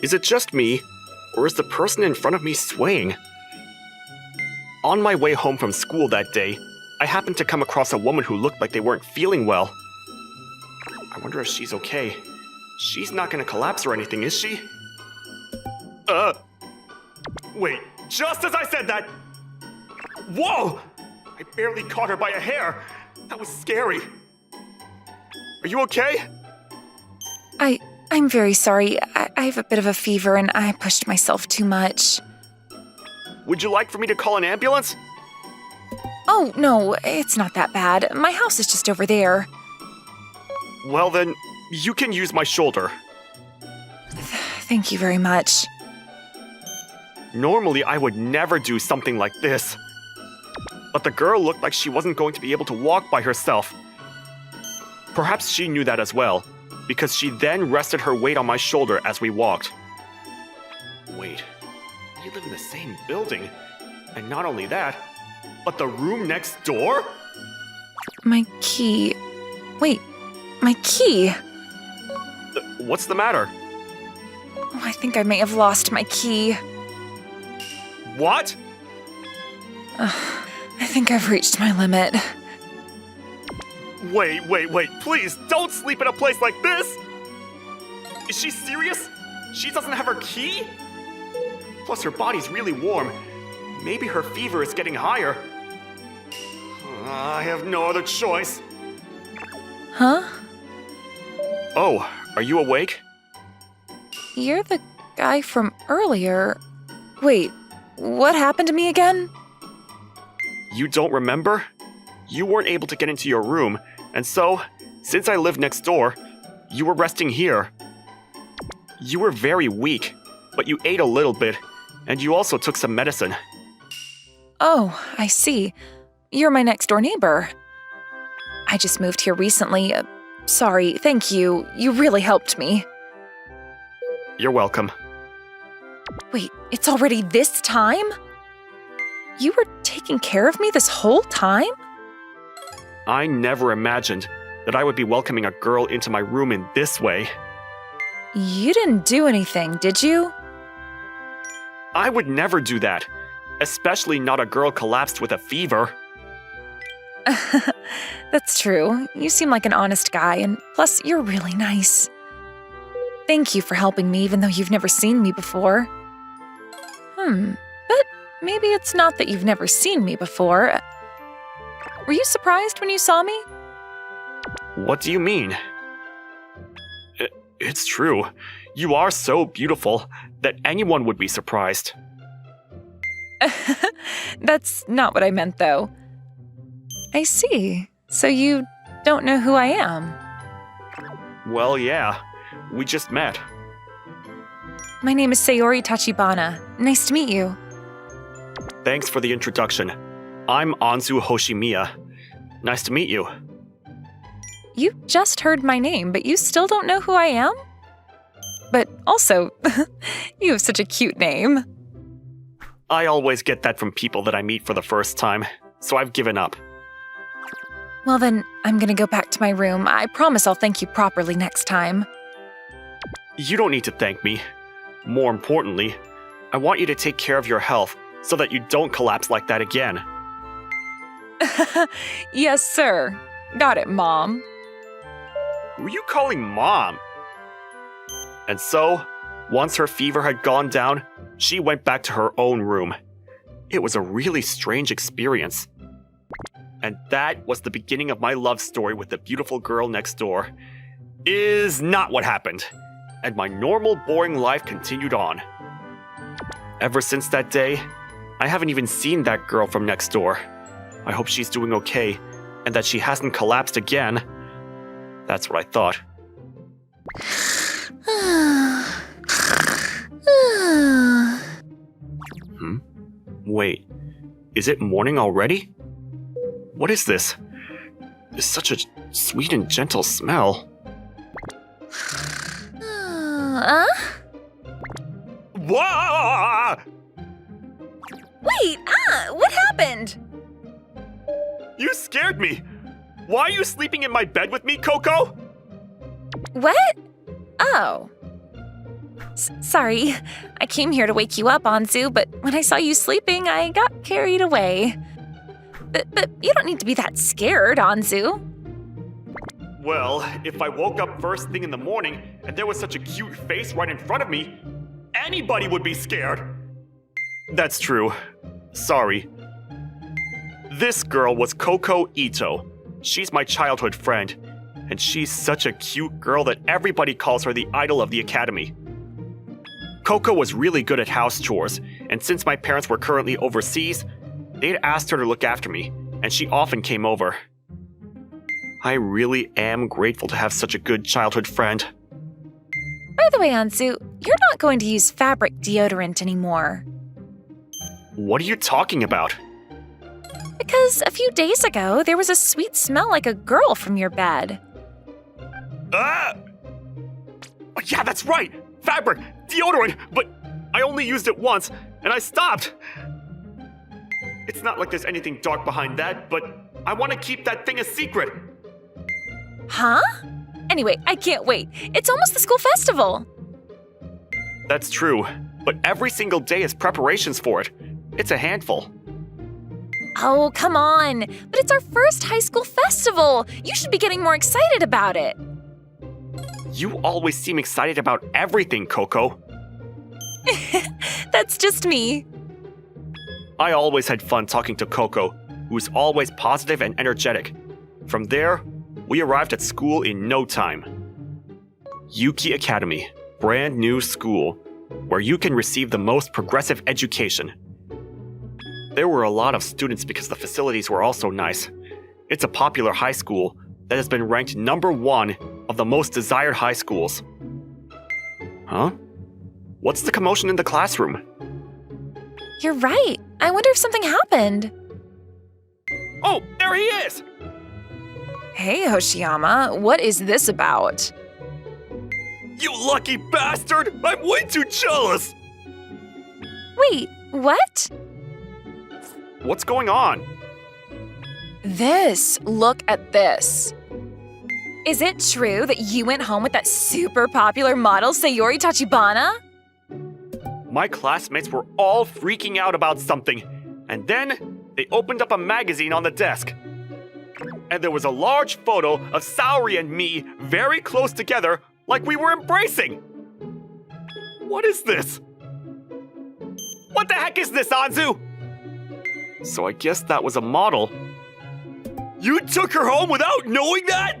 Is it just me, or is the person in front of me swaying? On my way home from school that day, I happened to come across a woman who looked like they weren't feeling well. I wonder if she's okay. She's not gonna collapse or anything, is she? Wait, just as I said that! Whoa! I barely caught her by a hair. That was scary. Are you okay? I'm very sorry. I have a bit of a fever and I pushed myself too much. Would you like for me to call an ambulance? Oh, no, it's not that bad. My house is just over there. Well then, you can use my shoulder. Thank you very much. Normally, I would never do something like this. But the girl looked like she wasn't going to be able to walk by herself. Perhaps she knew that as well, because she then rested her weight on my shoulder as we walked. Wait, we live in the same building. And not only that, but the room next door? My key. Wait, my key. What's the matter? Oh, I think I may have lost my key. What? I think I've reached my limit. Wait, please, don't sleep in a place like this! Is she serious? She doesn't have her key? Plus her body's really warm. Maybe her fever is getting higher. I have no other choice. Huh? Oh, are you awake? You're the guy from earlier. Wait, what happened to me again? You don't remember? You weren't able to get into your room, and so, since I lived next door, you were resting here. You were very weak, but you ate a little bit, and you also took some medicine. Oh, I see. You're my next door neighbor. I just moved here recently. Sorry, thank you. You really helped me. You're welcome. Wait, it's already this time? You were taking care of me this whole time? I never imagined that I would be welcoming a girl into my room in this way. You didn't do anything, did you? I would never do that, especially not a girl collapsed with a fever. That's true. You seem like an honest guy, and plus, you're really nice. Thank you for helping me even though you've never seen me before. But maybe it's not that you've never seen me before. Were you surprised when you saw me? What do you mean? It's true. You are so beautiful that anyone would be surprised. That's not what I meant, though. I see. So you don't know who I am? Well, yeah. We just met. My name is Sayori Tachibana. Nice to meet you. Thanks for the introduction. I'm Anzu Hoshimiya. Nice to meet you. You just heard my name, but you still don't know who I am? But also, you have such a cute name. I always get that from people that I meet for the first time, so I've given up. Well then, I'm gonna go back to my room. I promise I'll thank you properly next time. You don't need to thank me. More importantly, I want you to take care of your health so that you don't collapse like that again. Yes, sir. Got it, Mom. Who are you calling Mom? And so, once her fever had gone down, she went back to her own room. It was a really strange experience. And that was the beginning of my love story with the beautiful girl next door. Is not what happened. And my normal, boring life continued on. Ever since that day, I haven't even seen that girl from next door. I hope she's doing okay, and that she hasn't collapsed again. That's what I thought. Wait, is it morning already? What is this? It's such a sweet and gentle smell. Whoa! Wait, what happened? You scared me! Why are you sleeping in my bed with me, Coco? What? Oh. Sorry, I came here to wake you up, Anzu, but when I saw you sleeping, I got carried away. But you don't need to be that scared, Anzu. Well, if I woke up first thing in the morning and there was such a cute face right in front of me, anybody would be scared. That's true. Sorry. This girl was Coco Ito. She's my childhood friend, and she's such a cute girl that everybody calls her the idol of the academy. Coco was really good at house chores, and since my parents were currently overseas, they'd asked her to look after me, and she often came over. I really am grateful to have such a good childhood friend. By the way, Anzu, you're not going to use fabric deodorant anymore. What are you talking about? Because a few days ago, there was a sweet smell like a girl from your bed. Ah! Oh, yeah, that's right! Fabric, deodorant, but I only used it once, and I stopped. It's not like there's anything dark behind that, but I want to keep that thing a secret. Huh? Anyway, I can't wait. It's almost the school festival. That's true, but every single day is preparations for it. It's a handful. Oh, come on. But it's our first high school festival. You should be getting more excited about it. You always seem excited about everything, Coco. That's just me. I always had fun talking to Coco, who was always positive and energetic. From there, we arrived at school in no time. Yuki Academy, brand new school, where you can receive the most progressive education. There were a lot of students because the facilities were also nice. It's a popular high school that has been ranked #1 of the most desired high schools. Huh? What's the commotion in the classroom? You're right. I wonder if something happened. Oh, there he is! Hey, Hoshiyama, what is this about? You lucky bastard! I'm way too jealous! Wait, what? What's going on? Look at this. Is it true that you went home with that super popular model, Sayori Tachibana? My classmates were all freaking out about something, and then they opened up a magazine on the desk. And there was a large photo of Saori and me very close together, like we were embracing. What is this? What the heck is this, Anzu? So I guess that was a model. You took her home without knowing that?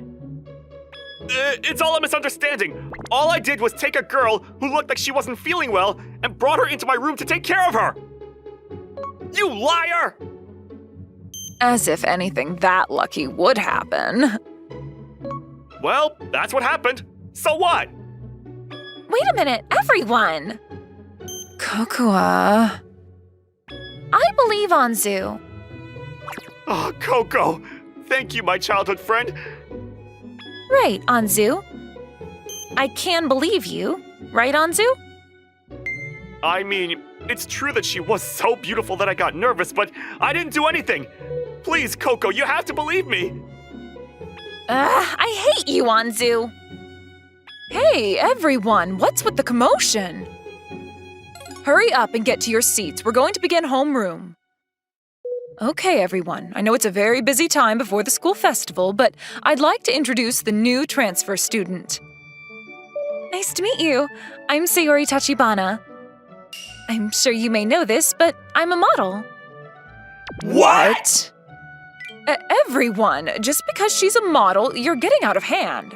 It's all a misunderstanding. All I did was take a girl who looked like she wasn't feeling well and brought her into my room to take care of her. You liar! As if anything that lucky would happen. Well, that's what happened. So what? Wait a minute, everyone! Kokua... I believe Anzu. Oh, Coco. Thank you, my childhood friend. Right, Anzu. I can believe you, right, Anzu? I mean, it's true that she was so beautiful that I got nervous, but I didn't do anything. Please, Coco, you have to believe me. I hate you, Anzu. Hey, everyone, what's with the commotion? Hurry up and get to your seats. We're going to begin homeroom. Okay, everyone. I know it's a very busy time before the school festival, but I'd like to introduce the new transfer student. Nice to meet you. I'm Sayori Tachibana. I'm sure you may know this, but I'm a model. What? Everyone, just because she's a model, you're getting out of hand.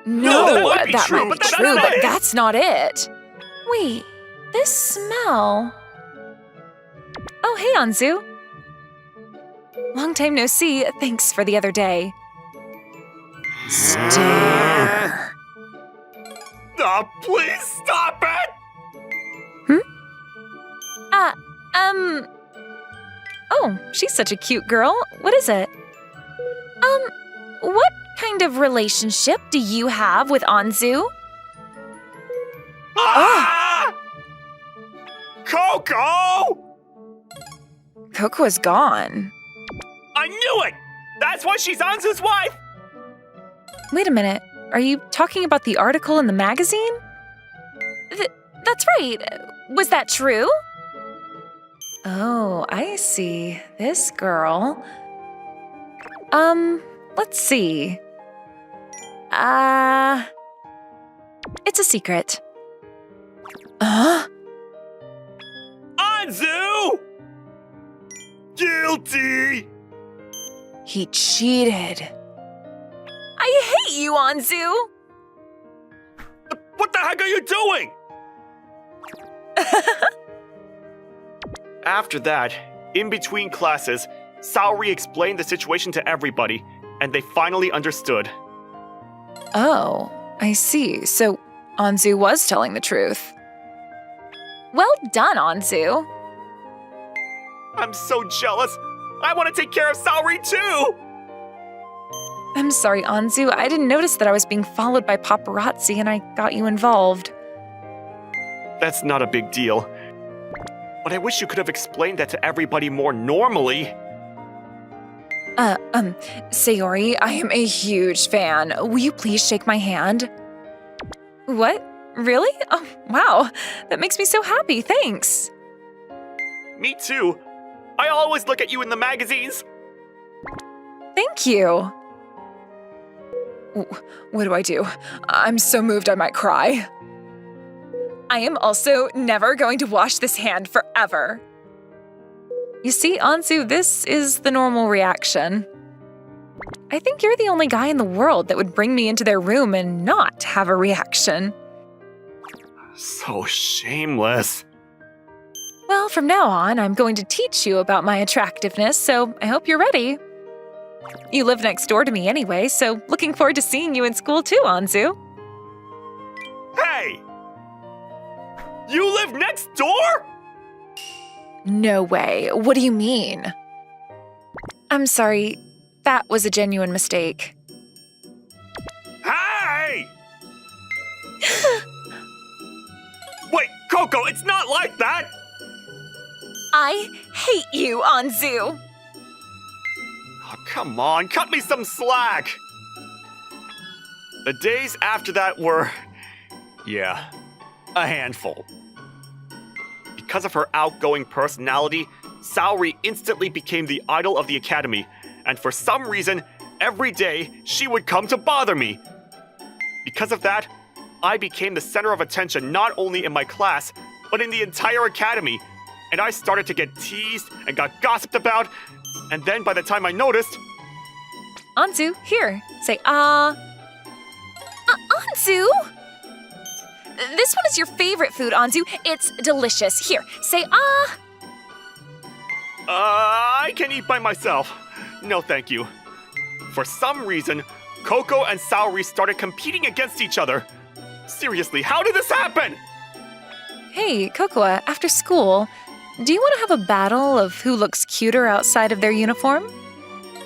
No, that might be true, but that's not it. Wait, this smell. Oh, hey, Anzu. Long time no see. Thanks for the other day. Stare. Oh, please stop it! Oh, she's such a cute girl. What is it? What kind of relationship do you have with Anzu? Ah! Coco! Coco is gone. I knew it! That's why she's Anzu's wife! Wait a minute. Are you talking about the article in the magazine? That's right. Was that true? Oh, I see. This girl. Let's see. It's a secret. Anzu! Guilty! He cheated. I hate you, Anzu! What the heck are you doing? After that, in between classes, Saori explained the situation to everybody, and they finally understood. Oh, I see. So Anzu was telling the truth. Well done, Anzu. I'm so jealous. I want to take care of Saori too! I'm sorry, Anzu. I didn't notice that I was being followed by paparazzi and I got you involved. That's not a big deal. But I wish you could have explained that to everybody more normally. Sayori, I am a huge fan. Will you please shake my hand? What? Really? Oh, wow. That makes me so happy. Thanks. Me too. I always look at you in the magazines. Thank you. What do I do? I'm so moved I might cry. I am also never going to wash this hand forever. You see, Anzu, this is the normal reaction. I think you're the only guy in the world that would bring me into their room and not have a reaction. So shameless. Well, from now on, I'm going to teach you about my attractiveness, so I hope you're ready. You live next door to me anyway, so looking forward to seeing you in school too, Anzu. Hey! You live next door? No way. What do you mean? I'm sorry. That was a genuine mistake. Hey! Wait, Coco, it's not like that! I hate you, Anzu. Oh, come on, cut me some slack! The days after that were, yeah, a handful. Because of her outgoing personality, Saori instantly became the idol of the academy, and for some reason, every day she would come to bother me. Because of that, I became the center of attention not only in my class, but in the entire academy, and I started to get teased and got gossiped about, and then by the time I noticed... Anzu, here. Say, Anzu? This one is your favorite food, Anzu. It's delicious. Here, say, I can eat by myself. No, thank you. For some reason, Coco and Saori started competing against each other. Seriously, how did this happen? Hey, Cocoa, after school, do you want to have a battle of who looks cuter outside of their uniform?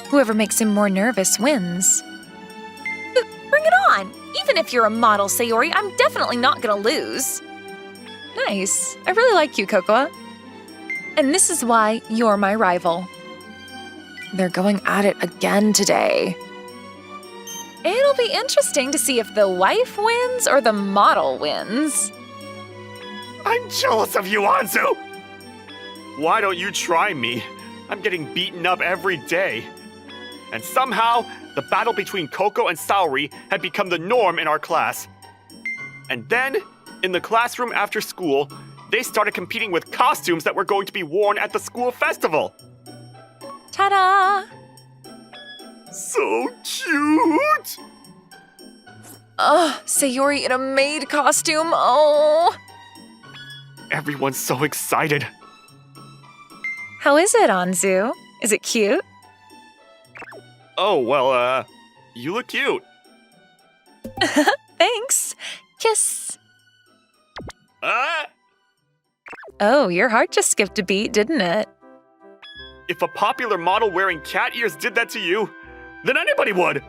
Whoever makes him more nervous wins. Bring it on! Even if you're a model, Sayori, I'm definitely not gonna lose. Nice. I really like you, Cocoa. And this is why you're my rival. They're going at it again today. It'll be interesting to see if the wife wins or the model wins. I'm jealous of you, Anzu! Why don't you try me? I'm getting beaten up every day. And somehow, the battle between Coco and Saori had become the norm in our class. And then, in the classroom after school, they started competing with costumes that were going to be worn at the school festival. Ta-da! So cute! Sayori in a maid costume, oh! Everyone's so excited. How is it, Anzu? Is it cute? Oh, well, you look cute. Thanks. Kiss. Oh, your heart just skipped a beat, didn't it? If a popular model wearing cat ears did that to you, then anybody would.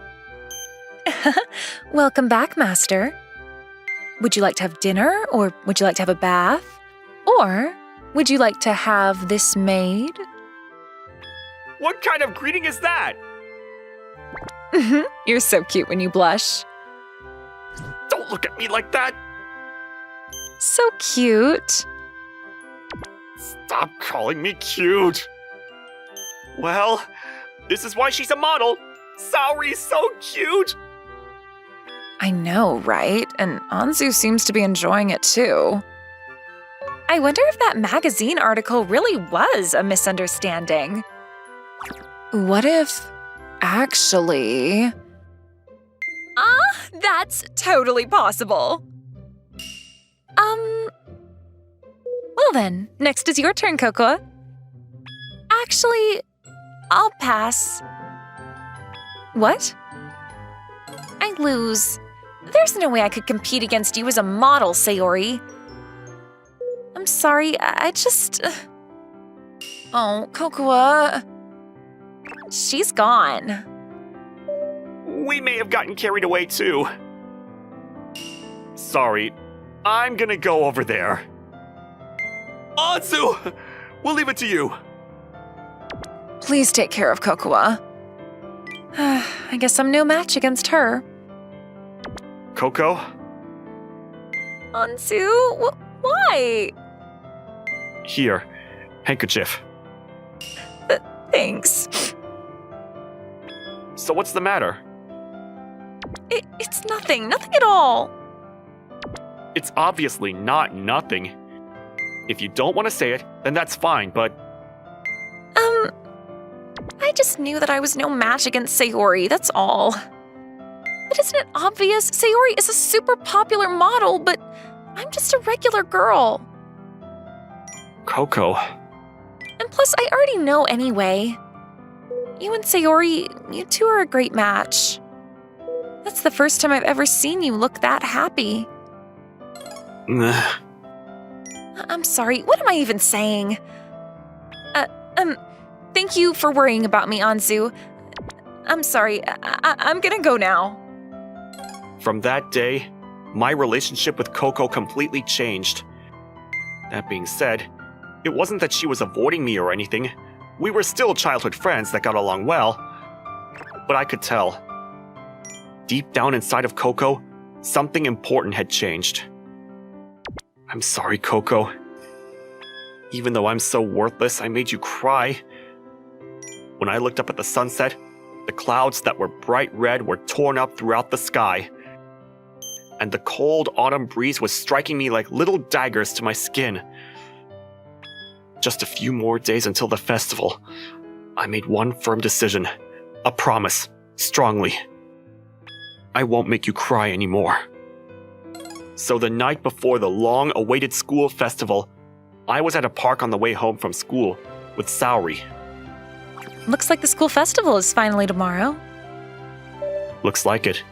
Welcome back, Master. Would you like to have dinner, or would you like to have a bath? Or would you like to have this made? What kind of greeting is that? You're so cute when you blush. Don't look at me like that. So cute. Stop calling me cute. Well, this is why she's a model. Saori's so cute. I know, right? And Anzu seems to be enjoying it too. I wonder if that magazine article really was a misunderstanding. What if, actually... That's totally possible. Well then, next is your turn, Cocoa. Actually, I'll pass. What? I lose. There's no way I could compete against you as a model, Sayori. I'm sorry, I just... Oh, Cocoa. She's gone. We may have gotten carried away too. Sorry, I'm gonna go over there. Anzu! We'll leave it to you. Please take care of Cocoa. I guess I'm no match against her. Coco? Anzu? Why? Here, handkerchief. Thanks. So what's the matter? It's nothing. Nothing at all. It's obviously not nothing. If you don't want to say it, then that's fine, but... I just knew that I was no match against Sayori, that's all. But isn't it obvious? Sayori is a super popular model, but I'm just a regular girl. Coco... And plus, I already know anyway. You and Sayori, you two are a great match. That's the first time I've ever seen you look that happy. I'm sorry, what am I even saying? Thank you for worrying about me, Anzu. I'm sorry, I'm gonna go now. From that day, my relationship with Coco completely changed. That being said, it wasn't that she was avoiding me or anything. We were still childhood friends that got along well. But I could tell. Deep down inside of Coco, something important had changed. I'm sorry, Coco. Even though I'm so worthless, I made you cry. When I looked up at the sunset, the clouds that were bright red were torn up throughout the sky. And the cold autumn breeze was striking me like little daggers to my skin. Just a few more days until the festival. I made one firm decision. A promise. Strongly. I won't make you cry anymore. So the night before the long-awaited school festival, I was at a park on the way home from school with Saori. Looks like the school festival is finally tomorrow. Looks like it.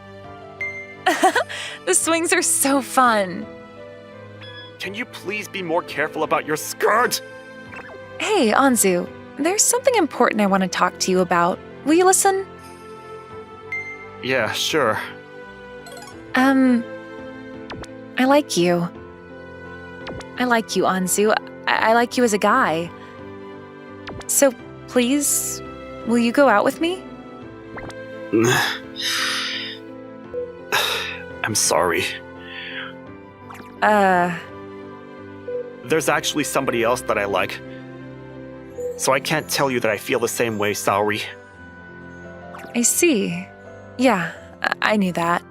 The swings are so fun. Can you please be more careful about your skirt? Hey, Anzu, there's something important I want to talk to you about. Will you listen? Yeah, sure. I like you. I like you, Anzu. I like you as a guy. So, please, will you go out with me? I'm sorry. There's actually somebody else that I like. So I can't tell you that I feel the same way, Saori. I see. Yeah, I knew that.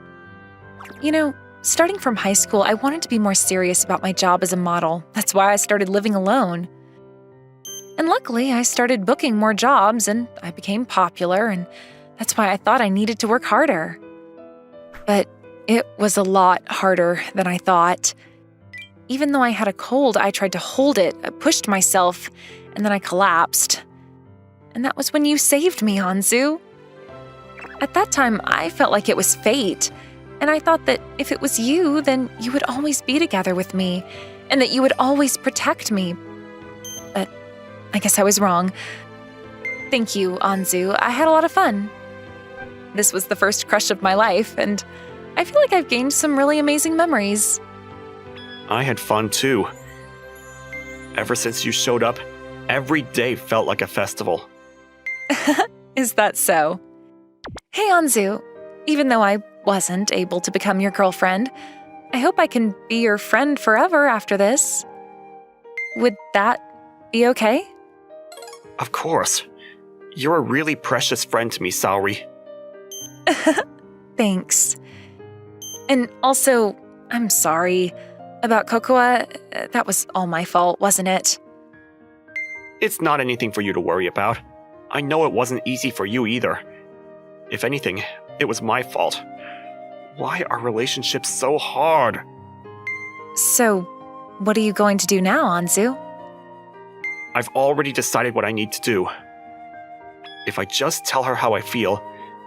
You know, starting from high school, I wanted to be more serious about my job as a model. That's why I started living alone. And luckily, I started booking more jobs and I became popular, and that's why I thought I needed to work harder. But it was a lot harder than I thought. Even though I had a cold, I tried to hold it, I pushed myself, and then I collapsed. And that was when you saved me, Anzu. At that time, I felt like it was fate, and I thought that if it was you, then you would always be together with me, and that you would always protect me. But I guess I was wrong. Thank you, Anzu. I had a lot of fun. This was the first crush of my life, and I feel like I've gained some really amazing memories. I had fun too. Ever since you showed up, every day felt like a festival. Is that so? Hey, Anzu. Even though I wasn't able to become your girlfriend, I hope I can be your friend forever after this. Would that be okay? Of course. You're a really precious friend to me, Saori. Thanks. And also, I'm sorry about Kokoa. That was all my fault, wasn't it? It's not anything for you to worry about. I know it wasn't easy for you either. If anything, it was my fault. Why are relationships so hard? So, what are you going to do now, Anzu? I've already decided what I need to do. If I just tell her how I feel,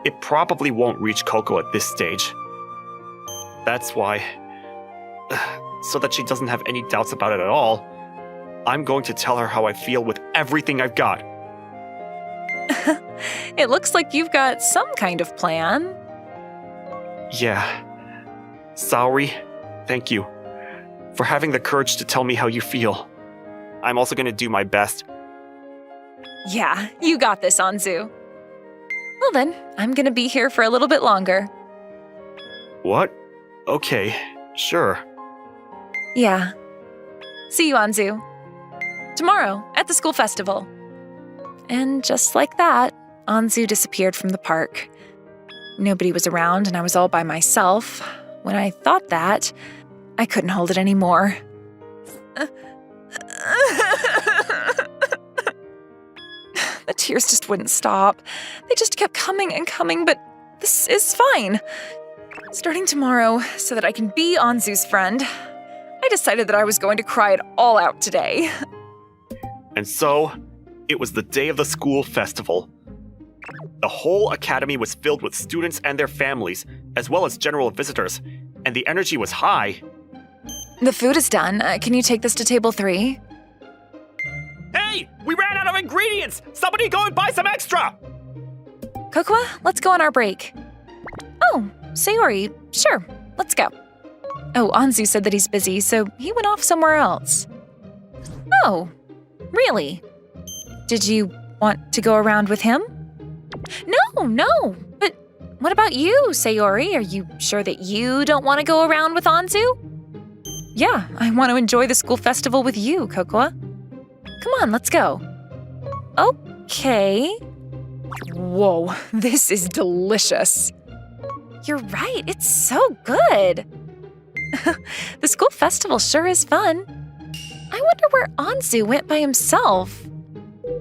it probably won't reach Coco at this stage. That's why, so that she doesn't have any doubts about it at all, I'm going to tell her how I feel with everything I've got. It looks like you've got some kind of plan. Yeah. Saori, thank you for having the courage to tell me how you feel. I'm also going to do my best. Yeah, you got this, Anzu. Well then, I'm gonna be here for a little bit longer. What? Okay, sure. Yeah. See you, Anzu. Tomorrow, at the school festival. And just like that, Anzu disappeared from the park. Nobody was around and I was all by myself. When I thought that, I couldn't hold it anymore. The tears just wouldn't stop. They just kept coming and coming, but this is fine. Starting tomorrow, so that I can be Anzu's friend, I decided that I was going to cry it all out today. And so, it was the day of the school festival. The whole academy was filled with students and their families, as well as general visitors, and the energy was high. The food is done. Can you take this to table 3? Hey! We ran out of ingredients! Somebody go and buy some extra! Kokoa, let's go on our break. Oh, Sayori, sure, let's go. Oh, Anzu said that he's busy, so he went off somewhere else. Oh, really? Did you want to go around with him? No, but what about you, Sayori? Are you sure that you don't want to go around with Anzu? Yeah, I want to enjoy the school festival with you, Kokoa. Come on, let's go. Okay. Whoa, this is delicious. You're right, it's so good. The school festival sure is fun. I wonder where Anzu went by himself.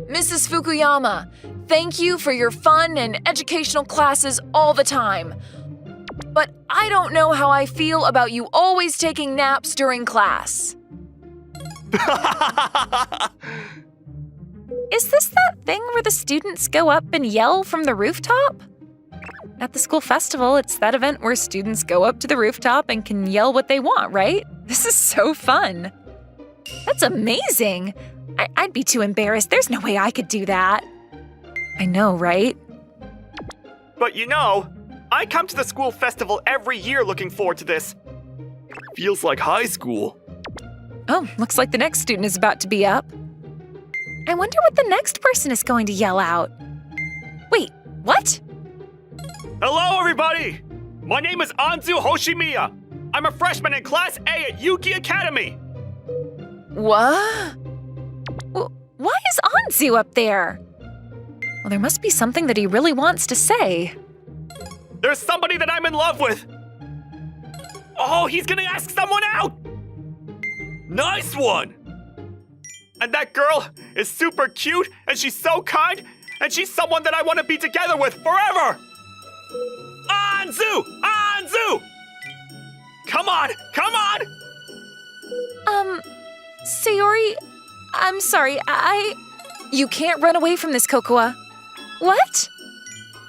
Mrs. Fukuyama, thank you for your fun and educational classes all the time. But I don't know how I feel about you always taking naps during class. Is this that thing where the students go up and yell from the rooftop? At the school festival, it's that event where students go up to the rooftop and can yell what they want, right? This is so fun. That's amazing. I'd be too embarrassed. There's no way I could do that. I know, right? But you know, I come to the school festival every year looking forward to this. Feels like high school. Oh, looks like the next student is about to be up. I wonder what the next person is going to yell out. Wait, what? Hello, everybody! My name is Anzu Hoshimiya. I'm a freshman in Class A at Yuki Academy. What? Why is Anzu up there? Well, there must be something that he really wants to say. There's somebody that I'm in love with. Oh, he's gonna ask someone out! Nice one! And that girl is super cute, and she's so kind, and she's someone that I want to be together with forever! Anzu! Anzu! Come on! Come on! Sayori, I'm sorry, You can't run away from this, Kokoa. What?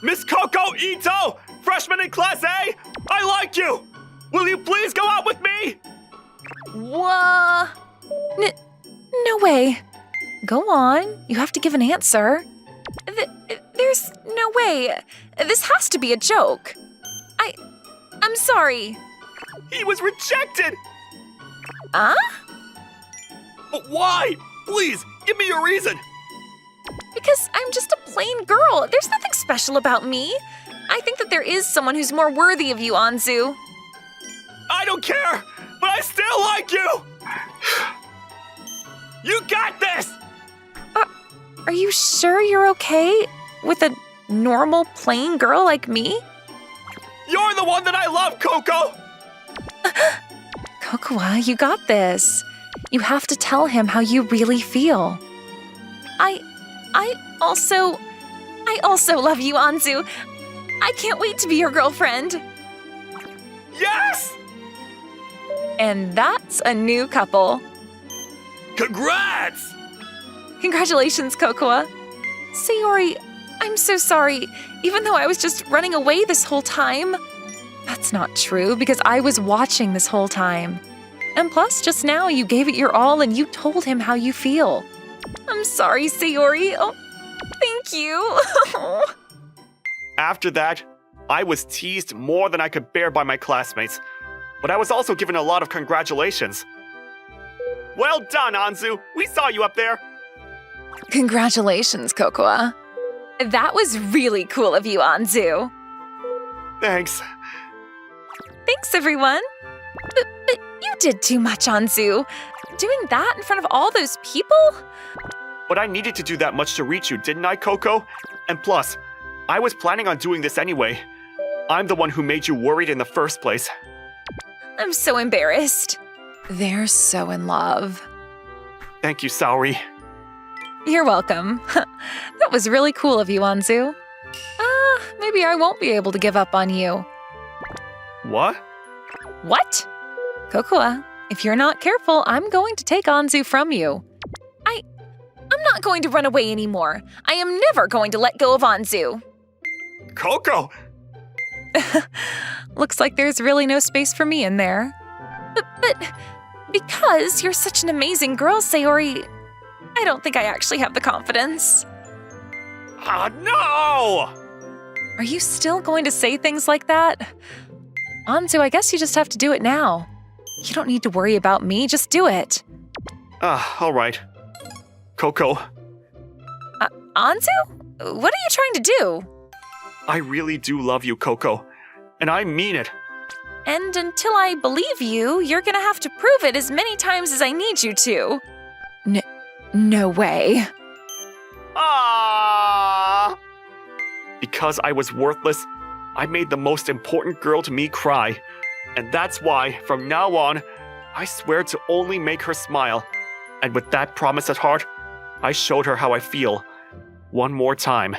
Miss Coco Ito! Freshman in Class A! I like you! Will you please go out with me? What? No way. Go on. You have to give an answer. There's no way. This has to be a joke. I'm sorry. He was rejected! Huh? But why? Please, give me a reason. Because I'm just a plain girl. There's nothing special about me. I think that there is someone who's more worthy of you, Anzu. I I don't care, but I still like you! You got this! Are you sure you're okay with a normal, plain girl like me? You're the one that I love, Coco! Cocoa, you got this. You have to tell him how you really feel. I also love you, Anzu. I can't wait to be your girlfriend. Yes! And that's a new couple. Congrats! Congratulations, Cocoa. Sayori, I'm so sorry, even though I was just running away this whole time. That's not true, because I was watching this whole time. And plus, just now you gave it your all and you told him how you feel. I'm sorry, Sayori. Oh, thank you. After that, I was teased more than I could bear by my classmates, but I was also given a lot of congratulations. Well done, Anzu! We saw you up there! Congratulations, Cocoa. That was really cool of you, Anzu. Thanks. Thanks, everyone. But you did too much, Anzu. Doing that in front of all those people? But I needed to do that much to reach you, didn't I, Coco? And plus, I was planning on doing this anyway. I'm the one who made you worried in the first place. I'm so embarrassed. They're so in love. Thank you, Saori. You're welcome. That was really cool of you, Anzu. Maybe I won't be able to give up on you. What? What? Cocoa, if you're not careful, I'm going to take Anzu from you. I'm not going to run away anymore. I am never going to let go of Anzu. Coco! Looks like there's really no space for me in there. But because you're such an amazing girl, Sayori, I don't think I actually have the confidence. Ah, no! Are you still going to say things like that? Anzu, I guess you just have to do it now. You don't need to worry about me, just do it. All right. Coco. Anzu? What are you trying to do? I really do love you, Coco. And I mean it. And until I believe you, you're gonna have to prove it as many times as I need you to. No way. Ah! Because I was worthless, I made the most important girl to me cry. And that's why, from now on, I swear to only make her smile. And with that promise at heart, I showed her how I feel. One more time.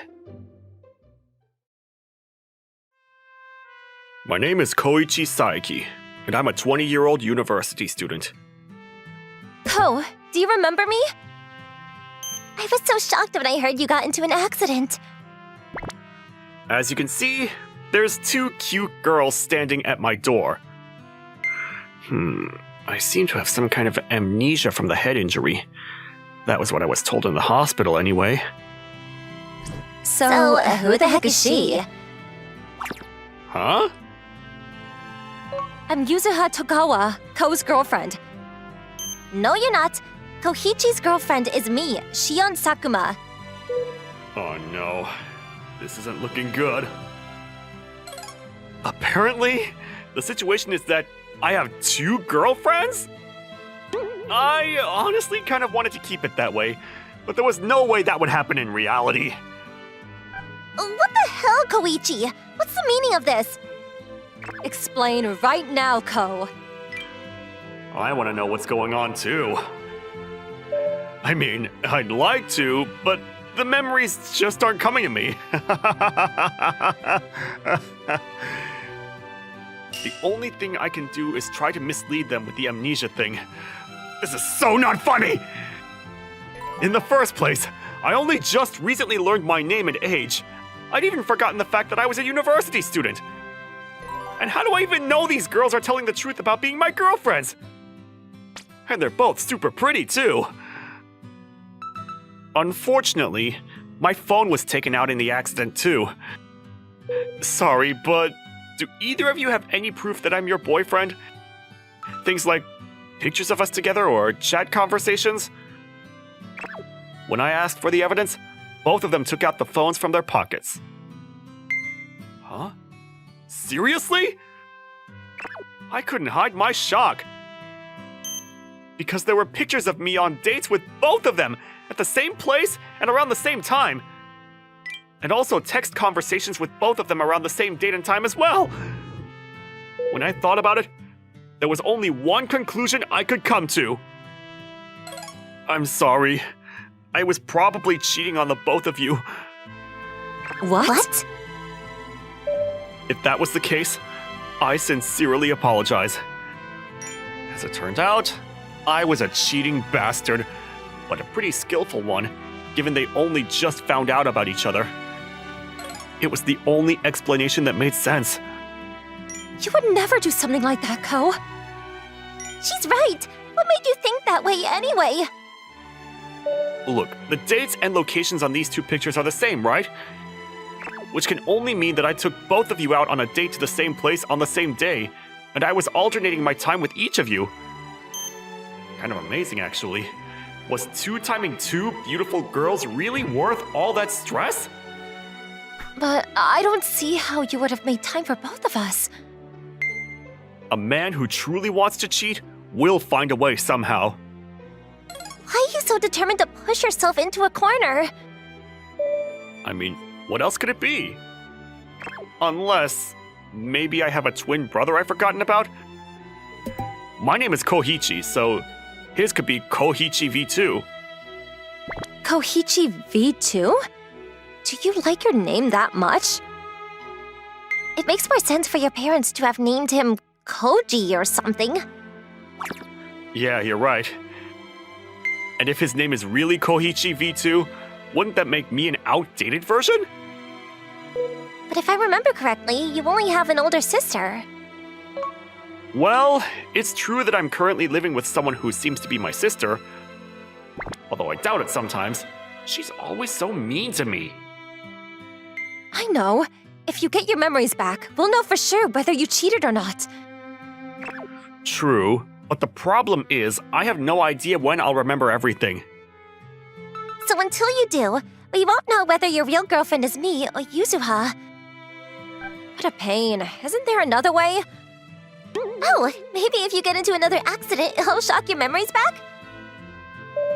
My name is Koichi Saiki, and I'm a 20-year-old university student. Ko, do you remember me? I was so shocked when I heard you got into an accident. As you can see, there's two cute girls standing at my door. I seem to have some kind of amnesia from the head injury. That was what I was told in the hospital anyway. So, who the heck is she? Huh? I'm Yuzuha Togawa, Ko's girlfriend. No, you're not. Koichi's girlfriend is me, Shion Sakuma. Oh no, this isn't looking good. Apparently, the situation is that I have two girlfriends? I honestly kind of wanted to keep it that way, but there was no way that would happen in reality. What the hell, Koichi? What's the meaning of this? Explain right now, Ko. I want to know what's going on too. I mean, I'd like to, but the memories just aren't coming to me. The only thing I can do is try to mislead them with the amnesia thing. This is so not funny! In the first place, I only just recently learned my name and age. I'd even forgotten the fact that I was a university student. And how do I even know these girls are telling the truth about being my girlfriends? And they're both super pretty too. Unfortunately, my phone was taken out in the accident too. Sorry, but do either of you have any proof that I'm your boyfriend? Things like pictures of us together or chat conversations? When I asked for the evidence, both of them took out the phones from their pockets. Huh? Seriously? I couldn't hide my shock. Because there were pictures of me on dates with both of them at the same place and around the same time. And also text conversations with both of them around the same date and time as well. When I thought about it, there was only one conclusion I could come to. I'm sorry. I was probably cheating on the both of you. What? If that was the case, I sincerely apologize. As it turned out, I was a cheating bastard, but a pretty skillful one, given they only just found out about each other. It was the only explanation that made sense. You would never do something like that, Ko. She's right. What made you think that way anyway? Look, the dates and locations on these two pictures are the same, right? Which can only mean that I took both of you out on a date to the same place on the same day, and I was alternating my time with each of you. Kind of amazing, actually. Was two-timing two beautiful girls really worth all that stress? But I don't see how you would have made time for both of us. A man who truly wants to cheat will find a way somehow. Why are you so determined to push yourself into a corner? I mean, what else could it be? Unless, maybe I have a twin brother I've forgotten about? My name is Koichi, so his could be Koichi V2. Koichi V2? Do you like your name that much? It makes more sense for your parents to have named him Koji or something. Yeah, you're right. And if his name is really Koichi V2, wouldn't that make me an outdated version? But if I remember correctly, you only have an older sister. Well, it's true that I'm currently living with someone who seems to be my sister. Although I doubt it sometimes. She's always so mean to me. I know. If you get your memories back, we'll know for sure whether you cheated or not. True, but the problem is I have no idea when I'll remember everything. So until you do, we won't know whether your real girlfriend is me or Yuzuha. What a pain. Isn't there another way? Oh, maybe if you get into another accident, it'll shock your memories back?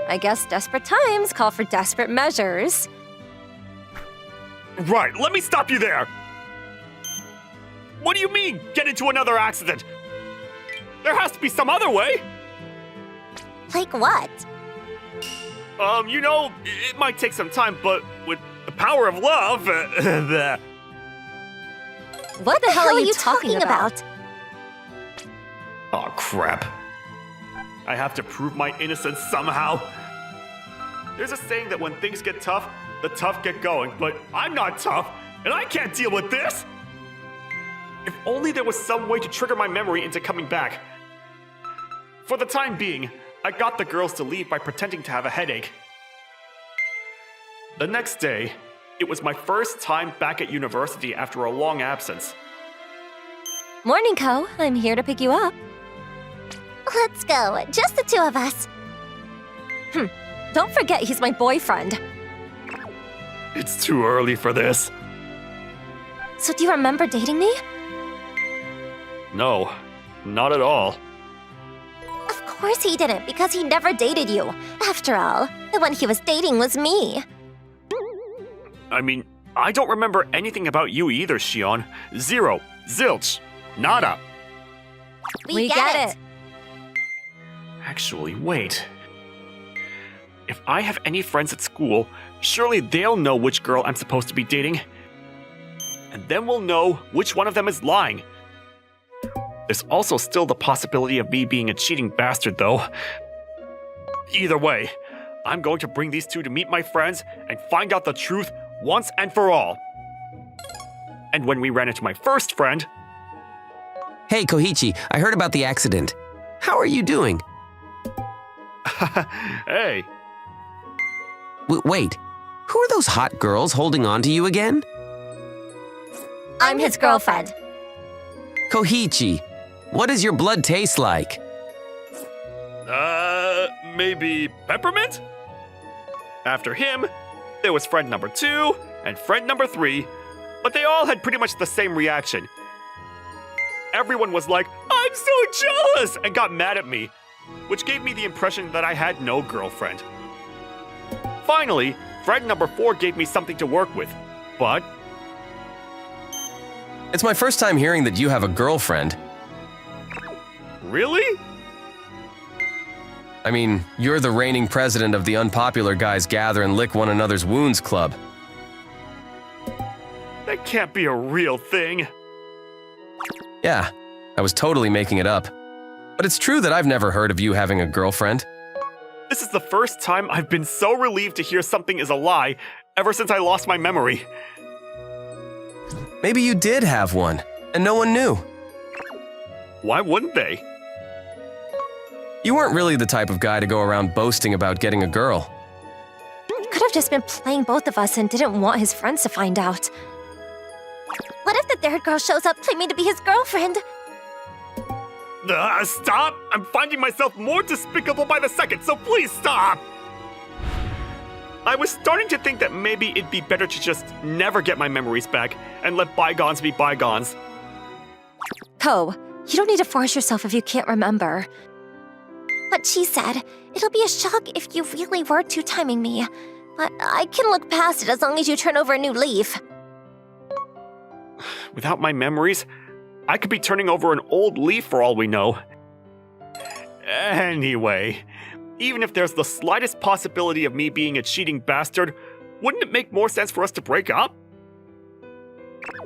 I guess desperate times call for desperate measures. Right, let me stop you there! What do you mean, get into another accident? There has to be some other way! Like what? You know, it might take some time, but with the power of love, What the hell are you talking about? Oh, crap. I have to prove my innocence somehow. There's a saying that when things get tough, the tough get going, but I'm not tough, and I can't deal with this! If only there was some way to trigger my memory into coming back. For the time being, I got the girls to leave by pretending to have a headache. The next day, it was my first time back at university after a long absence. Morning, Ko. I'm here to pick you up. Let's go. Just the two of us. Don't forget he's my boyfriend. It's too early for this. So do you remember dating me? No, not at all. Of course he didn't, because he never dated you. After all, the one he was dating was me. I mean, I don't remember anything about you either, Shion. Zero. Zilch. Nada. We get it. Actually, wait. If I have any friends at school, surely they'll know which girl I'm supposed to be dating. And then we'll know which one of them is lying. There's also still the possibility of me being a cheating bastard, though. Either way, I'm going to bring these two to meet my friends and find out the truth once and for all. And when we ran into my first friend... Hey, Koichi, I heard about the accident. How are you doing? Hey. Wait, who are those hot girls holding on to you again? I'm his girlfriend. Koichi, what does your blood taste like? Maybe peppermint? After him, there was friend number 2 and friend number 3, but they all had pretty much the same reaction. Everyone was like, I'm so jealous! And got mad at me, which gave me the impression that I had no girlfriend. Finally, friend number 4 gave me something to work with, but... It's my first time hearing that you have a girlfriend. Really? I mean, you're the reigning president of the Unpopular Guys Gather and Lick One Another's Wounds Club. That can't be a real thing. Yeah, I was totally making it up. But it's true that I've never heard of you having a girlfriend. This is the first time I've been so relieved to hear something is a lie ever since I lost my memory. Maybe you did have one, and no one knew. Why wouldn't they? You weren't really the type of guy to go around boasting about getting a girl. He could have just been playing both of us and didn't want his friends to find out. What if the third girl shows up claiming to be his girlfriend? Stop! I'm finding myself more despicable by the second, so please stop! I was starting to think that maybe it'd be better to just never get my memories back and let bygones be bygones. Ko, you don't need to force yourself if you can't remember. But she said, it'll be a shock if you really were two-timing me. But I can look past it as long as you turn over a new leaf. Without my memories, I could be turning over an old leaf for all we know. Anyway, even if there's the slightest possibility of me being a cheating bastard, wouldn't it make more sense for us to break up?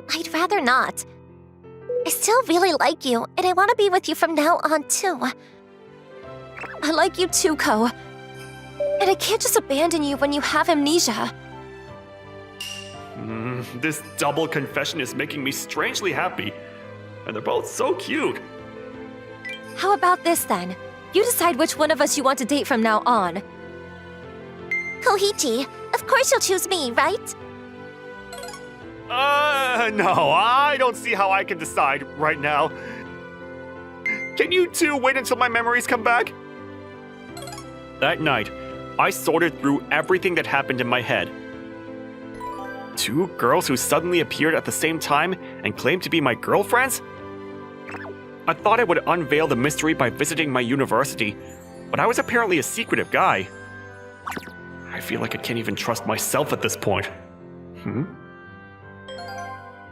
I'd rather not. I still really like you, and I want to be with you from now on, too. I like you too, Ko. And I can't just abandon you when you have amnesia. This double confession is making me strangely happy. And they're both so cute. How about this, then? You decide which one of us you want to date from now on. Koichi, of course you'll choose me, right? No, I don't see how I can decide right now. Can you two wait until my memories come back? That night, I sorted through everything that happened in my head. 2 girls who suddenly appeared at the same time and claimed to be my girlfriends? I thought I would unveil the mystery by visiting my university, but I was apparently a secretive guy. I feel like I can't even trust myself at this point.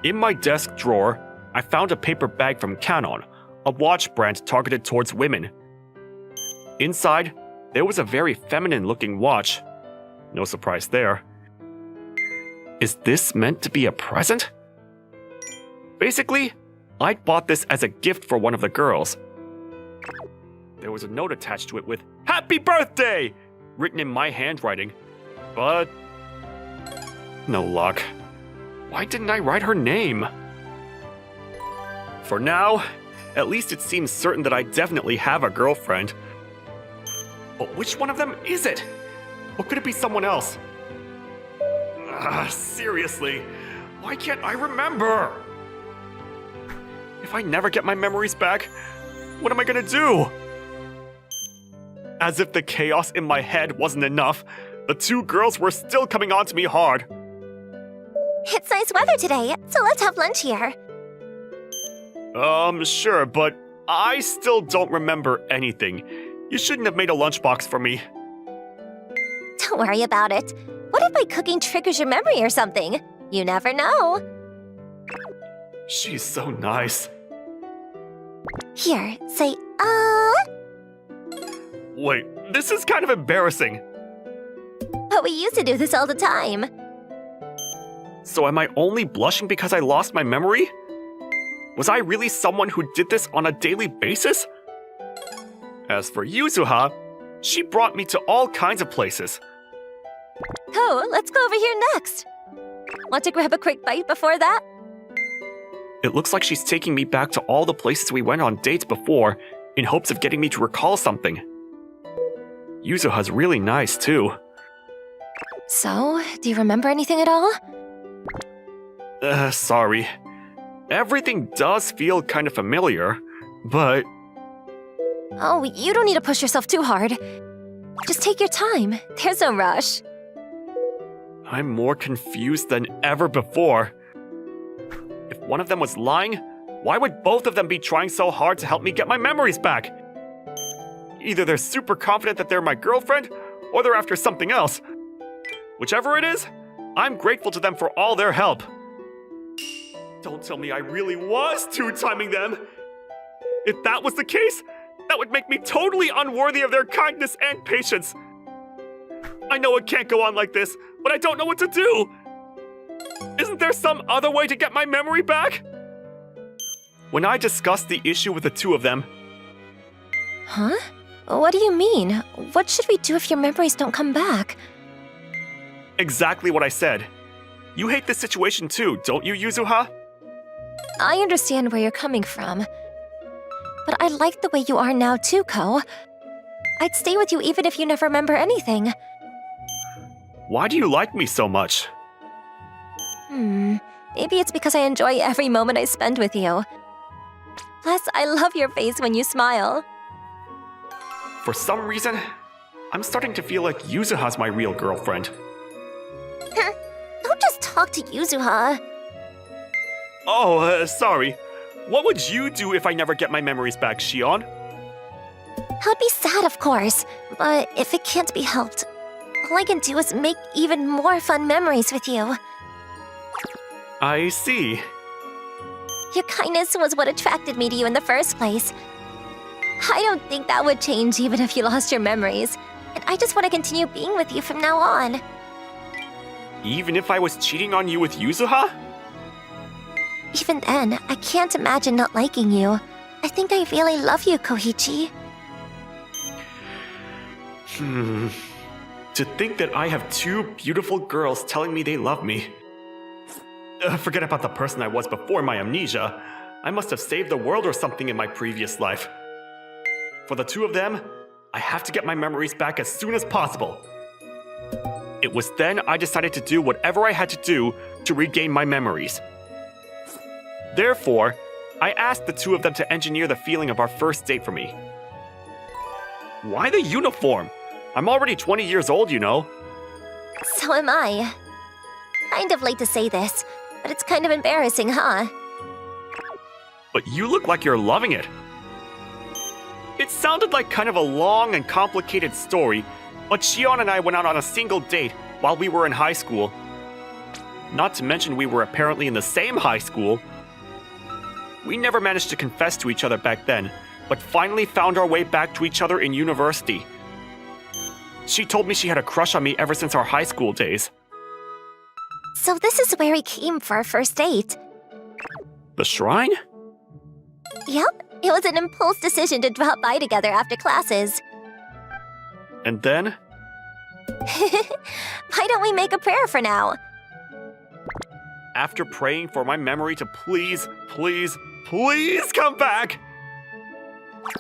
In my desk drawer, I found a paper bag from Kanon, a watch brand targeted towards women. Inside, there was a very feminine-looking watch. No surprise there. Is this meant to be a present? Basically, I'd bought this as a gift for one of the girls. There was a note attached to it with "Happy Birthday!" written in my handwriting. But no luck. Why didn't I write her name? For now, at least it seems certain that I definitely have a girlfriend. But which one of them is it? Or could it be someone else? Seriously, why can't I remember? If I never get my memories back, what am I gonna do? As if the chaos in my head wasn't enough, the 2 girls were still coming on to me hard. It's nice weather today, so let's have lunch here. Sure, but I still don't remember anything. You shouldn't have made a lunchbox for me. Don't worry about it. What if my cooking triggers your memory or something? You never know. She's so nice. Here, say, Wait, this is kind of embarrassing. But we used to do this all the time. So am I only blushing because I lost my memory? Was I really someone who did this on a daily basis? As for Yuzuha, she brought me to all kinds of places. Ko, let's go over here next. Want to grab a quick bite before that? It looks like she's taking me back to all the places we went on dates before, in hopes of getting me to recall something. Yuzuha's really nice, too. So, do you remember anything at all? Sorry. Everything does feel kind of familiar, but... Oh, you don't need to push yourself too hard. Just take your time. There's no rush. I'm more confused than ever before. If one of them was lying, Why would both of them be trying so hard to help me get my memories back? Either they're super confident that they're my girlfriend, or they're after something else. Whichever it is, I'm grateful to them for all their help. Don't tell me I really was two-timing them. If that was the case, that would make me totally unworthy of their kindness and patience. I know it can't go on like this, but I don't know what to do. Isn't there some other way to get my memory back? When I discussed the issue with the two of them... Huh? What do you mean? What should we do if your memories don't come back? Exactly what I said. You hate this situation too, don't you, Yuzuha? I understand where you're coming from. But I like the way you are now too, Ko. I'd stay with you even if you never remember anything. Why do you like me so much? Maybe it's because I enjoy every moment I spend with you. Plus, I love your face when you smile. For some reason, I'm starting to feel like Yuzuha's my real girlfriend. Don't just talk to Yuzuha. Oh, sorry. What would you do if I never get my memories back, Shion? I'd be sad, of course, but if it can't be helped, all I can do is make even more fun memories with you. I see. Your kindness was what attracted me to you in the first place. I don't think that would change even if you lost your memories, and I just want to continue being with you from now on. Even if I was cheating on you with Yuzuha? Even then, I can't imagine not liking you. I think I really love you, Koichi. To think that I have two beautiful girls telling me they love me. Forget about the person I was before my amnesia. I must have saved the world or something in my previous life. For the two of them, I have to get my memories back as soon as possible. It was then I decided to do whatever I had to do to regain my memories. Therefore, I asked the two of them to engineer the feeling of our first date for me. Why the uniform? I'm already 20 years old, you know. So am I. Kind of late to say this, but it's kind of embarrassing, huh? But you look like you're loving it. It sounded like kind of a long and complicated story, but Shion and I went out on a single date while we were in high school. Not to mention we were apparently in the same high school. We never managed to confess to each other back then, but finally found our way back to each other in university. She told me she had a crush on me ever since our high school days. So this is where we came for our first date. The shrine? Yep, it was an impulse decision to drop by together after classes. And then? Why don't we make a prayer for now? After praying for my memory to please, please, please come back!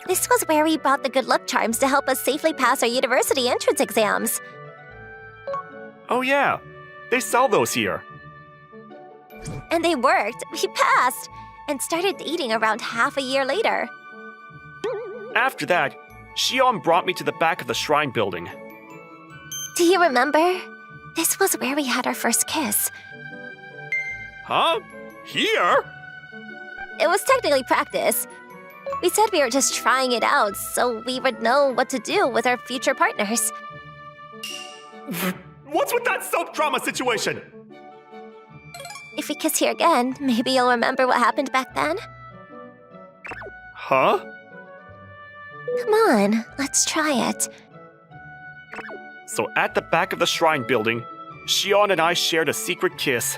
This was where we bought the good luck charms to help us safely pass our university entrance exams. Oh yeah, they sell those here. And they worked. We passed. And started dating around half a year later. After that, Shion brought me to the back of the shrine building. Do you remember? This was where we had our first kiss. Huh? Here? It was technically practice. We said we were just trying it out so we would know what to do with our future partners. What's with that soap drama situation? If we kiss here again, maybe you'll remember what happened back then? Huh? Come on, let's try it. So at the back of the shrine building, Shion and I shared a secret kiss.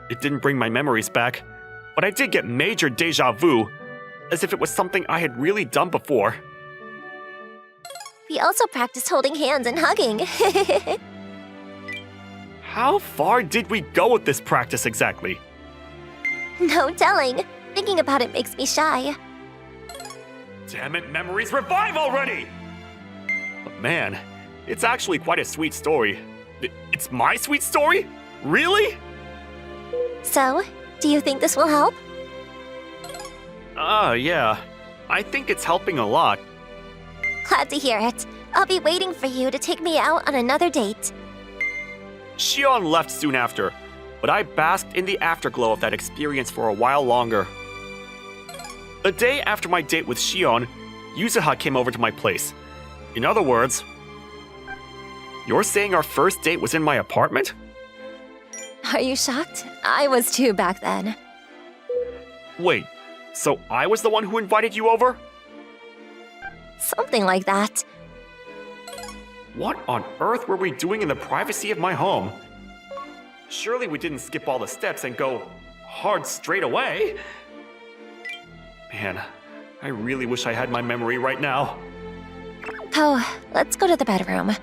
It didn't bring my memories back, but I did get major deja vu, as if it was something I had really done before. We also practiced holding hands and hugging. How far did we go with this practice exactly? No telling. Thinking about it makes me shy. Damn it, memories revive already! But man, it's actually quite a sweet story. It's my sweet story? Really? So, do you think this will help? Yeah. I think it's helping a lot. Glad to hear it. I'll be waiting for you to take me out on another date. Shion left soon after, but I basked in the afterglow of that experience for a while longer. The day after my date with Shion, Yuzuha came over to my place. In other words, you're saying our first date was in my apartment? Are you shocked? I was too back then. Wait, so I was the one who invited you over? Something like that. What on earth were we doing in the privacy of my home? Surely we didn't skip all the steps and go hard straight away. Man, I really wish I had my memory right now. Oh, let's go to the bedroom.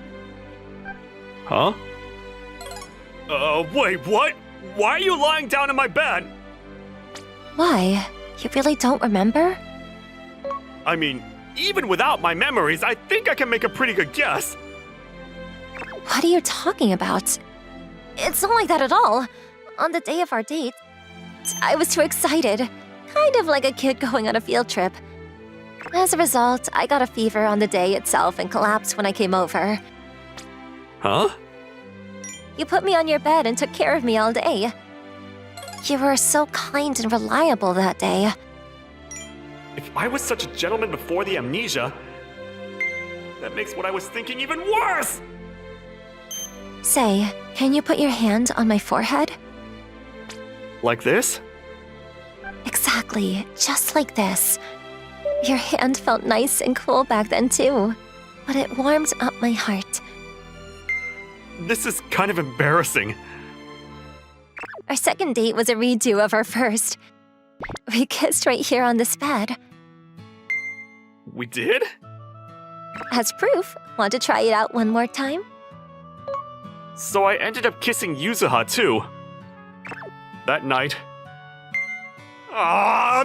Huh? Wait, what? Why are you lying down in my bed? Why? You really don't remember? I mean, even without my memories, I think I can make a pretty good guess. What are you talking about? It's not like that at all. On the day of our date, I was too excited. Kind of like a kid going on a field trip. As a result, I got a fever on the day itself and collapsed when I came over. Huh? You put me on your bed and took care of me all day. You were so kind and reliable that day. If I was such a gentleman before the amnesia, that makes what I was thinking even worse! Say, can you put your hand on my forehead? Like this? Exactly, just like this. Your hand felt nice and cool back then too, but it warmed up my heart. This is kind of embarrassing. Our second date was a redo of our first. We kissed right here on this bed. We did? As proof, want to try it out one more time? So I ended up kissing Yuzuha too. That night.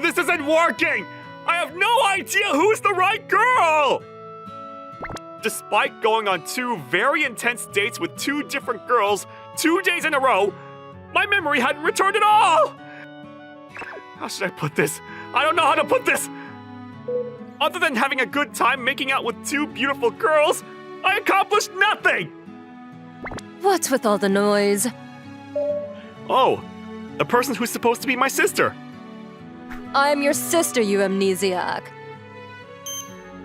This isn't working! I have no idea who's the right girl! Despite going on 2 very intense dates with 2 different girls 2 days in a row, my memory hadn't returned at all! How should I put this? I don't know how to put this! Other than having a good time making out with 2 beautiful girls, I accomplished nothing! What's with all the noise? Oh, the person who's supposed to be my sister. I'm your sister, you amnesiac.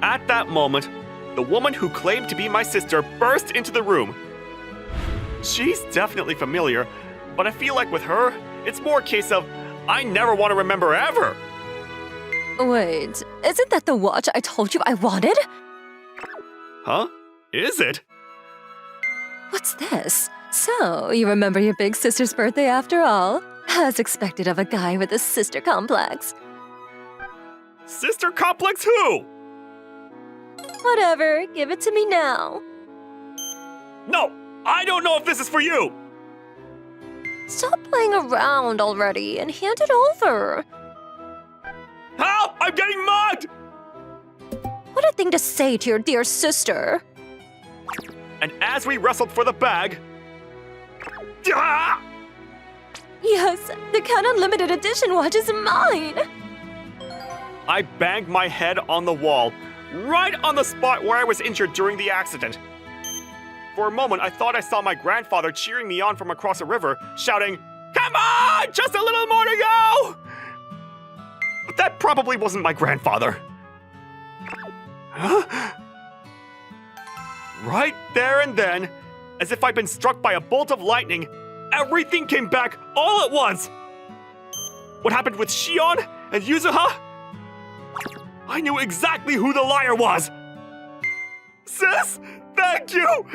At that moment, the woman who claimed to be my sister burst into the room. She's definitely familiar, but I feel like with her, it's more a case of I never want to remember ever. Wait, isn't that the watch I told you I wanted? Huh? Is it? What's this? So, you remember your big sister's birthday after all? As expected of a guy with a sister complex. Sister complex who? Whatever, give it to me now. No, I don't know if this is for you. Stop playing around already and hand it over. Help! I'm getting mugged! What a thing to say to your dear sister. And as we wrestled for the bag... Ah! Yes, the Kanon limited edition watch is mine. I banged my head on the wall, right on the spot where I was injured during the accident. For a moment, I thought I saw my grandfather cheering me on from across a river, shouting, "Come on! Just a little more to go!" But that probably wasn't my grandfather. Huh? Right there and then, as if I'd been struck by a bolt of lightning, everything came back all at once. What happened with Shion and Yuzuha? I knew exactly who the liar was. Sis, thank you.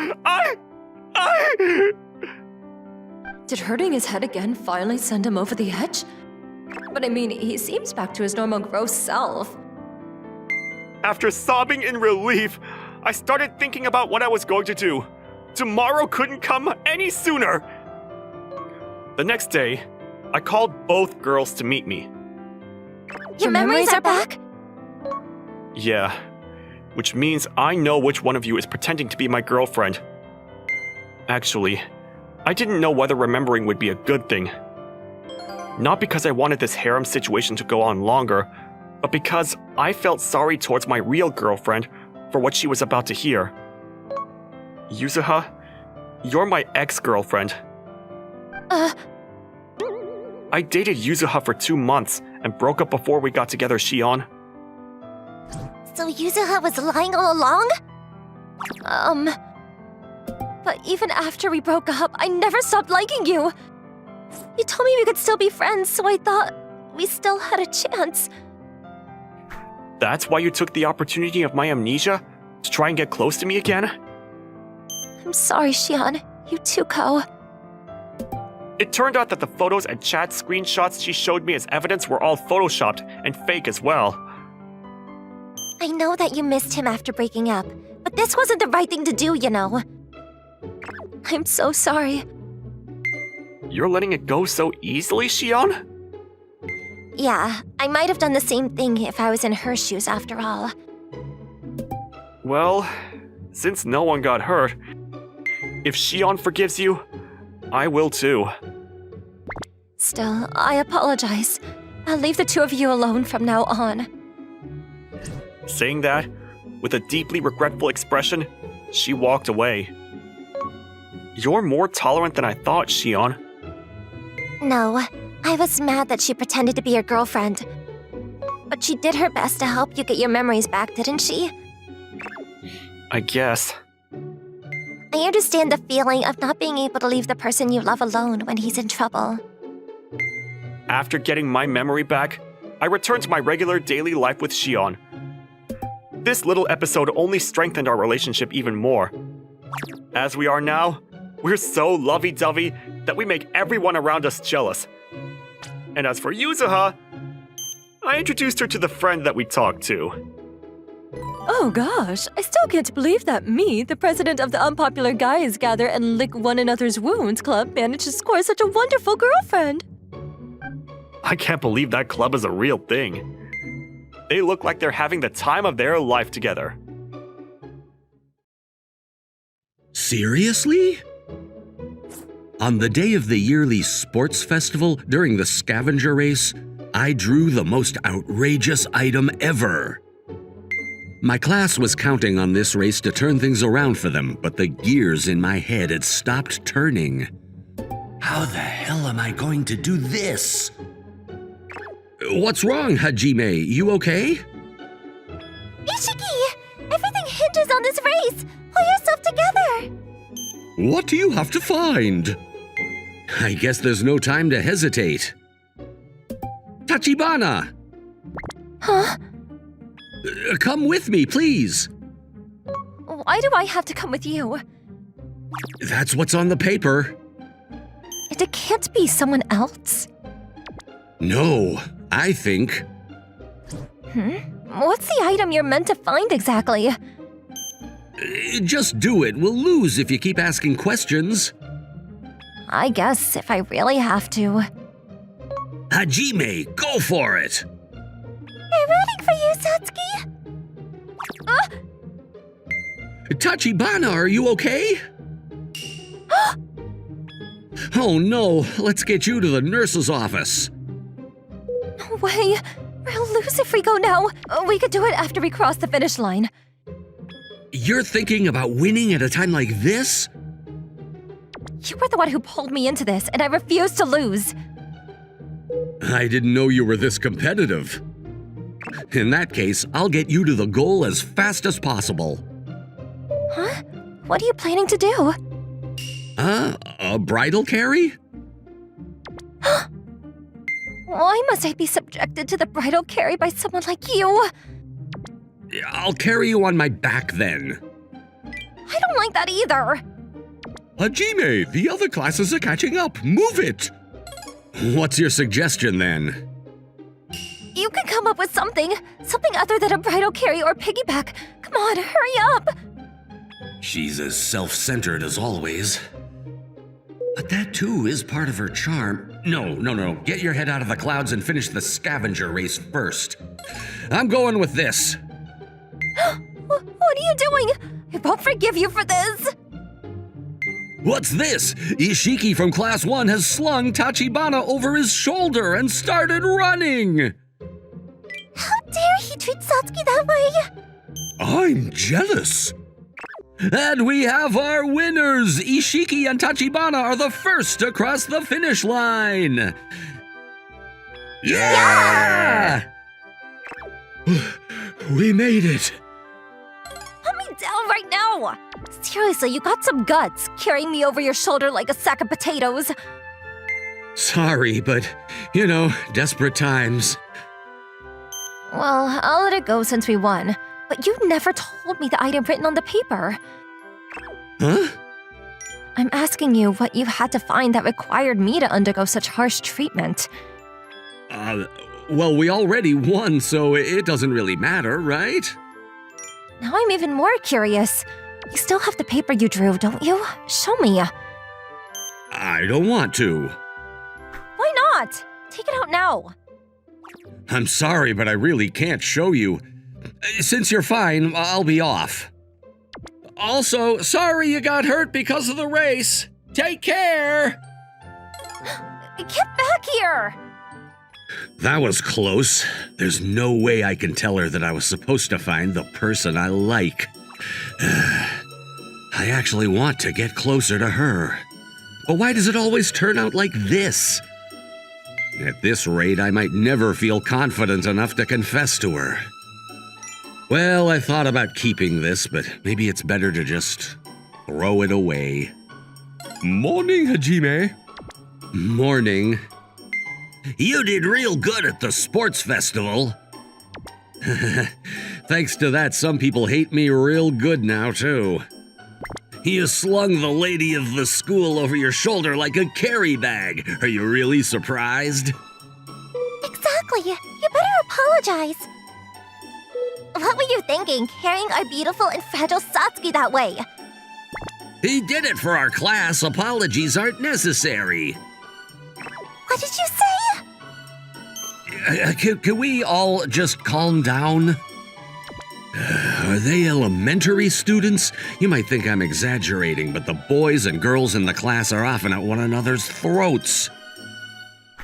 Did hurting his head again finally send him over the edge? But I mean, he seems back to his normal gross self. After sobbing in relief, I started thinking about what I was going to do. Tomorrow couldn't come any sooner. The next day, I called both girls to meet me. Your memories are back? Yeah, which means I know which one of you is pretending to be my girlfriend. Actually, I didn't know whether remembering would be a good thing. Not because I wanted this harem situation to go on longer, but because I felt sorry towards my real girlfriend for what she was about to hear. Yuzuha, you're my ex-girlfriend. I dated Yuzuha for 2 months, and broke up before we got together, Shion. So Yuzuha was lying all along? But even after we broke up, I never stopped liking you. You told me we could still be friends, so I thought we still had a chance. That's why you took the opportunity of my amnesia to try and get close to me again? I'm sorry, Shion. You too, Ko. It turned out that the photos and chat screenshots she showed me as evidence were all photoshopped and fake as well. I know that you missed him after breaking up, but this wasn't the right thing to do, you know. I'm so sorry. You're letting it go so easily, Shion? Yeah, I might have done the same thing if I was in her shoes after all. Well, since no one got hurt, if Shion forgives you, I will too. Still, I apologize. I'll leave the two of you alone from now on. Saying that, with a deeply regretful expression, she walked away. You're more tolerant than I thought, Shion. No, I was mad that she pretended to be your girlfriend. But she did her best to help you get your memories back, didn't she? I guess. I understand the feeling of not being able to leave the person you love alone when he's in trouble. After getting my memory back, I returned to my regular daily life with Shion. This little episode only strengthened our relationship even more. As we are now, we're so lovey-dovey that we make everyone around us jealous. And as for Yuzuha, I introduced her to the friend that we talked to. Oh gosh, I still can't believe that me, the president of the Unpopular Guys Gather and Lick One Another's Wounds Club, managed to score such a wonderful girlfriend. I can't believe that club is a real thing. They look like they're having the time of their life together. Seriously? On the day of the yearly sports festival during the Scavenger race, I drew the most outrageous item ever. My class was counting on this race to turn things around for them, but the gears in my head had stopped turning. How the hell am I going to do this? What's wrong, Hajime? You okay? Ishiki! Everything hinges on this race! Pull yourself together! What do you have to find? I guess there's no time to hesitate. Tachibana! Huh? Come with me, please. Why do I have to come with you? That's what's on the paper. It can't be someone else. No, I think. What's the item you're meant to find exactly? Just do it. We'll lose if you keep asking questions. I guess if I really have to. Hajime, go for it! I'm rooting for you, Satsuki! Tachibana, are you okay? Oh no, let's get you to the nurse's office. No way! We'll lose if we go now. We could do it after we cross the finish line. You're thinking about winning at a time like this? You were the one who pulled me into this, and I refuse to lose. I didn't know you were this competitive. In that case, I'll get you to the goal as fast as possible. Huh? What are you planning to do? A bridal carry? Why must I be subjected to the bridal carry by someone like you? I'll carry you on my back then. I don't like that either. Hajime, the other classes are catching up. Move it! What's your suggestion then? You can come up with something other than a bridal carry or piggyback. Come on, hurry up! She's as self-centered as always. But that too is part of her charm. No. Get your head out of the clouds and finish the scavenger race first. I'm going with this. What are you doing? I won't forgive you for this. What's this? Ishiki from Class 1 has slung Tachibana over his shoulder and started running! How dare he treat Satsuki that way? I'm jealous. And we have our winners! Ishiki and Tachibana are the first to cross the finish line! Yeah! We made it. Put me down right now! Seriously, you got some guts, carrying me over your shoulder like a sack of potatoes. Sorry, but, desperate times. Well, I'll let it go since we won. But you never told me the item written on the paper. Huh? I'm asking you what you had to find that required me to undergo such harsh treatment. Well, we already won, so it doesn't really matter, right? Now I'm even more curious. You still have the paper you drew, don't you? Show me. I don't want to. Why not? Take it out now. I'm sorry, but I really can't show you. Since you're fine, I'll be off. Also, sorry you got hurt because of the race. Take care! Get back here! That was close. There's no way I can tell her that I was supposed to find the person I like. I actually want to get closer to her. But why does it always turn out like this? At this rate, I might never feel confident enough to confess to her. Well, I thought about keeping this, but maybe it's better to just throw it away. Morning, Hajime. Morning. You did real good at the sports festival. Thanks to that, some people hate me real good now, too. You slung the lady of the school over your shoulder like a carry bag. Are you really surprised? Exactly. You better apologize. What were you thinking, carrying our beautiful and fragile Satsuki that way? He did it for our class. Apologies aren't necessary. What did you say? Can we all just calm down? Are they elementary students? You might think I'm exaggerating, but the boys and girls in the class are often at one another's throats.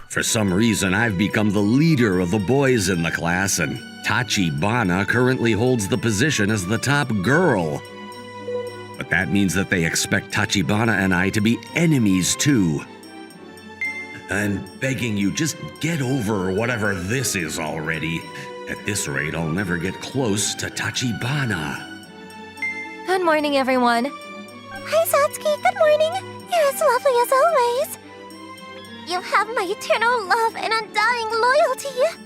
For some reason, I've become the leader of the boys in the class, and Tachibana currently holds the position as the top girl. But that means that they expect Tachibana and I to be enemies, too. I'm begging you, just get over whatever this is already. At this rate, I'll never get close to Tachibana. Good morning, everyone. Hi, Satsuki. Good morning. You're as lovely as always. You have my eternal love and undying loyalty.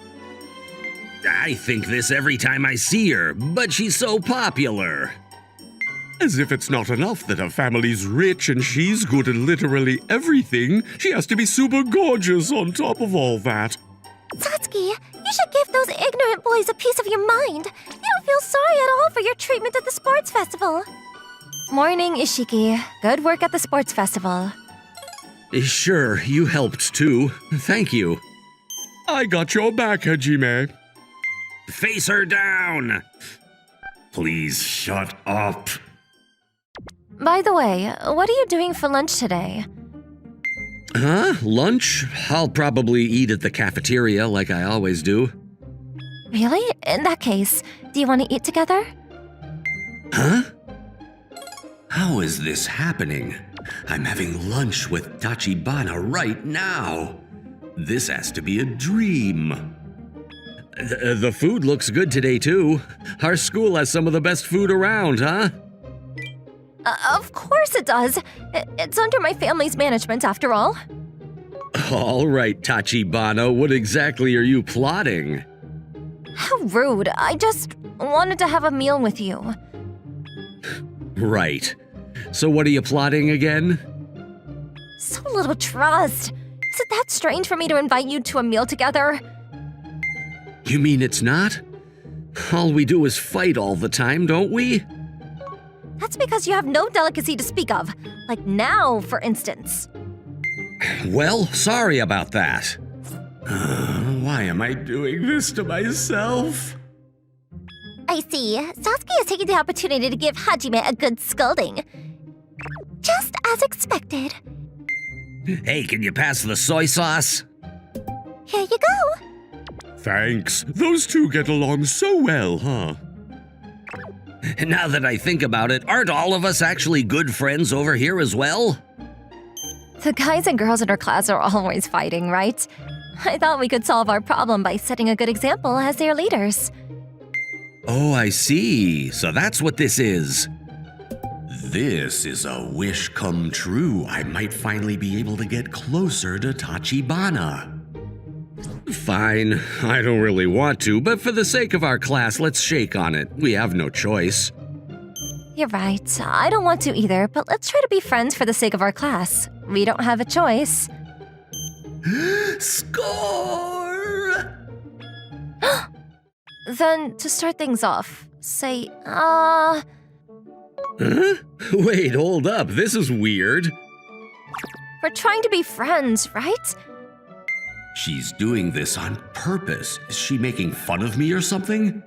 I think this every time I see her, but she's so popular. As if it's not enough that her family's rich and she's good at literally everything, she has to be super gorgeous on top of all that. Satsuki, you should give those ignorant boys a piece of your mind. You don't feel sorry at all for your treatment at the sports festival. Morning, Ishiki. Good work at the sports festival. Sure, you helped too. Thank you. I got your back, Hajime. Face her down! Please shut up. By the way, what are you doing for lunch today? Huh? Lunch? I'll probably eat at the cafeteria like I always do. Really? In that case, do you want to eat together? Huh? How is this happening? I'm having lunch with Tachibana right now. This has to be a dream. The food looks good today, too. Our school has some of the best food around, huh? Of course it does. It's under my family's management, after all. All right, Tachibana, what exactly are you plotting? How rude. I just wanted to have a meal with you. Right. So what are you plotting again? So little trust. Is it that strange for me to invite you to a meal together? You mean it's not? All we do is fight all the time, don't we? That's because you have no delicacy to speak of. Like now, for instance. Well, sorry about that. Why am I doing this to myself? I see. Satsuki is taking the opportunity to give Hajime a good scolding. Just as expected. Hey, can you pass the soy sauce? Here you go. Thanks. Those two get along so well, huh? Now that I think about it, aren't all of us actually good friends over here as well? The guys and girls in our class are always fighting, right? I thought we could solve our problem by setting a good example as their leaders. Oh, I see. So that's what this is. This is a wish come true. I might finally be able to get closer to Tachibana. Fine, I don't really want to, but for the sake of our class, let's shake on it. We have no choice. You're right. I don't want to either, but let's try to be friends for the sake of our class. We don't have a choice. Score! Then, to start things off, say, Huh? Wait, hold up. This is weird. we're trying to be friends, right? She's doing this on purpose. Is she making fun of me or something?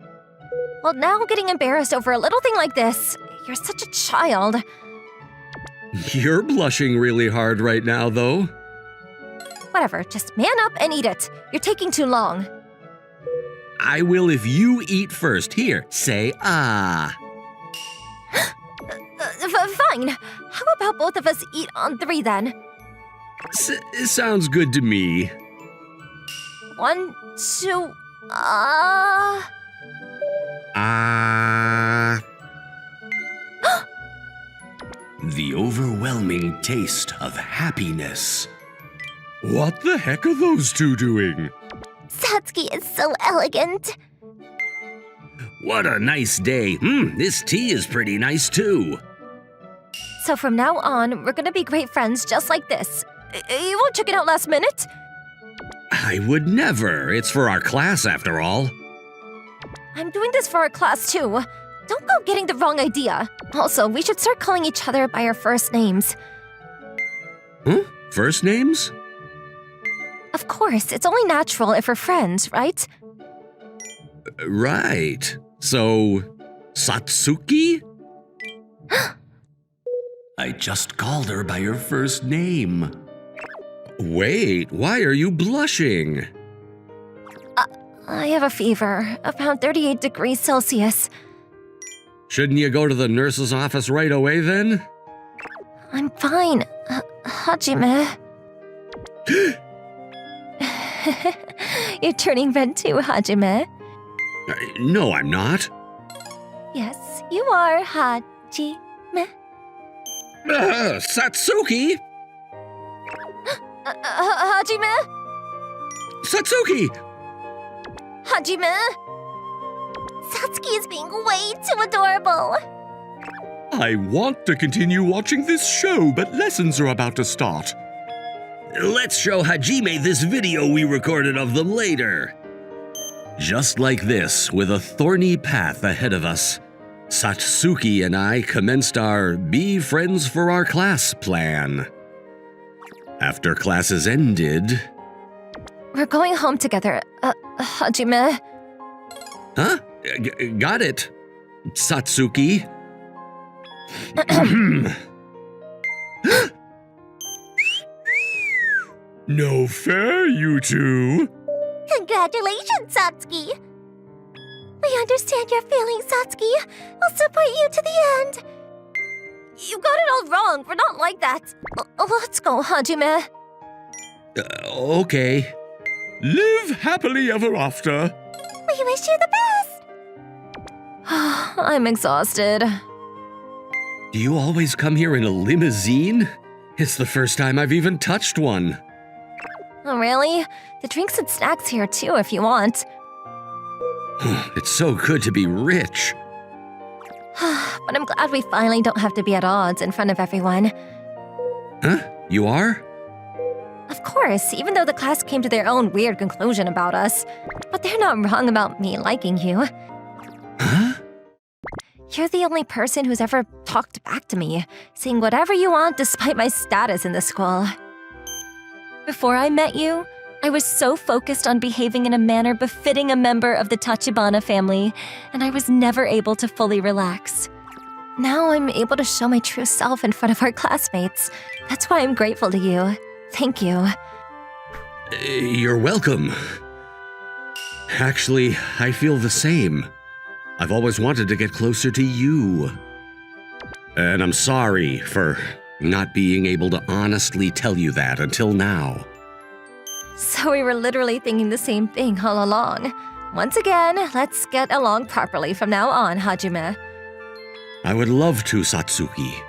Well, now I'm getting embarrassed over a little thing like this. You're such a child. You're blushing really hard right now, though. Whatever, just man up and eat it. You're taking too long. I will if you eat first. Here, say ah. Fine. How about both of us eat on 3 then? Sounds good to me. 1, 2, ah. Ah. The overwhelming taste of happiness. What the heck are those two doing? Satsuki is so elegant. What a nice day. This tea is pretty nice too. So from now on, we're gonna be great friends just like this. You won't check it out last minute? I would never. It's for our class after all. I'm doing this for our class too. Don't go getting the wrong idea. Also, we should start calling each other by our first names. Huh? First names? Of course, it's only natural if we're friends, right? Right. So, Satsuki? I just called her by her first name. Wait, why are you blushing? I have a fever, around 38 degrees Celsius. Shouldn't you go to the nurse's office right away then? I'm fine, Hajime. You're turning red too, Hajime. No, I'm not. Yes, you are, Hajime. Satsuki! Hajime? Satsuki! Hajime? Satsuki is being way too adorable. I want to continue watching this show, but lessons are about to start. Let's show Hajime this video we recorded of them later. Just like this, with a thorny path ahead of us, Satsuki and I commenced our Be Friends for Our Class plan. After classes ended... We're going home together, Hajime. Huh? Got it. Satsuki. No fair, you two. Congratulations, Satsuki. We understand your feelings, Satsuki. We'll support you to the end. You got it all wrong. We're not like that. Let's go, Hajime. Okay. Live happily ever after. We wish you the best. I'm exhausted. Do you always come here in a limousine? It's the first time I've even touched one. Oh, really? The drinks and snacks here too, if you want. It's so good to be rich. But I'm glad we finally don't have to be at odds in front of everyone. Huh? You are? Of course, even though the class came to their own weird conclusion about us. But they're not wrong about me liking you. Huh? You're the only person who's ever talked back to me, saying whatever you want despite my status in the school. Before I met you, I was so focused on behaving in a manner befitting a member of the Tachibana family, and I was never able to fully relax. Now I'm able to show my true self in front of our classmates. That's why I'm grateful to you. Thank you. You're welcome. Actually, I feel the same. I've always wanted to get closer to you. And I'm sorry for not being able to honestly tell you that until now. So we were literally thinking the same thing all along. Once again, let's get along properly from now on, Hajime. I would love to, Satsuki.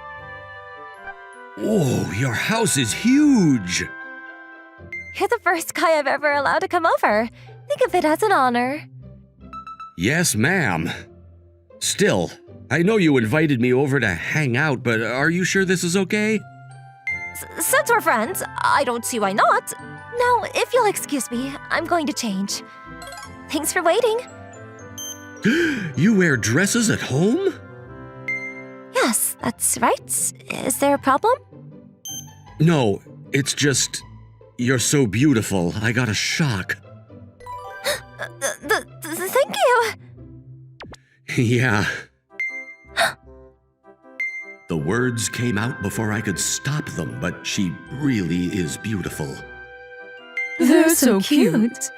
Oh, your house is huge! You're the first guy I've ever allowed to come over. Think of it as an honor. Yes, ma'am. Still, I know you invited me over to hang out, but are you sure this is okay? Since we're friends, I don't see why not. Now, if you'll excuse me, I'm going to change. Thanks for waiting. You wear dresses at home? Yes, that's right. Is there a problem? No, it's just... You're so beautiful, I got a shock. Thank you. Yeah. The words came out before I could stop them, but she really is beautiful. They're so cute.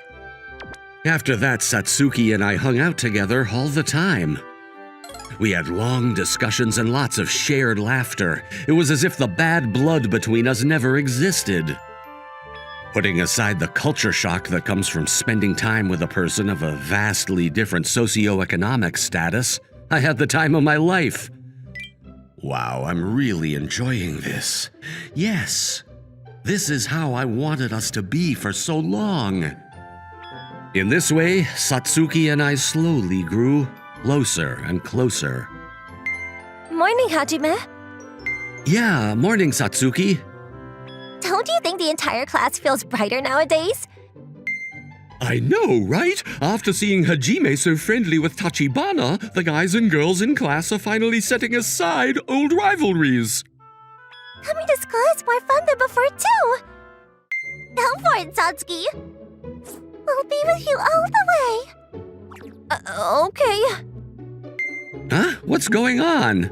After that, Satsuki and I hung out together all the time. We had long discussions and lots of shared laughter. It was as if the bad blood between us never existed. Putting aside the culture shock that comes from spending time with a person of a vastly different socioeconomic status, I had the time of my life. Wow, I'm really enjoying this. Yes, this is how I wanted us to be for so long. In this way, Satsuki and I slowly grew closer and closer. Morning, Hajime. Yeah, morning, Satsuki. Don't you think the entire class feels brighter nowadays? I know, right? After seeing Hajime so friendly with Tachibana, the guys and girls in class are finally setting aside old rivalries. Coming to school is more fun than before, too. Go for it, Satsuki. We'll be with you all the way. Okay. Huh? What's going on?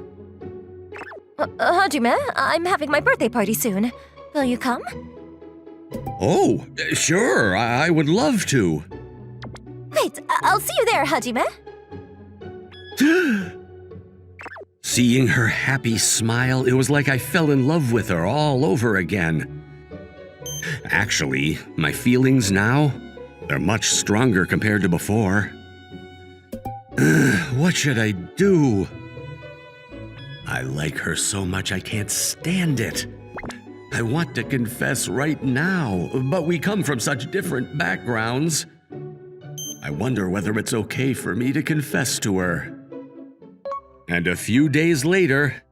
Hajime, I'm having my birthday party soon. Will you come? Oh, sure, I would love to. Wait, I'll see you there, Hajime. Seeing her happy smile, it was like I fell in love with her all over again. Actually, my feelings now, they're much stronger compared to before. What should I do? I like her so much I can't stand it. I want to confess right now, but we come from such different backgrounds. I wonder whether it's okay for me to confess to her. And a few days later,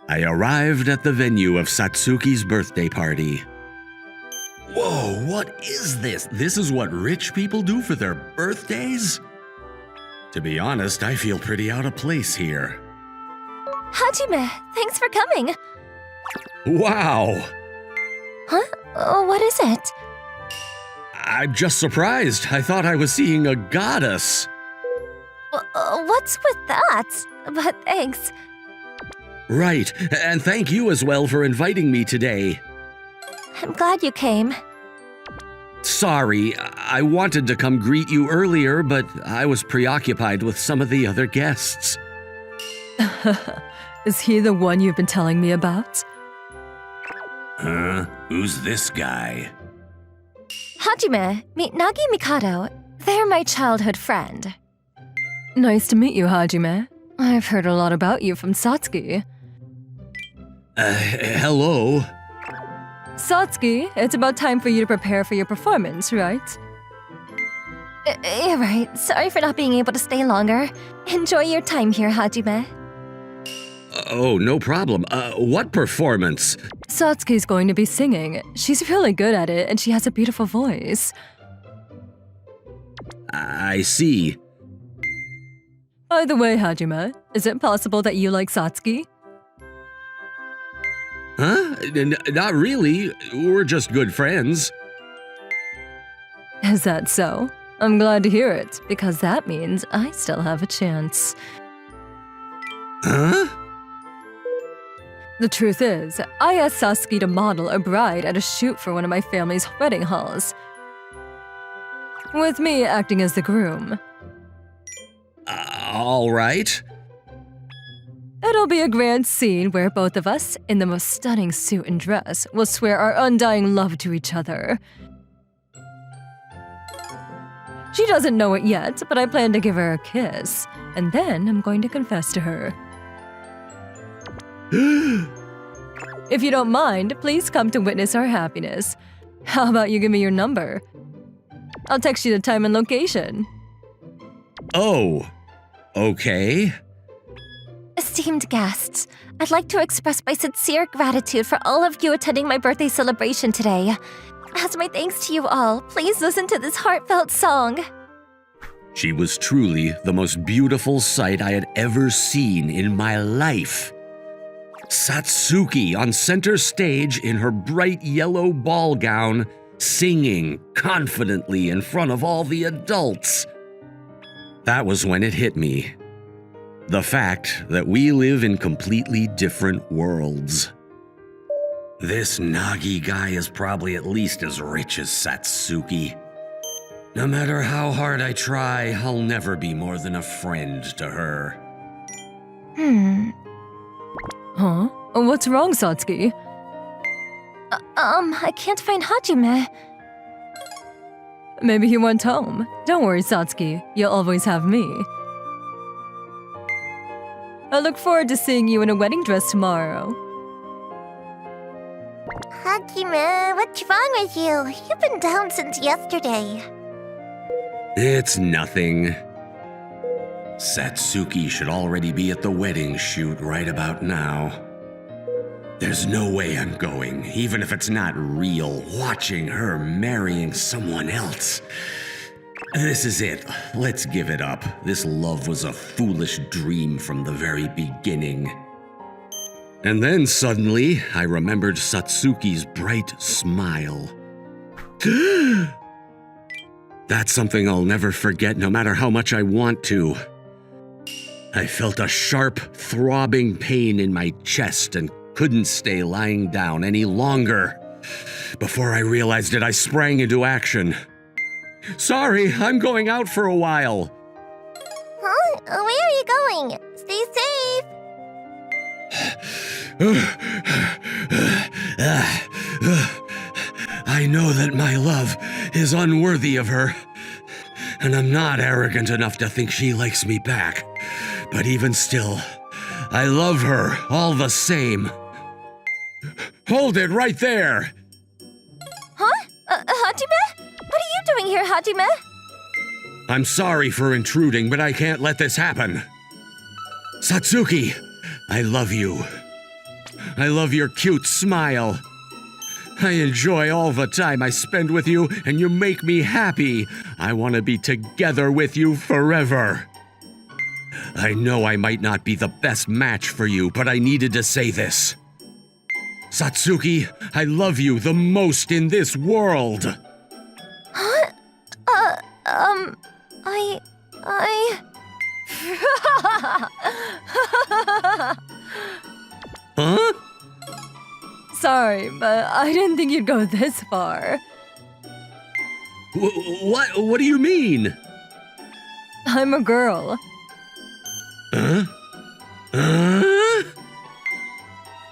I arrived at the venue of Satsuki's birthday party. Whoa, what is this? This is what rich people do for their birthdays? To be honest, I feel pretty out of place here. Hajime, thanks for coming. Wow! Huh? What is it? I'm just surprised. I thought I was seeing a goddess. What's with that? But thanks. Right, and thank you as well for inviting me today. I'm glad you came. Sorry, I wanted to come greet you earlier, but I was preoccupied with some of the other guests. Is he the one you've been telling me about? Huh? Who's this guy? Hajime, meet Nagi Mikado. They're my childhood friend. Nice to meet you, Hajime. I've heard a lot about you from Satsuki. Hello? Satsuki, it's about time for you to prepare for your performance, right? You're right. Sorry for not being able to stay longer. Enjoy your time here, Hajime. Oh, no problem. What performance? Satsuki's going to be singing. She's really good at it, and she has a beautiful voice. I see. By the way, Hajime, is it possible that you like Satsuki? Huh? Not really. We're just good friends. Is that so? I'm glad to hear it, because that means I still have a chance. Huh? The truth is, I asked Satsuki to model a bride at a shoot for one of my family's wedding halls, with me acting as the groom. All right. It'll be a grand scene where both of us, in the most stunning suit and dress, will swear our undying love to each other. She doesn't know it yet, but I plan to give her a kiss, and then I'm going to confess to her. If you don't mind, please come to witness our happiness. How about you give me your number? I'll text you the time and location. Oh, okay. Esteemed guests, I'd like to express my sincere gratitude for all of you attending my birthday celebration today. As my thanks to you all, please listen to this heartfelt song. She was truly the most beautiful sight I had ever seen in my life. Satsuki on center stage in her bright yellow ball gown, singing confidently in front of all the adults. That was when it hit me. The fact that we live in completely different worlds. This Nagi guy is probably at least as rich as Satsuki. No matter how hard I try, I'll never be more than a friend to her. Huh? What's wrong, Satsuki? I can't find Hajime. Maybe he went home. Don't worry, Satsuki. You'll always have me. I look forward to seeing you in a wedding dress tomorrow. Hajime, what's wrong with you? You've been down since yesterday. It's nothing. Satsuki should already be at the wedding shoot right about now. There's no way I'm going, even if it's not real, watching her marrying someone else. This is it. Let's give it up. This love was a foolish dream from the very beginning. And then suddenly, I remembered Satsuki's bright smile. That's something I'll never forget, no matter how much I want to. I felt a sharp, throbbing pain in my chest and couldn't stay lying down any longer. Before I realized it, I sprang into action. Sorry, I'm going out for a while. Huh? Where are you going? Stay safe. I know that my love is unworthy of her, and I'm not arrogant enough to think she likes me back. But even still, I love her all the same. Hold it right there! Huh? Hajime? What are you doing here, Hajime? I'm sorry for intruding, but I can't let this happen. Satsuki, I love you. I love your cute smile. I enjoy all the time I spend with you, and you make me happy. I want to be together with you forever. I know I might not be the best match for you, but I needed to say this. Satsuki, I love you the most in this world. Huh? Huh? Sorry, but I didn't think you'd go this far. What do you mean? I'm a girl. Huh?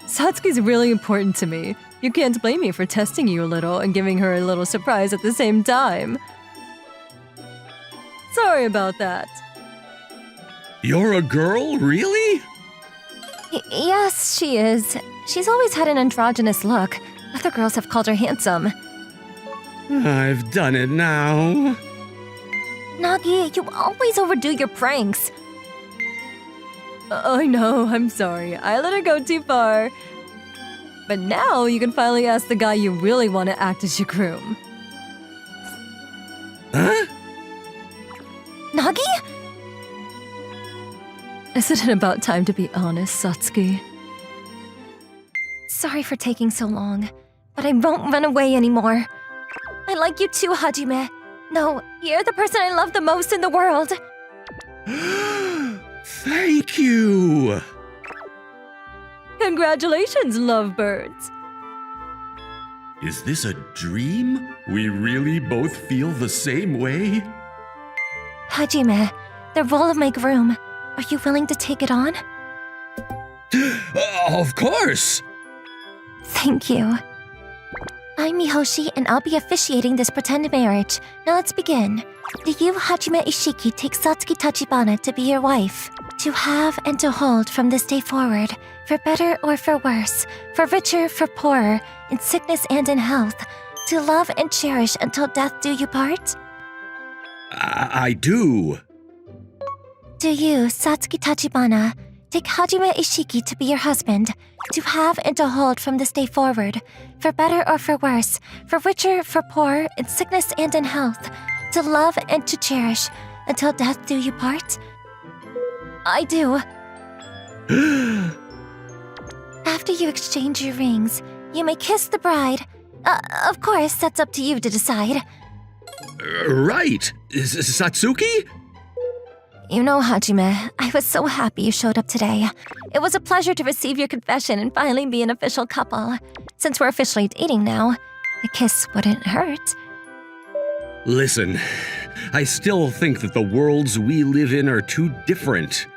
Satsuki's really important to me. You can't blame me for testing you a little and giving her a little surprise at the same time. Sorry about that. You're a girl, really? Yes, she is. She's always had an androgynous look. Other girls have called her handsome. I've done it now. Nagi, you always overdo your pranks. I know, I'm sorry. I let her go too far. But now you can finally ask the guy you really want to act as your groom. Huh? Nagi? Isn't it about time to be honest, Satsuki? Sorry for taking so long, but I won't run away anymore. I like you too, Hajime. No, you're the person I love the most in the world. Thank you. Congratulations, lovebirds. Is this a dream? We really both feel the same way? Hajime, the role of my groom. Are you willing to take it on? Of course. Thank you. I'm Mihoshi, and I'll be officiating this pretend marriage. Now let's begin. Do you, Hajime Ishiki, take Satsuki Tachibana to be your wife? To have and to hold from this day forward, for better or for worse, for richer, for poorer, in sickness and in health, to love and cherish until death do you part? I do. Do you, Satsuki Tachibana, take Hajime Ishiki to be your husband, to have and to hold from this day forward, for better or for worse, for richer, for poorer, in sickness and in health, to love and to cherish until death do you part? I do. After you exchange your rings, you may kiss the bride. Of course, that's up to you to decide. Right. Satsuki? You know, Hajime, I was so happy you showed up today. It was a pleasure to receive your confession and finally be an official couple. Since we're officially dating now, a kiss wouldn't hurt. Listen, I still think that the worlds we live in are too different.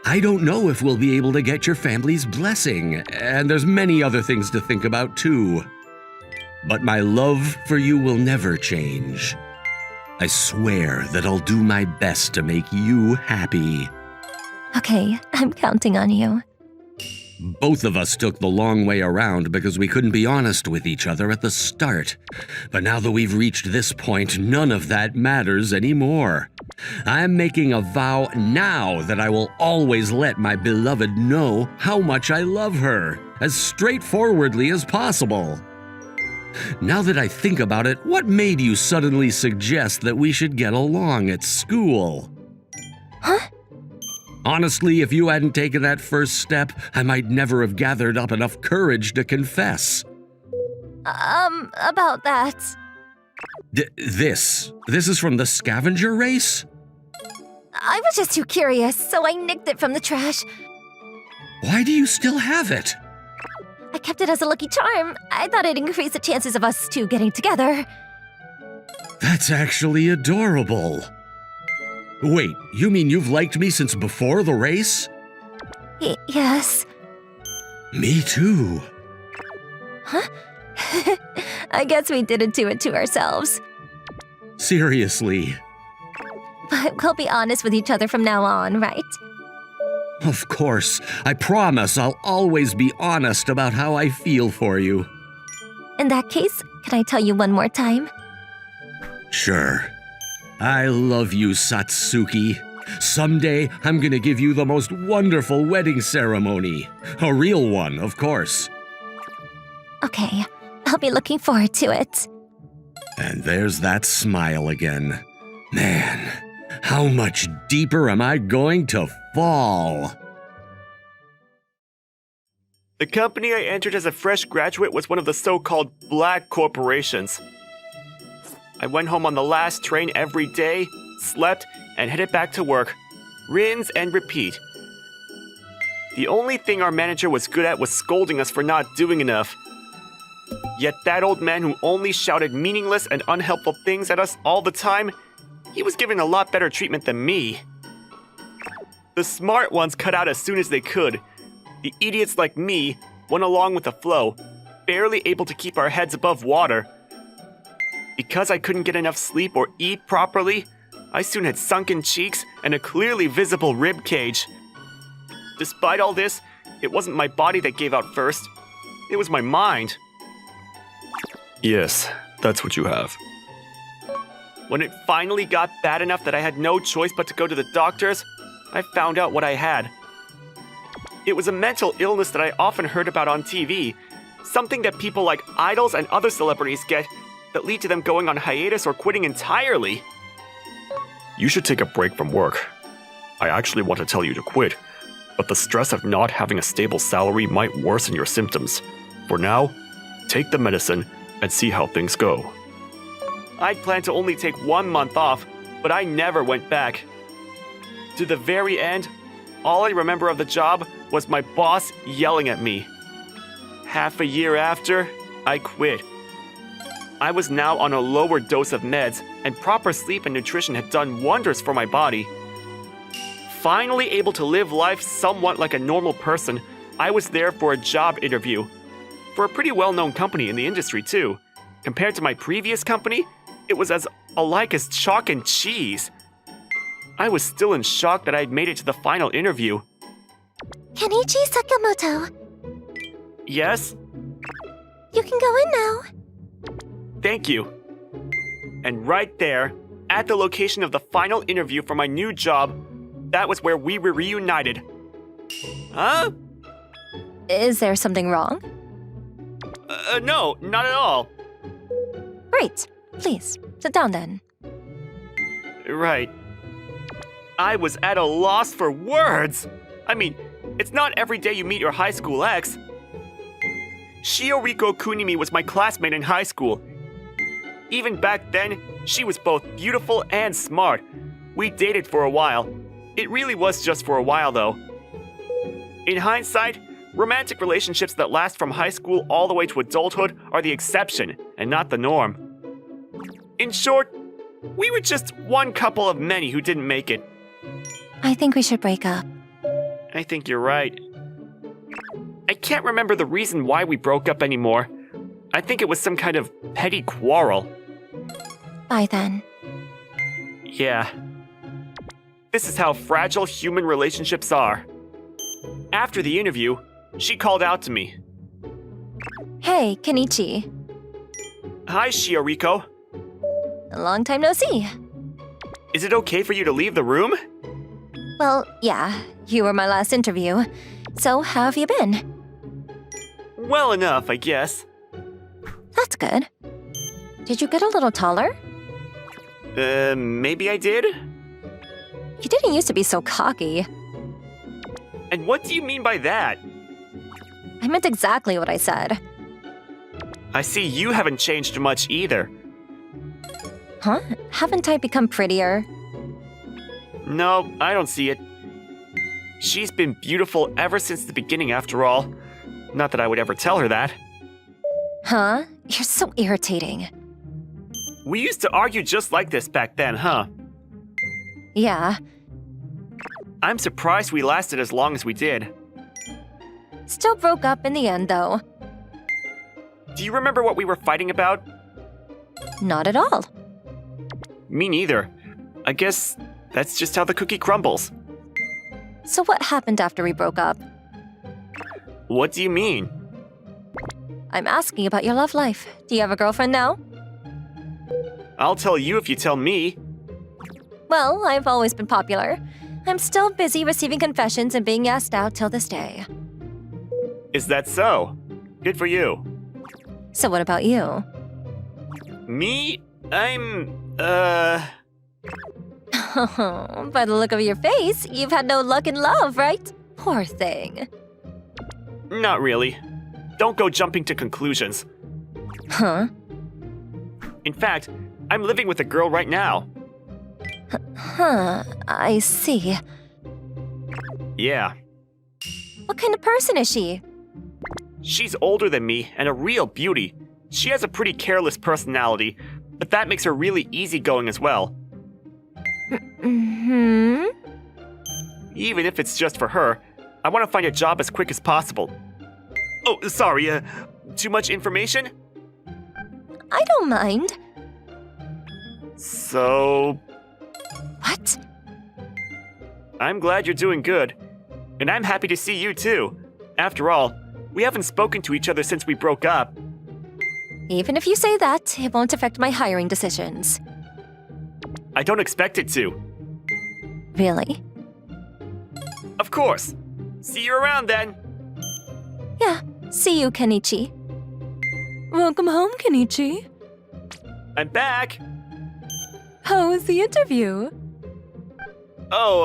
I don't know if we'll be able to get your family's blessing, and there's many other things to think about too. But my love for you will never change. I swear that I'll do my best to make you happy. Okay, I'm counting on you. Both of us took the long way around because we couldn't be honest with each other at the start. But now that we've reached this point, none of that matters anymore. I'm making a vow now that I will always let my beloved know how much I love her, as straightforwardly as possible. Now that I think about it, what made you suddenly suggest that we should get along at school? Huh? Honestly, if you hadn't taken that first step, I might never have gathered up enough courage to confess. About that. This is from the Scavenger race? I was just too curious, so I nicked it from the trash. Why do you still have it? I kept it as a lucky charm. I thought it'd increase the chances of us two getting together. That's actually adorable. Wait, you mean you've liked me since before the race? Yes. Me too. Huh? I guess we didn't do it to ourselves. Seriously. But we'll be honest with each other from now on, right? Of course. I promise I'll always be honest about how I feel for you. In that case, can I tell you one more time? Sure. I love you, Satsuki. Someday, I'm gonna give you the most wonderful wedding ceremony. A real one, of course. Okay, I'll be looking forward to it. And there's that smile again. Man, how much deeper am I going to fall? The company I entered as a fresh graduate was one of the so-called black corporations. I went home on the last train every day, slept, and headed back to work. Rinse and repeat. The only thing our manager was good at was scolding us for not doing enough. Yet that old man who only shouted meaningless and unhelpful things at us all the time, he was given a lot better treatment than me. The smart ones cut out as soon as they could. The idiots like me went along with the flow, barely able to keep our heads above water. Because I couldn't get enough sleep or eat properly, I soon had sunken cheeks and a clearly visible rib cage. Despite all this, it wasn't my body that gave out first. It was my mind. Yes, that's what you have. When it finally got bad enough that I had no choice but to go to the doctors, I found out what I had. It was a mental illness that I often heard about on TV, something that people like idols and other celebrities get that lead to them going on hiatus or quitting entirely. You should take a break from work. I actually want to tell you to quit, but the stress of not having a stable salary might worsen your symptoms. For now, take the medicine and see how things go. I'd planned to only take 1 month off, but I never went back. To the very end, all I remember of the job was my boss yelling at me. Half a year after, I quit. I was now on a lower dose of meds, and proper sleep and nutrition had done wonders for my body. Finally able to live life somewhat like a normal person, I was there for a job interview. For a pretty well-known company in the industry, too. Compared to my previous company, it was as alike as chalk and cheese. I was still in shock that I had made it to the final interview. Kenichi Sakamoto, Yes? you can go in now. Thank you. And right there, at the location of the final interview for my new job, that was where we were reunited. Huh? Is there something wrong? No, not at all. Great. Please, sit down then. Right. I was at a loss for words. I mean, it's not every day you meet your high school ex. Shioriko Kunimi was my classmate in high school. Even back then, she was both beautiful and smart. We dated for a while. It really was just for a while, though. In hindsight, romantic relationships that last from high school all the way to adulthood are the exception and not the norm. In short, we were just one couple of many who didn't make it. I think we should break up. I think you're right. I can't remember the reason why we broke up anymore. I think it was some kind of petty quarrel. Bye then. Yeah. This is how fragile human relationships are. After the interview, she called out to me. Hey, Kenichi. Hi, Shioriko. A long time no see. Is it okay for you to leave the room? Well, yeah, you were my last interview. So, how have you been? Well enough, I guess. That's good. Did you get a little taller? Maybe I did? You didn't used to be so cocky. And what do you mean by that? I meant exactly what I said. I see you haven't changed much either. Huh? Haven't I become prettier? No, I don't see it. She's been beautiful ever since the beginning, after all. Not that I would ever tell her that. Huh? You're so irritating. We used to argue just like this back then, huh? Yeah. I'm surprised we lasted as long as we did. Still broke up in the end, though. Do you remember what we were fighting about? Not at all. Me neither. I guess that's just how the cookie crumbles. So what happened after we broke up? What do you mean? I'm asking about your love life. Do you have a girlfriend now? I'll tell you if you tell me. Well, I've always been popular. I'm still busy receiving confessions and being asked out till this day. Is that so? Good for you. So what about you? Me? I'm, By the look of your face, you've had no luck in love, right? Poor thing. Not really. Don't go jumping to conclusions. Huh? In fact, I'm living with a girl right now. Huh, I see. Yeah. What kind of person is she? She's older than me and a real beauty. She has a pretty careless personality, but that makes her really easygoing as well. Hmm? Even if it's just for her, I want to find a job as quick as possible. Oh, sorry, too much information? I don't mind. So, What? I'm glad you're doing good. And I'm happy to see you too. After all, we haven't spoken to each other since we broke up. Even if you say that, it won't affect my hiring decisions. I don't expect it to. Really? Of course. See you around then. Yeah. See you, Kenichi. Welcome home, Kenichi. I'm back. How was the interview? Oh,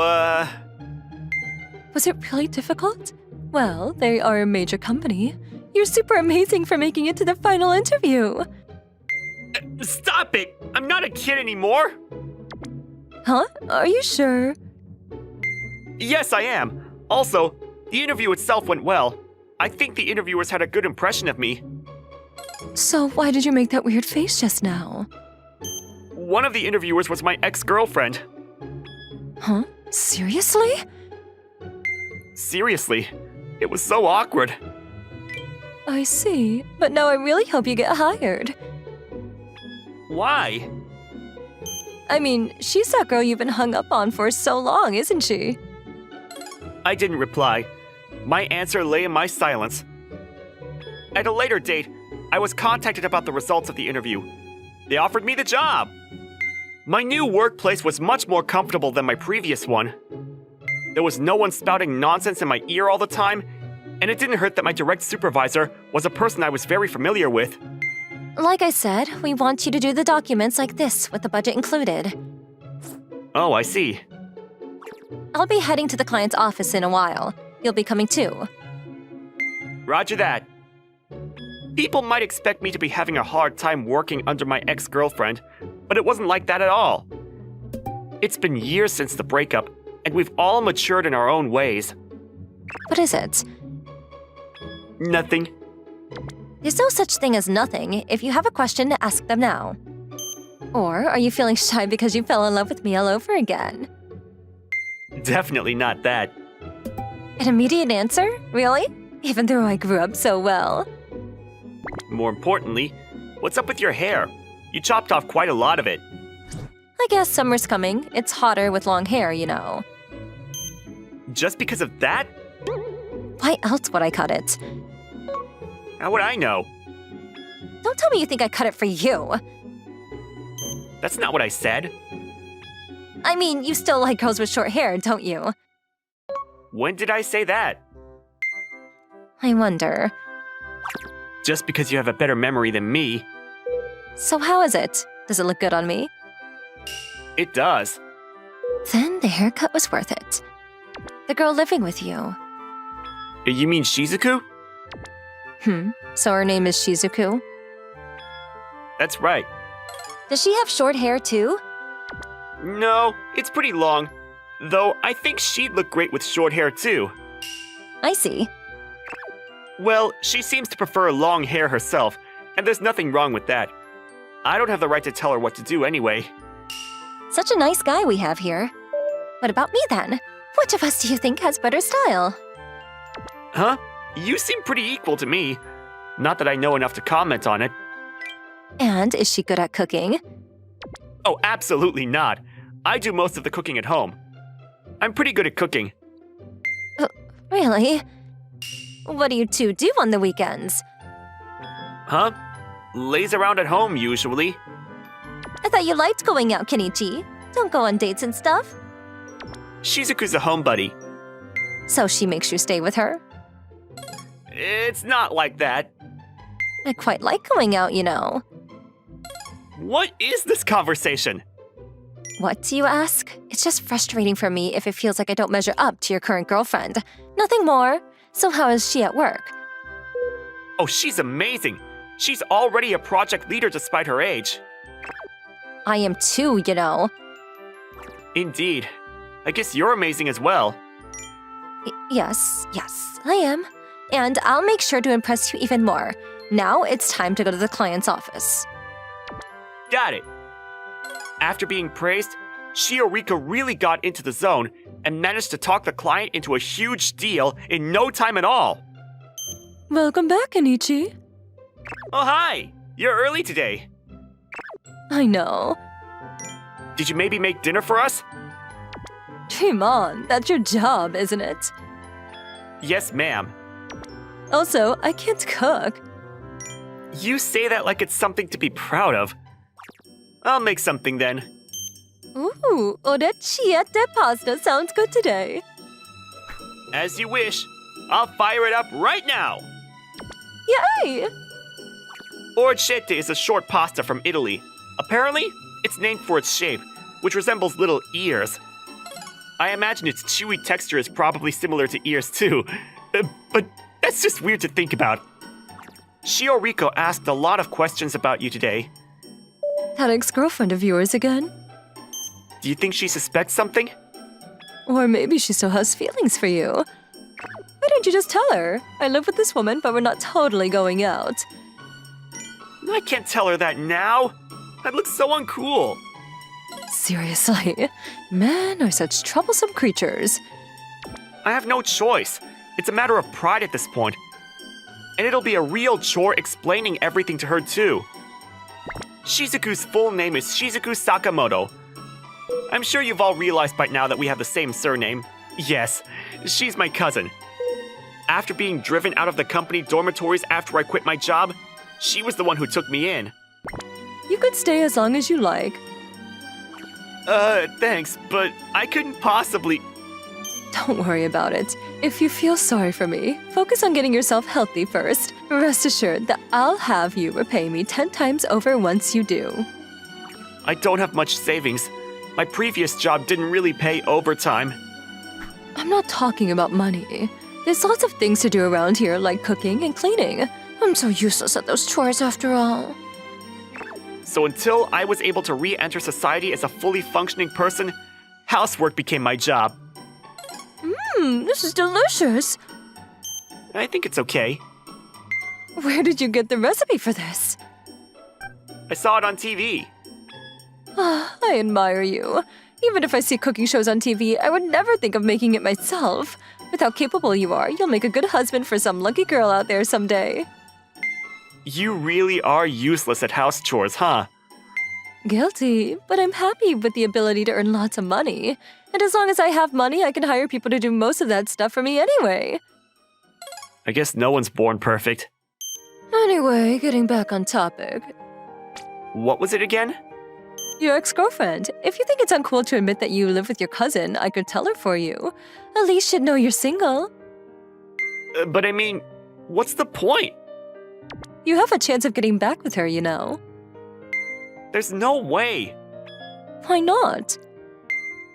Was it really difficult? Well, they are a major company. You're super amazing for making it to the final interview. Stop it! I'm not a kid anymore! Huh? Are you sure? Yes, I am. Also, the interview itself went well. I think the interviewers had a good impression of me. So why did you make that weird face just now? One of the interviewers was my ex-girlfriend. Huh? Seriously? Seriously, it was so awkward. I see. But now I really hope you get hired. Why? I mean, she's that girl you've been hung up on for so long, isn't she? I didn't reply. My answer lay in my silence. At a later date, I was contacted about the results of the interview. They offered me the job. My new workplace was much more comfortable than my previous one. There was no one spouting nonsense in my ear all the time, and it didn't hurt that my direct supervisor was a person I was very familiar with. Like I said, we want you to do the documents like this with the budget included. Oh, I see. I'll be heading to the client's office in a while. You'll be coming too. Roger that. People might expect me to be having a hard time working under my ex-girlfriend, but it wasn't like that at all. It's been years since the breakup, and we've all matured in our own ways. What is it? Nothing. There's no such thing as nothing. If you have a question, ask them now. Or are you feeling shy because you fell in love with me all over again? Definitely not that. An immediate answer? Really? Even though I grew up so well. More importantly, what's up with your hair? You chopped off quite a lot of it. I guess summer's coming. It's hotter with long hair, you know. Just because of that? Why else would I cut it? How would I know? Don't tell me you think I cut it for you. That's not what I said. I mean, you still like girls with short hair, don't you? When did I say that? I wonder. Just because you have a better memory than me. So how is it? Does it look good on me? It does. Then the haircut was worth it. The girl living with you. You mean Shizuku? So her name is Shizuku? That's right. Does she have short hair too? No, it's pretty long. Though I think she'd look great with short hair too. I see. Well, she seems to prefer long hair herself, and there's nothing wrong with that. I don't have the right to tell her what to do anyway. Such a nice guy we have here. What about me then? Which of us do you think has better style? Huh? You seem pretty equal to me. Not that I know enough to comment on it. And is she good at cooking? Oh, absolutely not. I do most of the cooking at home. I'm pretty good at cooking. Really? What do you two do on the weekends? Huh? Lays around at home, usually. I thought you liked going out, Kenichi. Don't go on dates and stuff. Shizuku's a home buddy. So she makes you stay with her? It's not like that. I quite like going out, you know. What is this conversation? What do you ask? It's just frustrating for me if it feels like I don't measure up to your current girlfriend. Nothing more. So how is she at work? Oh, she's amazing. She's already a project leader despite her age. I am too, you know. Indeed. I guess you're amazing as well. Yes, I am. And I'll make sure to impress you even more. Now it's time to go to the client's office. Got it. After being praised, Shiorika really got into the zone and managed to talk the client into a huge deal in no time at all. Welcome back, Kenichi. Oh, hi! You're early today. I know. Did you maybe make dinner for us? Dream on, that's your job, isn't it? Yes, ma'am. Also, I can't cook. You say that like it's something to be proud of. I'll make something then. Ooh, orecchiette pasta sounds good today. As you wish. I'll fire it up right now. Yay! Orecchiette is a short pasta from Italy. Apparently, it's named for its shape, which resembles little ears. I imagine its chewy texture is probably similar to ears too. But that's just weird to think about. Shioriko asked a lot of questions about you today. That ex-girlfriend of yours again? Do you think she suspects something? Or maybe she still has feelings for you. Why don't you just tell her? I live with this woman, but we're not totally going out. I can't tell her that now. That looks so uncool. Seriously, men are such troublesome creatures. I have no choice. It's a matter of pride at this point. And it'll be a real chore explaining everything to her too. Shizuku's full name is Shizuku Sakamoto. I'm sure you've all realized by now that we have the same surname. Yes, she's my cousin. After being driven out of the company dormitories after I quit my job, she was the one who took me in. You could stay as long as you like. Thanks, but I couldn't possibly. Don't worry about it. If you feel sorry for me, focus on getting yourself healthy first. Rest assured that I'll have you repay me 10 times over once you do. I don't have much savings. My previous job didn't really pay overtime. I'm not talking about money. There's lots of things to do around here, like cooking and cleaning. I'm so useless at those chores after all. So until I was able to re-enter society as a fully functioning person, housework became my job. This is delicious. I think it's okay. Where did you get the recipe for this? I saw it on TV. I admire you. Even if I see cooking shows on TV, I would never think of making it myself. With how capable you are, you'll make a good husband for some lucky girl out there someday. You really are useless at house chores, huh? Guilty, but I'm happy with the ability to earn lots of money. And as long as I have money, I can hire people to do most of that stuff for me anyway. I guess no one's born perfect. Anyway, getting back on topic. What was it again? Your ex-girlfriend. If you think it's uncool to admit that you live with your cousin, I could tell her for you. At least she'd know you're single. But I mean, what's the point? You have a chance of getting back with her, you know. There's no way. Why not?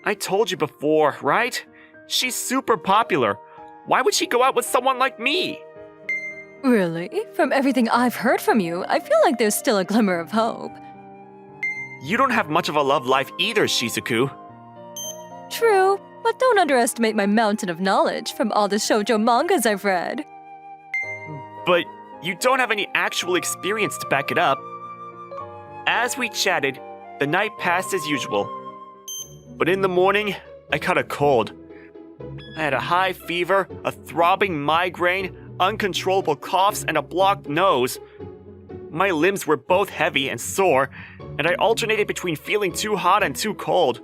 I told you before, right? She's super popular. Why would she go out with someone like me? Really? From everything I've heard from you, I feel like there's still a glimmer of hope. You don't have much of a love life either, Shizuku. True, but don't underestimate my mountain of knowledge from all the shoujo mangas I've read. But you don't have any actual experience to back it up. As we chatted, the night passed as usual. But in the morning, I caught a cold. I had a high fever, a throbbing migraine, uncontrollable coughs, and a blocked nose. My limbs were both heavy and sore, and I alternated between feeling too hot and too cold.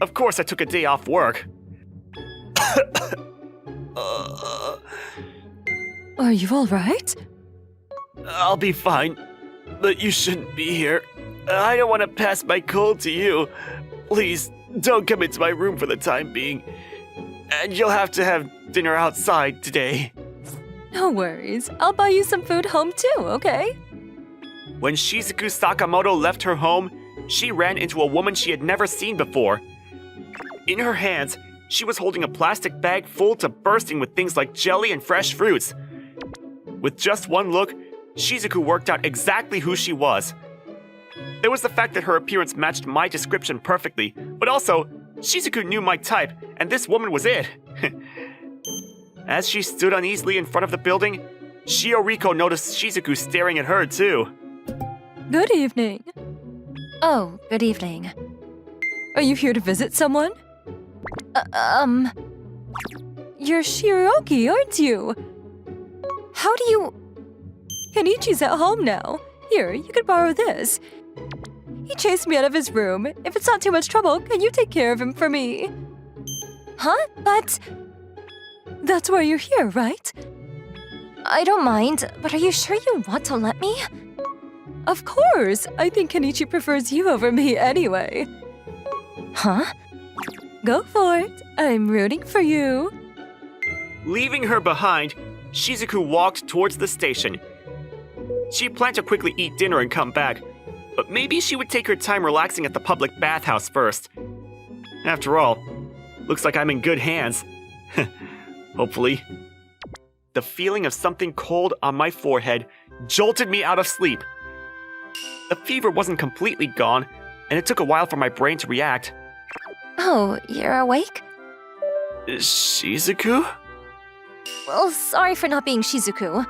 Of course, I took a day off work. Are you alright? I'll be fine, but you shouldn't be here. I don't want to pass my cold to you. Please, don't come into my room for the time being. And you'll have to have dinner outside today. No worries. I'll buy you some food home too, okay? When Shizuku Sakamoto left her home, she ran into a woman she had never seen before. In her hands, she was holding a plastic bag full to bursting with things like jelly and fresh fruits. With just one look, Shizuku worked out exactly who she was. There was the fact that her appearance matched my description perfectly, but also, Shizuku knew my type, and this woman was it. As she stood uneasily in front of the building, Shioriko noticed Shizuku staring at her too. Good evening. Oh, good evening. Are you here to visit someone? You're Shiroki, aren't you? How do you... Kenichi's at home now. Here, you could borrow this. He chased me out of his room. If it's not too much trouble, can you take care of him for me? Huh? But... That's why you're here, right? I don't mind, but are you sure you want to let me? Of course! I think Kenichi prefers you over me anyway. Huh? Go for it. I'm rooting for you. Leaving her behind, Shizuku walked towards the station. She planned to quickly eat dinner and come back, but maybe she would take her time relaxing at the public bathhouse first. After all, looks like I'm in good hands. Hopefully. The feeling of something cold on my forehead jolted me out of sleep. The fever wasn't completely gone, and it took a while for my brain to react. Oh, you're awake? Shizuku? Well, sorry for not being Shizuku.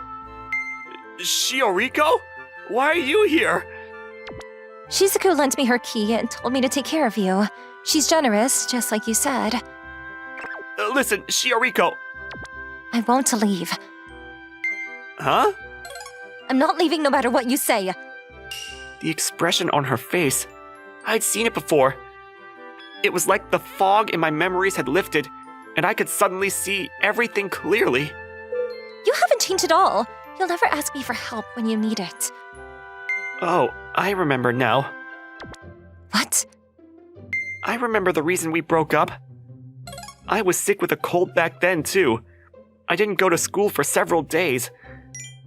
Shioriko? Why are you here? Shizuku lent me her key and told me to take care of you. She's generous, just like you said. Listen, Shioriko. I won't leave. Huh? I'm not leaving no matter what you say. The expression on her face. I'd seen it before. It was like the fog in my memories had lifted, and I could suddenly see everything clearly. You haven't changed at all. You'll never ask me for help when you need it. Oh, I remember now. What? I remember the reason we broke up. I was sick with a cold back then, too. I didn't go to school for several days.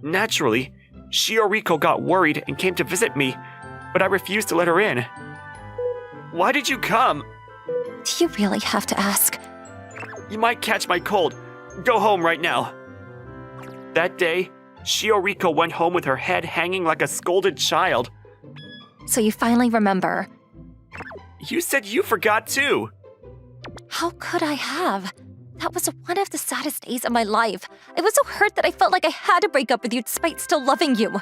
Naturally, Shioriko got worried and came to visit me, but I refused to let her in. Why did you come? Do you really have to ask? You might catch my cold. Go home right now. That day, Shioriko went home with her head hanging like a scolded child. So you finally remember. You said you forgot too. How could I have? That was one of the saddest days of my life. I was so hurt that I felt like I had to break up with you despite still loving you.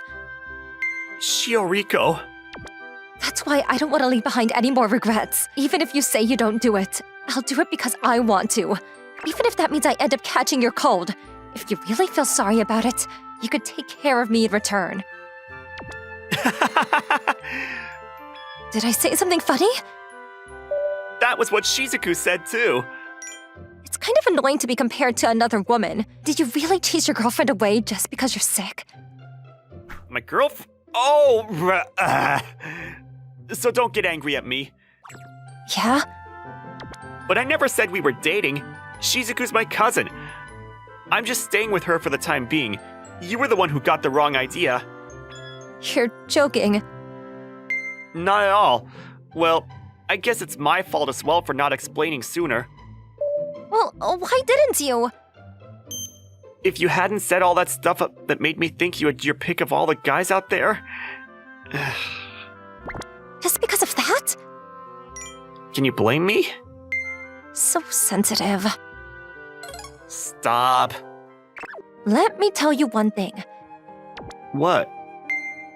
Shioriko. That's why I don't want to leave behind any more regrets. Even if you say you don't do it, I'll do it because I want to. Even if that means I end up catching your cold. If you really feel sorry about it, you could take care of me in return. Did I say something funny? That was what Shizuku said too. It's kind of annoying to be compared to another woman. Did you really chase your girlfriend away just because you're sick? My girlfriend? Oh, so don't get angry at me. Yeah? But I never said we were dating. Shizuku's my cousin. I'm just staying with her for the time being. You were the one who got the wrong idea. You're joking. Not at all. Well, I guess it's my fault as well for not explaining sooner. Well, why didn't you? If you hadn't said all that stuff that made me think you had your pick of all the guys out there... Just because of that? Can you blame me? So sensitive. Stop. Let me tell you one thing. What?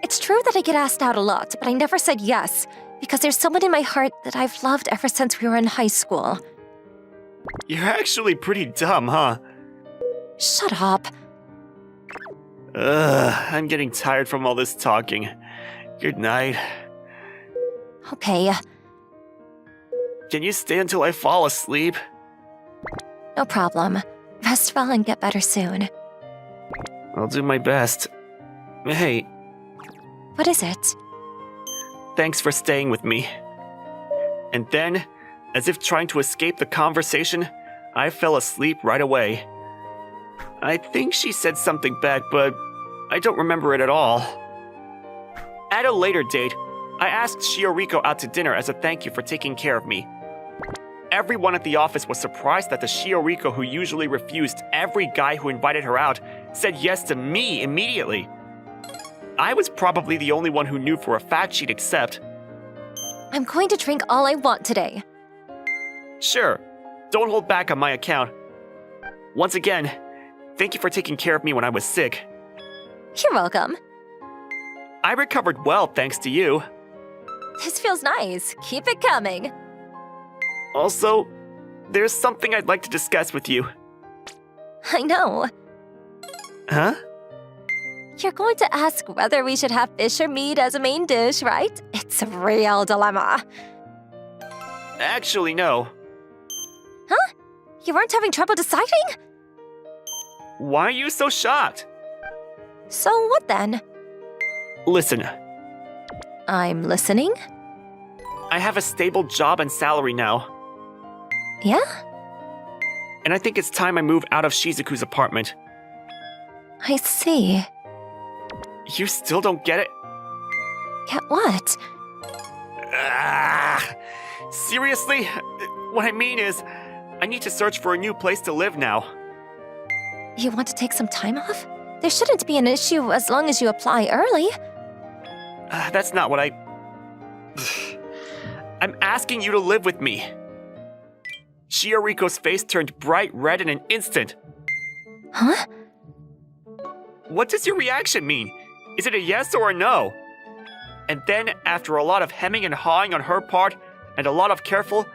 It's true that I get asked out a lot, but I never said yes, because there's someone in my heart that I've loved ever since we were in high school. You're actually pretty dumb, huh? Shut up. I'm getting tired from all this talking. Good night. Okay, Can you stay until I fall asleep? no problem. Rest well and get better soon. I'll do my best. Hey, What is it? thanks for staying with me. And then, as if trying to escape the conversation, I fell asleep right away. I think she said something back, but I don't remember it at all. At a later date, I asked Shioriko out to dinner as a thank you for taking care of me. Everyone at the office was surprised that the Shioriko who usually refused every guy who invited her out said yes to me immediately. I was probably the only one who knew for a fact she'd accept. I'm going to drink all I want today. Sure, don't hold back on my account. Once again, thank you for taking care of me when I was sick. You're welcome. I recovered well thanks to you. This feels nice. Keep it coming. Also, there's something I'd like to discuss with you. I know. Huh? You're going to ask whether we should have fish or meat as a main dish, right? It's a real dilemma. Actually, no. Huh? You weren't having trouble deciding? Why are you so shocked? So what then? Listen, I'm listening. I have a stable job and salary now, Yeah? and I think it's time I move out of Shizuku's apartment. I see. You still don't get it? Get what? Seriously? What I mean is, I need to search for a new place to live now. You want to take some time off? There shouldn't be an issue as long as you apply early. That's not what I'm asking you to live with me. Shioriko's face turned bright red in an instant. Huh? What does your reaction mean? Is it a yes or a no? And then, after a lot of hemming and hawing on her part, and a lot of careful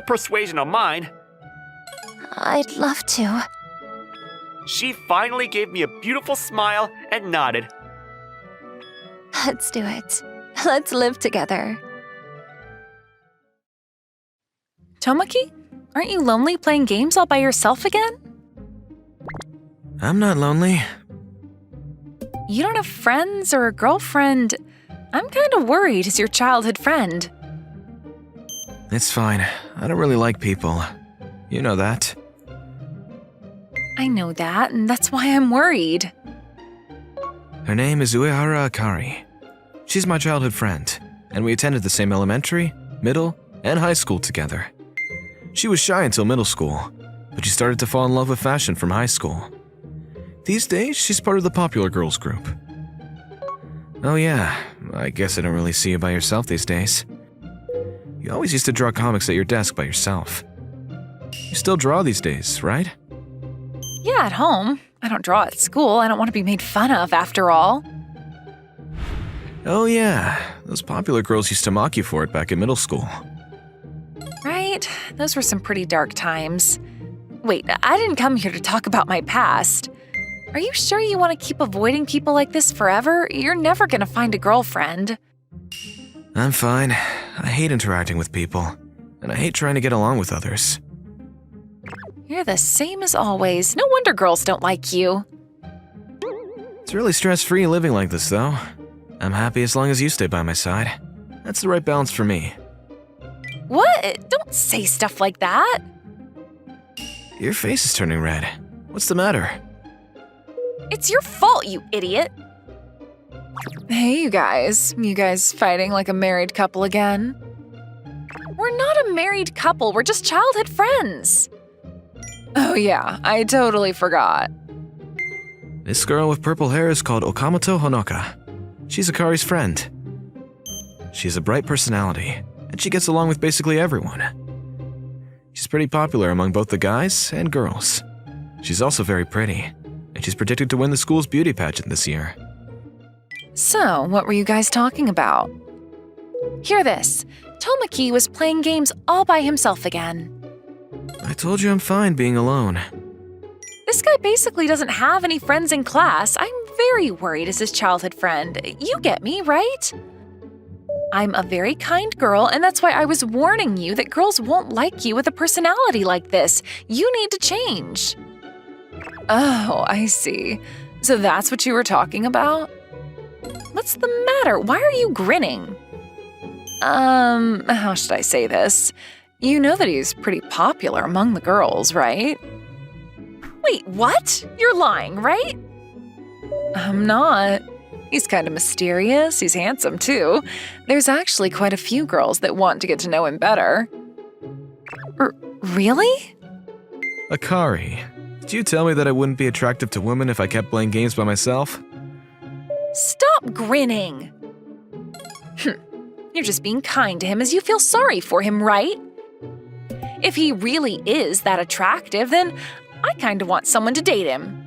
persuasion on mine, I'd love to. She finally gave me a beautiful smile and nodded. Let's do it. Let's live together. Tomoki, aren't you lonely playing games all by yourself again? I'm not lonely. You don't have friends or a girlfriend. I'm kind of worried as your childhood friend. It's fine. I don't really like people. You know that. I know that, and that's why I'm worried. Her name is Uehara Akari. She's my childhood friend, and we attended the same elementary, middle, and high school together. She was shy until middle school, but she started to fall in love with fashion from high school. These days, she's part of the popular girls group. Oh yeah, I guess I don't really see you by yourself these days. You always used to draw comics at your desk by yourself. You still draw these days, right? Yeah, at home. I don't draw at school. I don't want to be made fun of, after all. Oh yeah, those popular girls used to mock you for it back in middle school. Right? Those were some pretty dark times. Wait, I didn't come here to talk about my past. Are you sure you want to keep avoiding people like this forever? You're never going to find a girlfriend. I'm fine. I hate interacting with people, and I hate trying to get along with others. You're the same as always. No wonder girls don't like you. It's really stress-free living like this, though. I'm happy as long as you stay by my side. That's the right balance for me. What? Don't say stuff like that. Your face is turning red. What's the matter? It's your fault, you idiot. Hey, you guys. You guys fighting like a married couple again? We're not a married couple. We're just childhood friends. Oh yeah, I totally forgot. This girl with purple hair is called Okamoto Honoka. She's Akari's friend. She has a bright personality, and she gets along with basically everyone. She's pretty popular among both the guys and girls. She's also very pretty, and she's predicted to win the school's beauty pageant this year. So, what were you guys talking about? Hear this. Tomoki was playing games all by himself again. I told you I'm fine being alone. This guy basically doesn't have any friends in class. I'm very worried as his childhood friend. You get me, right? I'm a very kind girl, and that's why I was warning you that girls won't like you with a personality like this. You need to change. Oh, I see. So that's what you were talking about? What's the matter? Why are you grinning? How should I say this? You know that he's pretty popular among the girls, right? Wait, what? You're lying, right? I'm not. He's kind of mysterious. He's handsome, too. There's actually quite a few girls that want to get to know him better. Really? Akari, did you tell me that I wouldn't be attractive to women if I kept playing games by myself? Stop grinning. You're just being kind to him as you feel sorry for him, right? If he really is that attractive, then I kind of want someone to date him.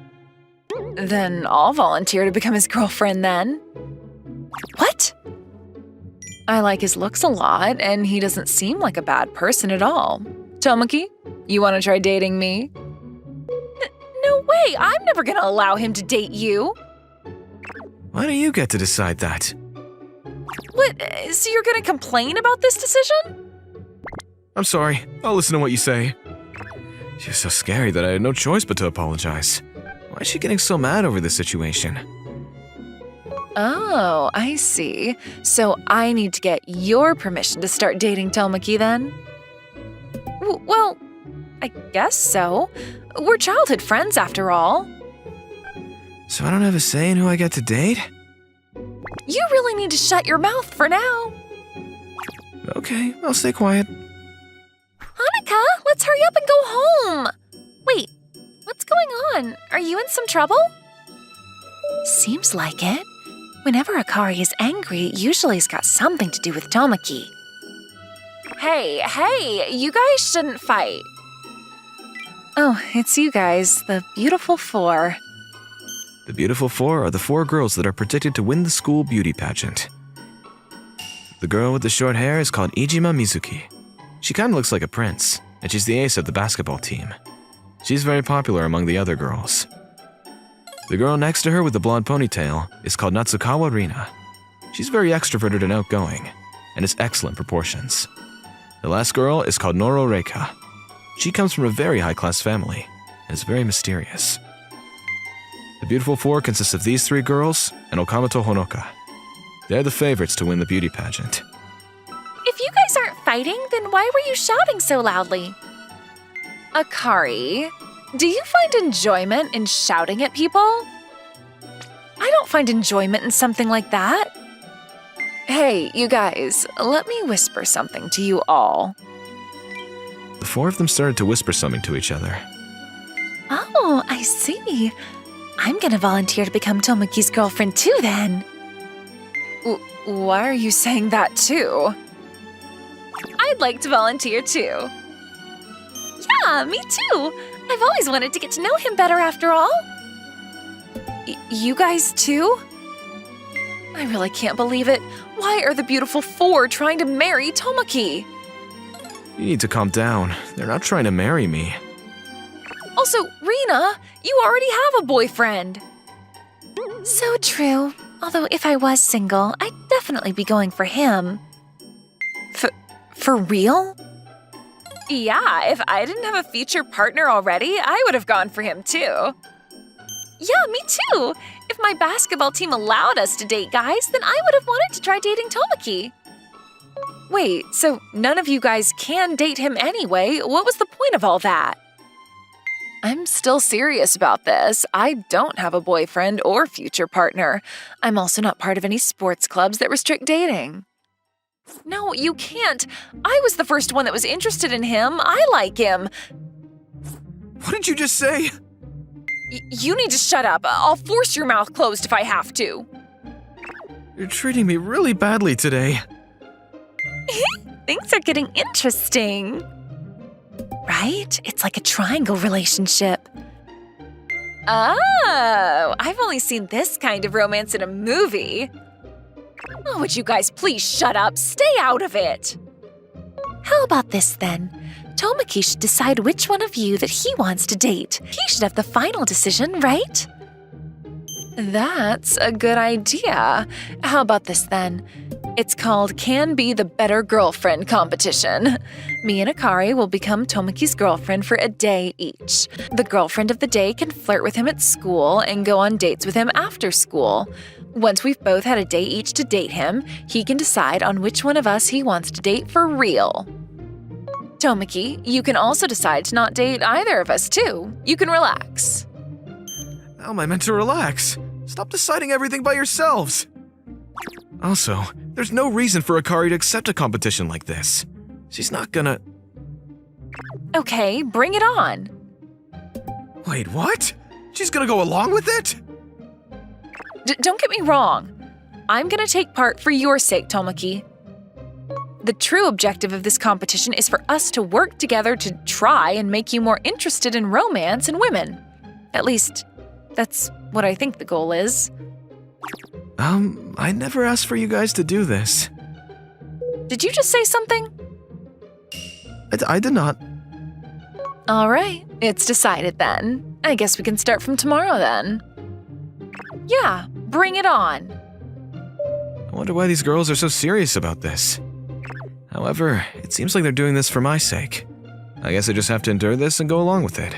Then I'll volunteer to become his girlfriend then. What? I like his looks a lot, and he doesn't seem like a bad person at all. Tomoki, you want to try dating me? No way! I'm never gonna allow him to date you! Why do you get to decide that? What, so you're gonna complain about this decision? I'm sorry. I'll listen to what you say. She was so scary that I had no choice but to apologize. Why is she getting so mad over this situation? Oh, I see. So I need to get your permission to start dating Tomoki then? Well, I guess so. We're childhood friends after all. So I don't have a say in who I get to date? You really need to shut your mouth for now. Okay, I'll stay quiet. Hanukkah, let's hurry up and go home. Wait, what's going on? Are you in some trouble? Seems like it. Whenever Akari is angry, it usually has got something to do with Tomoki. Hey, you guys shouldn't fight. Oh, it's you guys, the beautiful four. The beautiful four are the four girls that are predicted to win the school beauty pageant. The girl with the short hair is called Ijima Mizuki. She kind of looks like a prince, and she's the ace of the basketball team. She's very popular among the other girls. The girl next to her with the blonde ponytail is called Natsukawa Rina. She's very extroverted and outgoing, and has excellent proportions. The last girl is called Noro Reika. She comes from a very high-class family, and is very mysterious. The beautiful four consists of these three girls and Okamoto Honoka. They're the favorites to win the beauty pageant. If you guys aren't fighting, then why were you shouting so loudly? Akari, do you find enjoyment in shouting at people? I don't find enjoyment in something like that. Hey, you guys, let me whisper something to you all. The four of them started to whisper something to each other. Oh, I see. I'm gonna volunteer to become Tomoki's girlfriend too, then. Why are you saying that too? I'd like to volunteer too. Yeah, me too. I've always wanted to get to know him better after all. You guys too? I really can't believe it. Why are the beautiful four trying to marry Tomoki? You need to calm down. They're not trying to marry me. Also, Rina, you already have a boyfriend. So true. Although if I was single, I'd definitely be going for him. For real? Yeah, if I didn't have a future partner already, I would have gone for him too. Yeah, me too. If my basketball team allowed us to date guys, then I would have wanted to try dating Tomoki. Wait, so none of you guys can date him anyway? What was the point of all that? I'm still serious about this. I don't have a boyfriend or future partner. I'm also not part of any sports clubs that restrict dating. No, you can't. I was the first one that was interested in him. I like him. What did you just say? You need to shut up. I'll force your mouth closed if I have to. You're treating me really badly today. Things are getting interesting. Right? It's like a triangle relationship. Oh, I've only seen this kind of romance in a movie. Oh, would you guys please shut up? Stay out of it. How about this then? Tomoki should decide which one of you that he wants to date. He should have the final decision, right? That's a good idea. How about this then? It's called Can Be the Better Girlfriend competition. Me and Akari will become Tomoki's girlfriend for a day each. The girlfriend of the day can flirt with him at school and go on dates with him after school. Once we've both had a day each to date him, he can decide on which one of us he wants to date for real. Tomoki, you can also decide to not date either of us too. You can relax. How am I meant to relax? Stop deciding everything by yourselves. Also, there's no reason for Akari to accept a competition like this. She's not gonna… Okay, bring it on. Wait, what? She's gonna go along with it? Don't get me wrong. I'm gonna take part for your sake, Tomoki. The true objective of this competition is for us to work together to try and make you more interested in romance and women. At least, that's what I think the goal is. I never asked for you guys to do this. Did you just say something? I did not. All right, it's decided then. I guess we can start from tomorrow then. Yeah, bring it on. I wonder why these girls are so serious about this. However, it seems like they're doing this for my sake. I guess I just have to endure this and go along with it.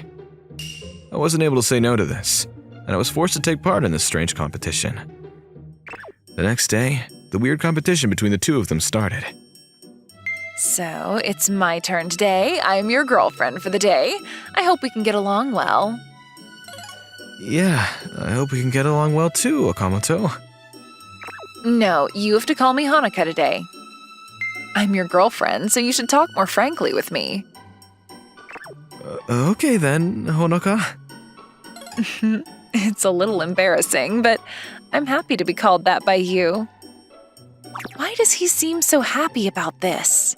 I wasn't able to say no to this, and I was forced to take part in this strange competition. The next day, the weird competition between the two of them started. So, it's my turn today. I'm your girlfriend for the day. I hope we can get along well. Yeah, I hope we can get along well too, Okamoto. No, you have to call me Hanukkah today. I'm your girlfriend, so you should talk more frankly with me. Okay then, Honoka. It's a little embarrassing, but I'm happy to be called that by you. Why does he seem so happy about this?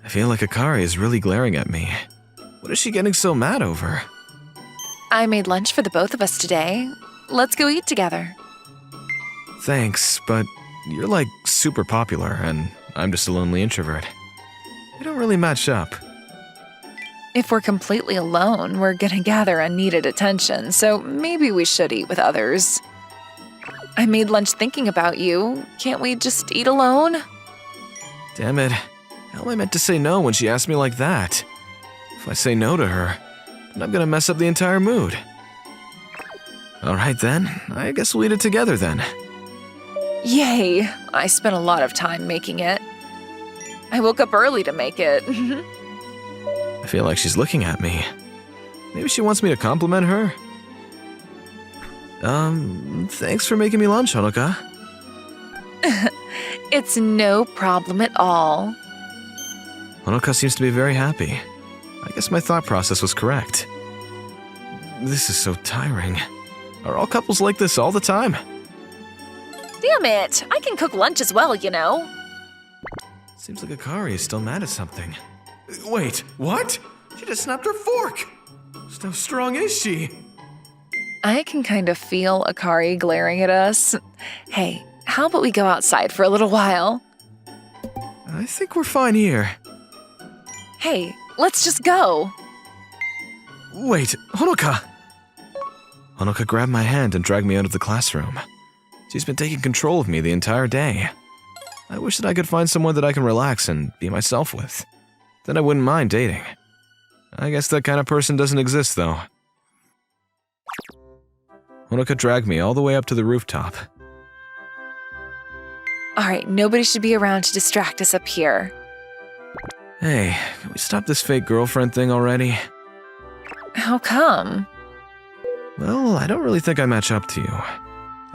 I feel like Akari is really glaring at me. What is she getting so mad over? I made lunch for the both of us today. Let's go eat together. Thanks, but you're like super popular and I'm just a lonely introvert. We don't really match up. If we're completely alone, we're gonna gather unneeded attention, so maybe we should eat with others. I made lunch thinking about you. Can't we just eat alone? Damn it. How am I meant to say no when she asked me like that? If I say no to her, then I'm gonna mess up the entire mood. Alright then, I guess we'll eat it together then. Yay! I spent a lot of time making it. I woke up early to make it. I feel like she's looking at me. Maybe she wants me to compliment her? Thanks for making me lunch, Honoka. It's no problem at all. Honoka seems to be very happy. I guess my thought process was correct. This is so tiring. Are all couples like this all the time? Damn it! I can cook lunch as well, you know. Seems like Akari is still mad at something. Wait, what? She just snapped her fork! How strong is she? I can kind of feel Akari glaring at us. Hey, how about we go outside for a little while? I think we're fine here. Hey, let's just go. Wait, Honoka! Honoka grabbed my hand and dragged me out of the classroom. She's been taking control of me the entire day. I wish that I could find someone that I can relax and be myself with. Then I wouldn't mind dating. I guess that kind of person doesn't exist, though. Honoka dragged me all the way up to the rooftop. Alright, nobody should be around to distract us up here. Hey, can we stop this fake girlfriend thing already? How come? Well, I don't really think I match up to you.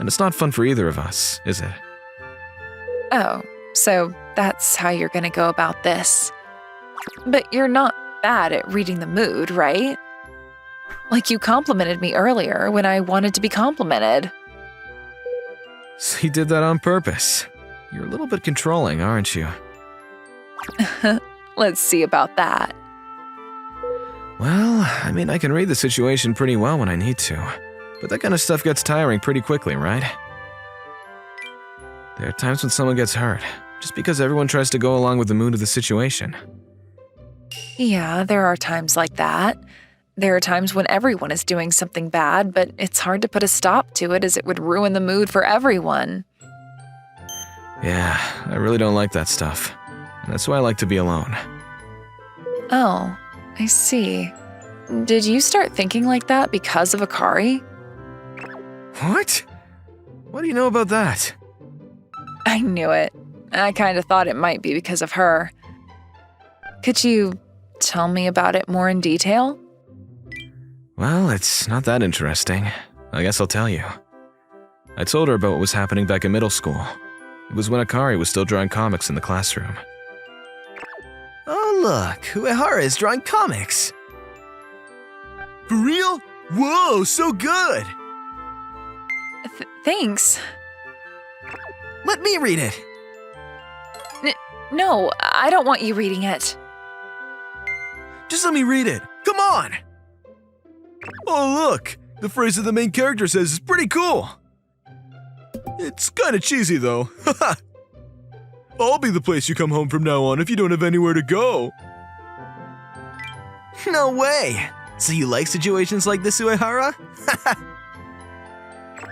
And it's not fun for either of us, is it? Oh, so that's how you're gonna go about this. But you're not bad at reading the mood, right? Like you complimented me earlier when I wanted to be complimented. So you did that on purpose. You're a little bit controlling, aren't you? Let's see about that. Well, I mean, I can read the situation pretty well when I need to. But that kind of stuff gets tiring pretty quickly, right? There are times when someone gets hurt, just because everyone tries to go along with the mood of the situation. Yeah, there are times like that. There are times when everyone is doing something bad, but it's hard to put a stop to it as it would ruin the mood for everyone. Yeah, I really don't like that stuff. And that's why I like to be alone. Oh, I see. Did you start thinking like that because of Akari? What? What do you know about that? I knew it. I kind of thought it might be because of her. Could you tell me about it more in detail? Well, it's not that interesting. I guess I'll tell you. I told her about what was happening back in middle school. It was when Akari was still drawing comics in the classroom. Oh look, Uehara is drawing comics. For real? Whoa, so good! Thanks. Let me read it. No, I don't want you reading it. Just let me read it. Come on! Oh look, the phrase that the main character says is pretty cool. It's kinda cheesy though. Haha. I'll be the place you come home from now on if you don't have anywhere to go. No way! So you like situations like this, Uehara?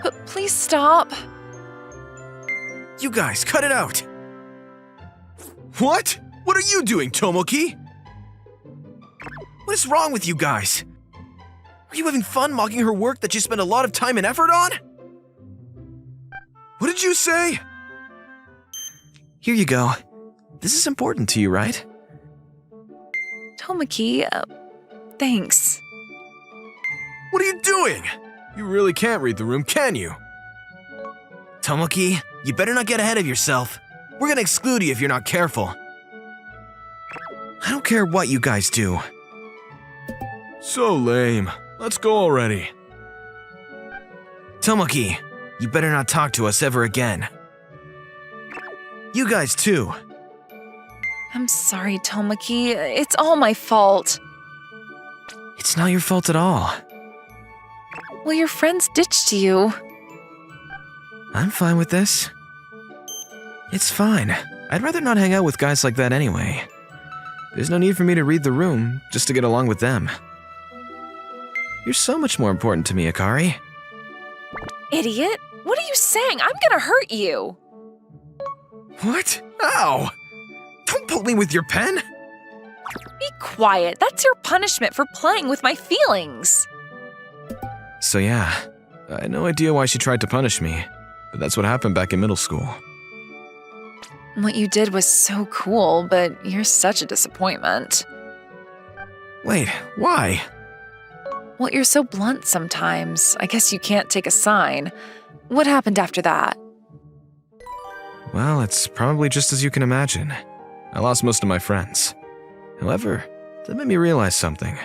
But please stop. You guys, cut it out! What? What are you doing, Tomoki? What is wrong with you guys? Are you having fun mocking her work that you spent a lot of time and effort on? What did you say? Here you go. This is important to you, right? Tomoki, thanks. What are you doing? You really can't read the room, can you? Tomoki, you better not get ahead of yourself. We're gonna exclude you if you're not careful. I don't care what you guys do. So lame. Let's go already. Tomoki, you better not talk to us ever again. You guys too. I'm sorry, Tomoki. It's all my fault. It's not your fault at all. Well, your friends ditched you. I'm fine with this. It's fine. I'd rather not hang out with guys like that anyway. There's no need for me to read the room just to get along with them. You're so much more important to me, Akari. Idiot! What are you saying? I'm gonna hurt you! What? Ow! Don't poke me with your pen! Be quiet. That's your punishment for playing with my feelings. So yeah, I had no idea why she tried to punish me, but that's what happened back in middle school. What you did was so cool, but you're such a disappointment. Wait, why? Well, you're so blunt sometimes. I guess you can't take a sign. What happened after that? Well, it's probably just as you can imagine. I lost most of my friends. However, that made me realize something.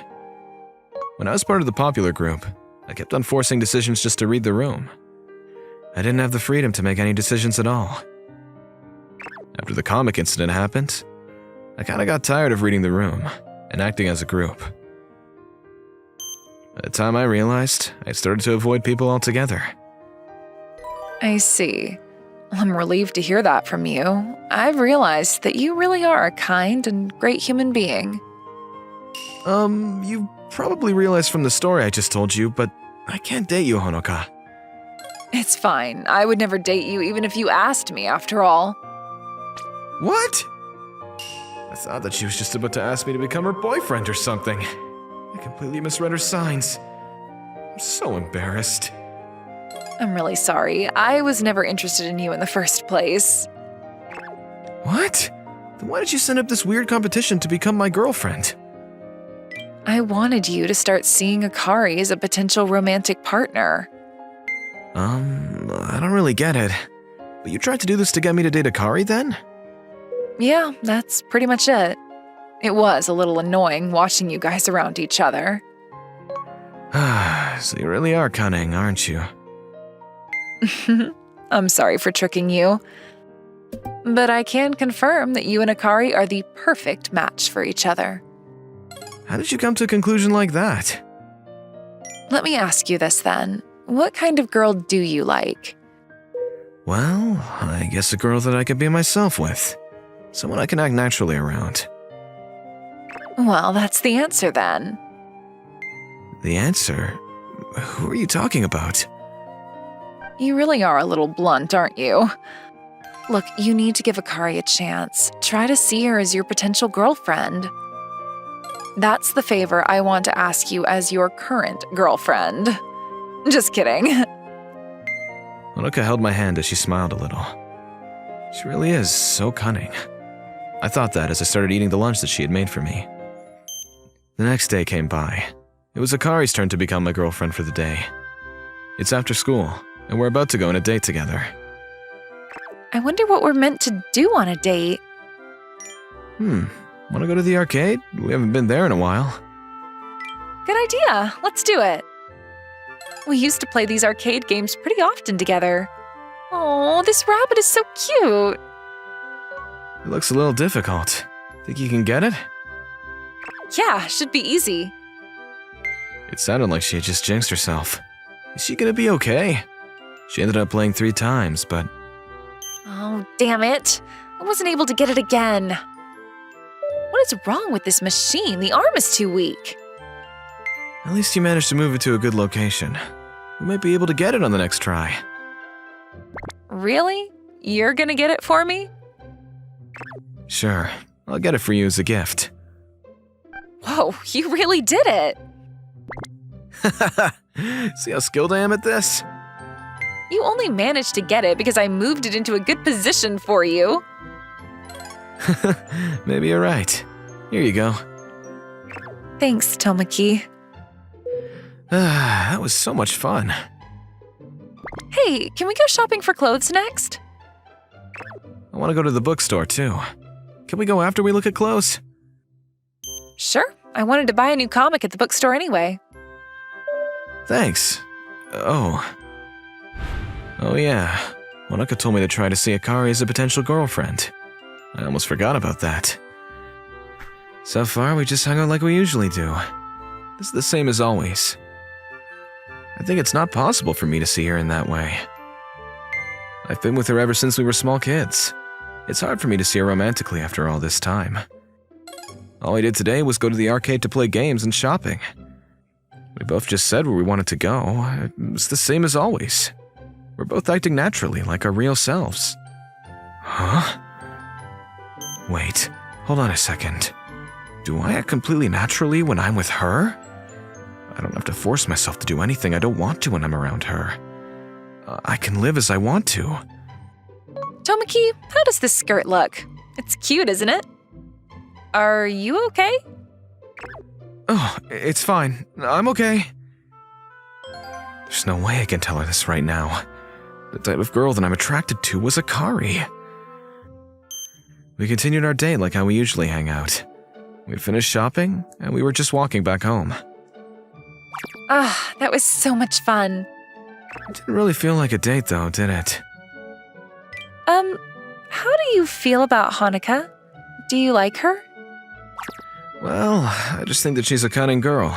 When I was part of the popular group, I kept on forcing decisions just to read the room. I didn't have the freedom to make any decisions at all. After the comic incident happened, I kinda got tired of reading the room and acting as a group. By the time I realized, I started to avoid people altogether. I see. I'm relieved to hear that from you. I've realized that you really are a kind and great human being. You probably realized from the story I just told you, but I can't date you, Honoka. It's fine. I would never date you even if you asked me, after all. What? I thought that she was just about to ask me to become her boyfriend or something. I completely misread her signs. I'm so embarrassed. I'm really sorry. I was never interested in you in the first place. What? Then why did you send up this weird competition to become my girlfriend? I wanted you to start seeing Akari as a potential romantic partner. I don't really get it. But you tried to do this to get me to date Akari then? Yeah, that's pretty much it. It was a little annoying watching you guys around each other. So you really are cunning, aren't you? I'm sorry for tricking you. But I can confirm that you and Akari are the perfect match for each other. How did you come to a conclusion like that? Let me ask you this then. What kind of girl do you like? Well, I guess a girl that I could be myself with. Someone I can act naturally around. Well, that's the answer then. The answer? Who are you talking about? You really are a little blunt, aren't you? Look, you need to give Akari a chance. Try to see her as your potential girlfriend. That's the favor I want to ask you as your current girlfriend. Just kidding. Honoka held my hand as she smiled a little. She really is so cunning. I thought that as I started eating the lunch that she had made for me. The next day came by. It was Akari's turn to become my girlfriend for the day. It's after school, and we're about to go on a date together. I wonder what we're meant to do on a date. Want to go to the arcade? We haven't been there in a while. Good idea. Let's do it. We used to play these arcade games pretty often together. Oh, this rabbit is so cute. It looks a little difficult. Think you can get it? Yeah, should be easy. It sounded like she had just jinxed herself. Is she gonna be okay? She ended up playing 3 times, but... Oh, damn it. I wasn't able to get it again. What is wrong with this machine? The arm is too weak. At least you managed to move it to a good location. We might be able to get it on the next try. Really? You're gonna get it for me? Sure, I'll get it for you as a gift. Whoa, you really did it. See how skilled I am at this? You only managed to get it because I moved it into a good position for you. Maybe you're right. Here you go. Thanks, Tomaki. That was so much fun. Hey, can we go shopping for clothes next? I want to go to the bookstore too. Can we go after we look at clothes? Sure. I wanted to buy a new comic at the bookstore anyway. Thanks. Oh yeah. Honoka told me to try to see Akari as a potential girlfriend. I almost forgot about that. So far, we just hung out like we usually do. This is the same as always. I think it's not possible for me to see her in that way. I've been with her ever since we were small kids. It's hard for me to see her romantically after all this time. All we did today was go to the arcade to play games and shopping. We both just said where we wanted to go. It's the same as always. We're both acting naturally, like our real selves. Huh? Wait, hold on a second. Do I act completely naturally when I'm with her? I don't have to force myself to do anything I don't want to when I'm around her. I can live as I want to. Tomoki, how does this skirt look? It's cute, isn't it? Are you okay? Oh, it's fine. I'm okay. There's no way I can tell her this right now. The type of girl that I'm attracted to was Akari. We continued our date like how we usually hang out. We'd finished shopping, and we were just walking back home. Ah, that was so much fun. It didn't really feel like a date, though, did it? How do you feel about Hanuka? Do you like her? Well, I just think that she's a cunning girl.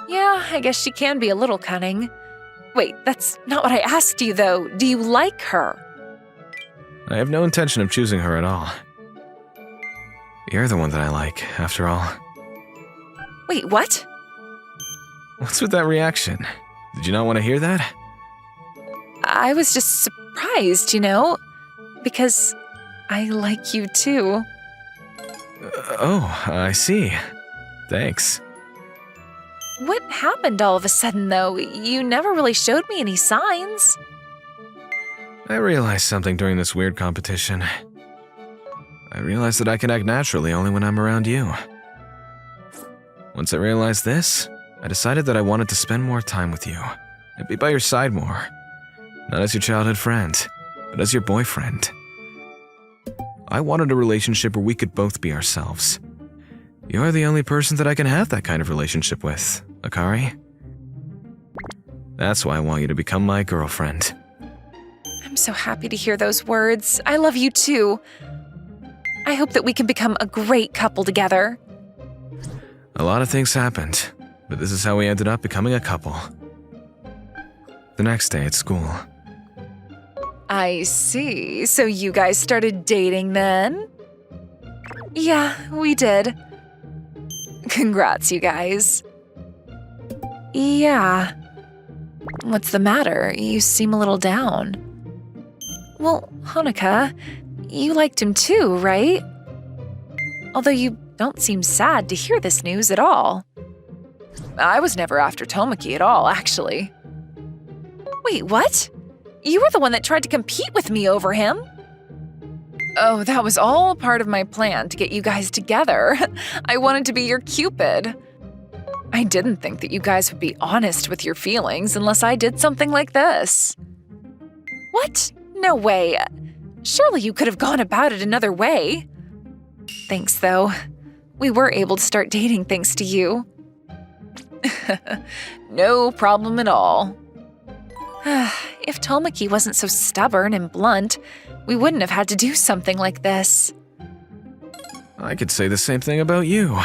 Yeah, I guess she can be a little cunning. Wait, that's not what I asked you, though. Do you like her? I have no intention of choosing her at all. You're the one that I like, after all. Wait, what? What's with that reaction? Did you not want to hear that? I was just surprised, because I like you too. Oh, I see. Thanks. What happened all of a sudden, though? You never really showed me any signs. I realized something during this weird competition. I realized that I can act naturally only when I'm around you. Once I realized this, I decided that I wanted to spend more time with you and be by your side more. Not as your childhood friend, but as your boyfriend. I wanted a relationship where we could both be ourselves. You're the only person that I can have that kind of relationship with, Akari. That's why I want you to become my girlfriend. I'm so happy to hear those words. I love you too. I hope that we can become a great couple together. A lot of things happened, but this is how we ended up becoming a couple. The next day at school. I see. So you guys started dating then? Yeah, we did. Congrats, you guys. Yeah. What's the matter? You seem a little down. Well, Hanuka, you liked him too, right? Although you don't seem sad to hear this news at all. I was never after Tomoki at all, actually. Wait, what? You were the one that tried to compete with me over him? Oh, that was all part of my plan to get you guys together. I wanted to be your Cupid. I didn't think that you guys would be honest with your feelings unless I did something like this. What? No way. Surely you could have gone about it another way. Thanks, though. We were able to start dating thanks to you. No problem at all. If Tomoki wasn't so stubborn and blunt, we wouldn't have had to do something like this. I could say the same thing about you.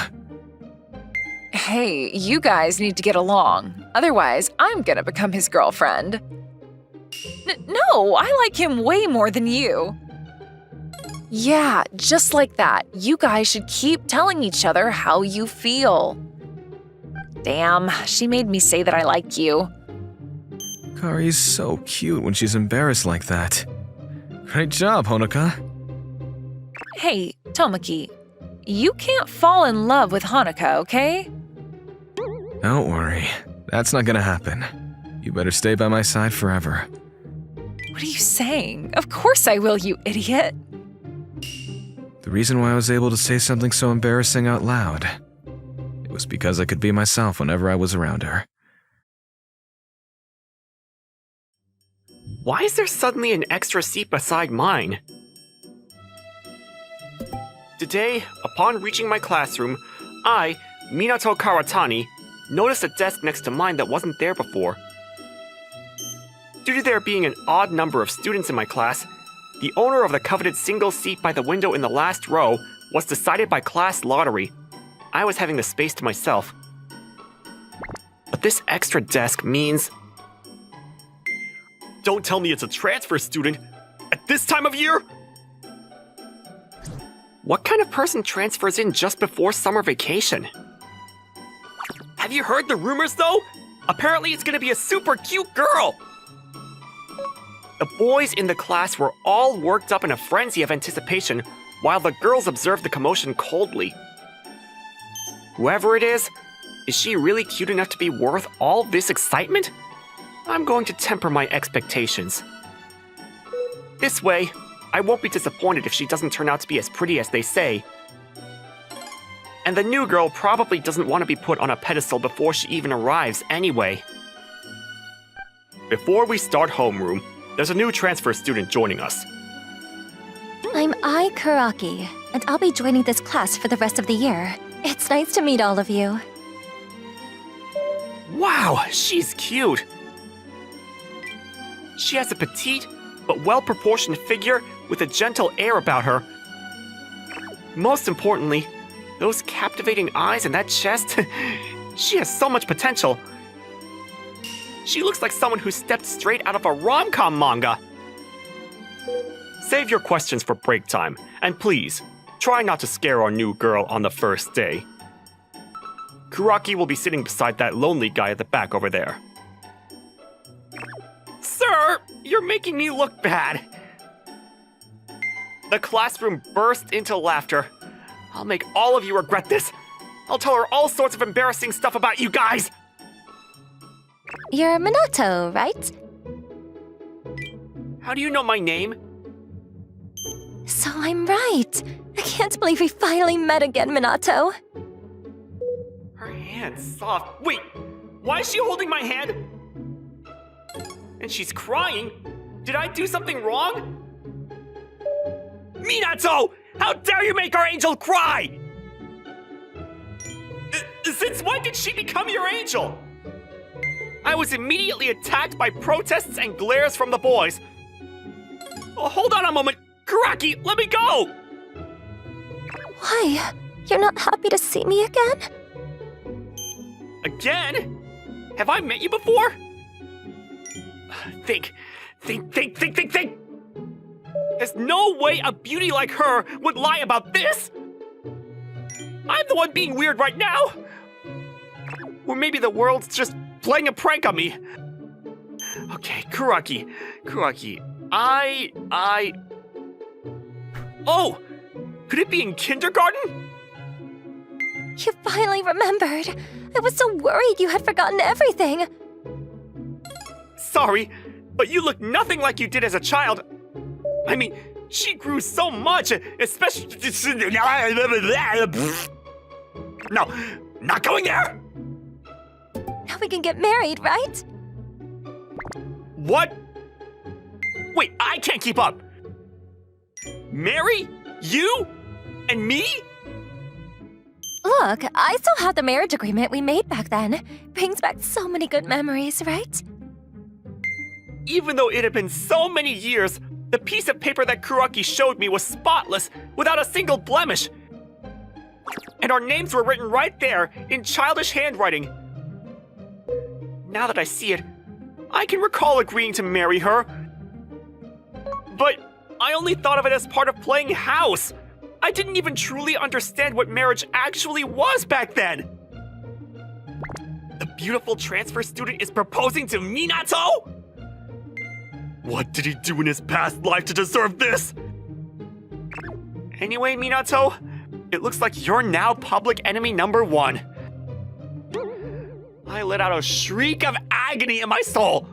Hey, you guys need to get along. Otherwise, I'm gonna become his girlfriend. No, I like him way more than you. Yeah, just like that. You guys should keep telling each other how you feel. Damn, she made me say that I like you. Kari's so cute when she's embarrassed like that. Great job, Hanuka. Hey, Tomoki, you can't fall in love with Hanuka, okay? Don't worry, that's not gonna happen. You better stay by my side forever. What are you saying? Of course I will, you idiot. The reason why I was able to say something so embarrassing out loud, it was because I could be myself whenever I was around her. Why is there suddenly an extra seat beside mine? Today, upon reaching my classroom, I, Minato Kawatani, noticed a desk next to mine that wasn't there before. Due to there being an odd number of students in my class, the owner of the coveted single seat by the window in the last row was decided by class lottery. I was having the space to myself. But this extra desk means... Don't tell me it's a transfer student! At this time of year?! What kind of person transfers in just before summer vacation? Have you heard the rumors though? Apparently it's gonna be a super cute girl! The boys in the class were all worked up in a frenzy of anticipation while the girls observed the commotion coldly. Whoever it is she really cute enough to be worth all this excitement? I'm going to temper my expectations. This way, I won't be disappointed if she doesn't turn out to be as pretty as they say. And the new girl probably doesn't want to be put on a pedestal before she even arrives anyway. Before we start homeroom, there's a new transfer student joining us. I'm Ai Kuraki, and I'll be joining this class for the rest of the year. It's nice to meet all of you. Wow, she's cute. She has a petite but well-proportioned figure with a gentle air about her. Most importantly, those captivating eyes and that chest. She has so much potential. She looks like someone who stepped straight out of a RomCom manga. Save your questions for break time, and please, try not to scare our new girl on the first day. Kuraki will be sitting beside that lonely guy at the back over there. Sir, you're making me look bad. The classroom burst into laughter. I'll make all of you regret this. I'll tell her all sorts of embarrassing stuff about you guys. You're Minato, right? How do you know my name? So I'm right. I can't believe we finally met again, Minato. Her hand's soft. Wait, why is she holding my hand? And she's crying. Did I do something wrong? Minato! How dare you make our angel cry? Since when did she become your angel? I was immediately attacked by protests and glares from the boys. Oh, hold on a moment. Kuraki, let me go! Why? You're not happy to see me again? Again? Have I met you before? Think. There's no way a beauty like her would lie about this! I'm the one being weird right now! Or maybe the world's just playing a prank on me. Okay, Kuraki, Oh! Could it be in kindergarten? You finally remembered. I was so worried you had forgotten everything. Sorry, but you look nothing like you did as a child. I mean, she grew so much, especially... No, not going there! Now we can get married, right? What? Wait, I can't keep up. Marry? You? And me? Look, I still have the marriage agreement we made back then. Brings back so many good memories, right? Even though it had been so many years, the piece of paper that Kuraki showed me was spotless, without a single blemish. And our names were written right there, in childish handwriting. Now that I see it, I can recall agreeing to marry her. But I only thought of it as part of playing house. I didn't even truly understand what marriage actually was back then. The beautiful transfer student is proposing to Minato? What did he do in his past life to deserve this? Anyway, Minato, it looks like you're now public enemy number 1. I let out a shriek of agony in my soul.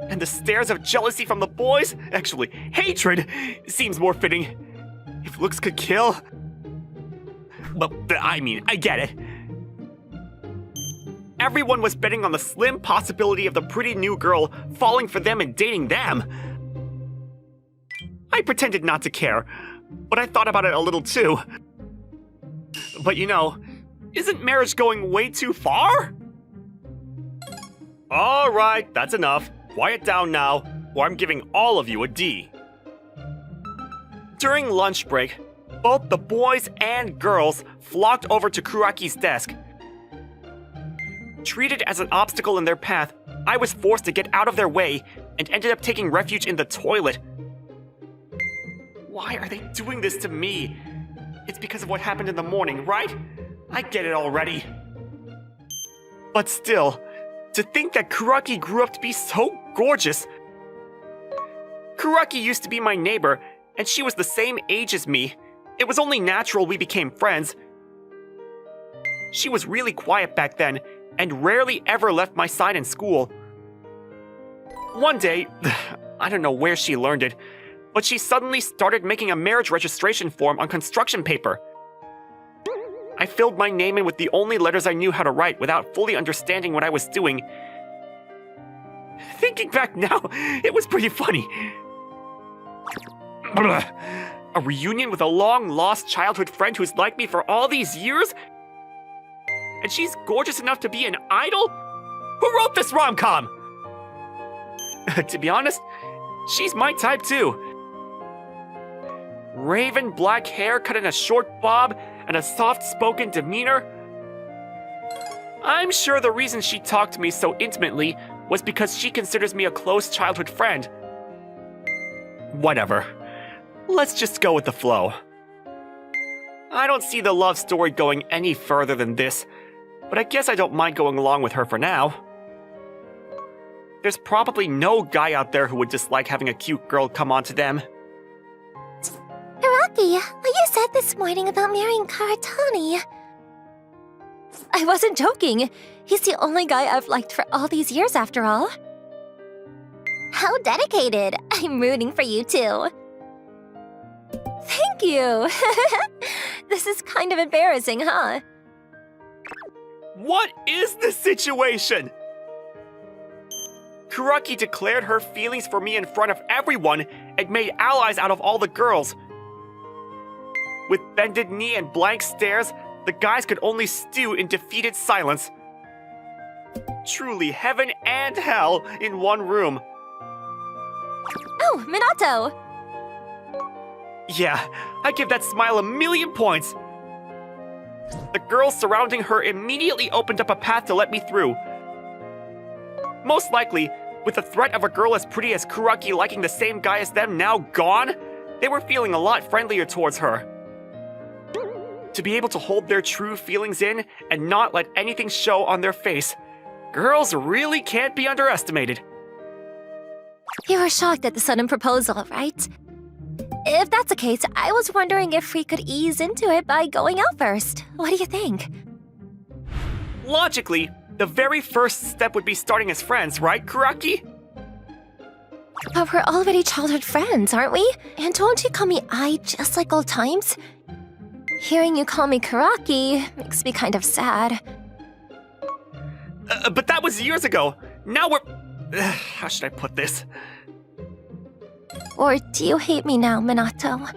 And the stares of jealousy from the boys, actually hatred, seems more fitting. If looks could kill. But I mean, I get it. Everyone was betting on the slim possibility of the pretty new girl falling for them and dating them. I pretended not to care, but I thought about it a little too. But you know, isn't marriage going way too far? All right, that's enough. Quiet down now, or I'm giving all of you a D. During lunch break, both the boys and girls flocked over to Kuraki's desk. Treated as an obstacle in their path, I was forced to get out of their way and ended up taking refuge in the toilet. Why are they doing this to me? It's because of what happened in the morning, right? I get it already. But still, to think that Kuraki grew up to be so gorgeous. Kuraki used to be my neighbor, and she was the same age as me. It was only natural we became friends. She was really quiet back then, and rarely ever left my side in school. One day, I don't know where she learned it, but she suddenly started making a marriage registration form on construction paper. I filled my name in with the only letters I knew how to write without fully understanding what I was doing. Thinking back now, it was pretty funny. A reunion with a long-lost childhood friend who's liked me for all these years? And she's gorgeous enough to be an idol? Who wrote this rom-com? To be honest, she's my type too. Raven black hair cut in a short bob and a soft-spoken demeanor. I'm sure the reason she talked to me so intimately was because she considers me a close childhood friend. Whatever. Let's just go with the flow. I don't see the love story going any further than this, but I guess I don't mind going along with her for now. There's probably no guy out there who would dislike having a cute girl come on to them. Hiraki, what you said this morning about marrying Karatani. I wasn't joking. He's the only guy I've liked for all these years, after all. How dedicated. I'm rooting for you too. Thank you. This is kind of embarrassing, huh? What is the situation? Kuraki declared her feelings for me in front of everyone and made allies out of all the girls. With bended knee and blank stares, the guys could only stew in defeated silence. Truly heaven and hell in one room. Oh, Minato! Yeah, I give that smile 1,000,000 points. The girls surrounding her immediately opened up a path to let me through. Most likely, with the threat of a girl as pretty as Kuraki liking the same guy as them now gone, they were feeling a lot friendlier towards her. To be able to hold their true feelings in and not let anything show on their face, girls really can't be underestimated. You were shocked at the sudden proposal, right? If that's the case, I was wondering if we could ease into it by going out first. What do you think? Logically, the very first step would be starting as friends, right, Kuraki? But we're already childhood friends, aren't we? And don't you call me I just like old times? Hearing you call me Kuraki makes me kind of sad. But that was years ago. Now we're... how should I put this? Or do you hate me now, Minato?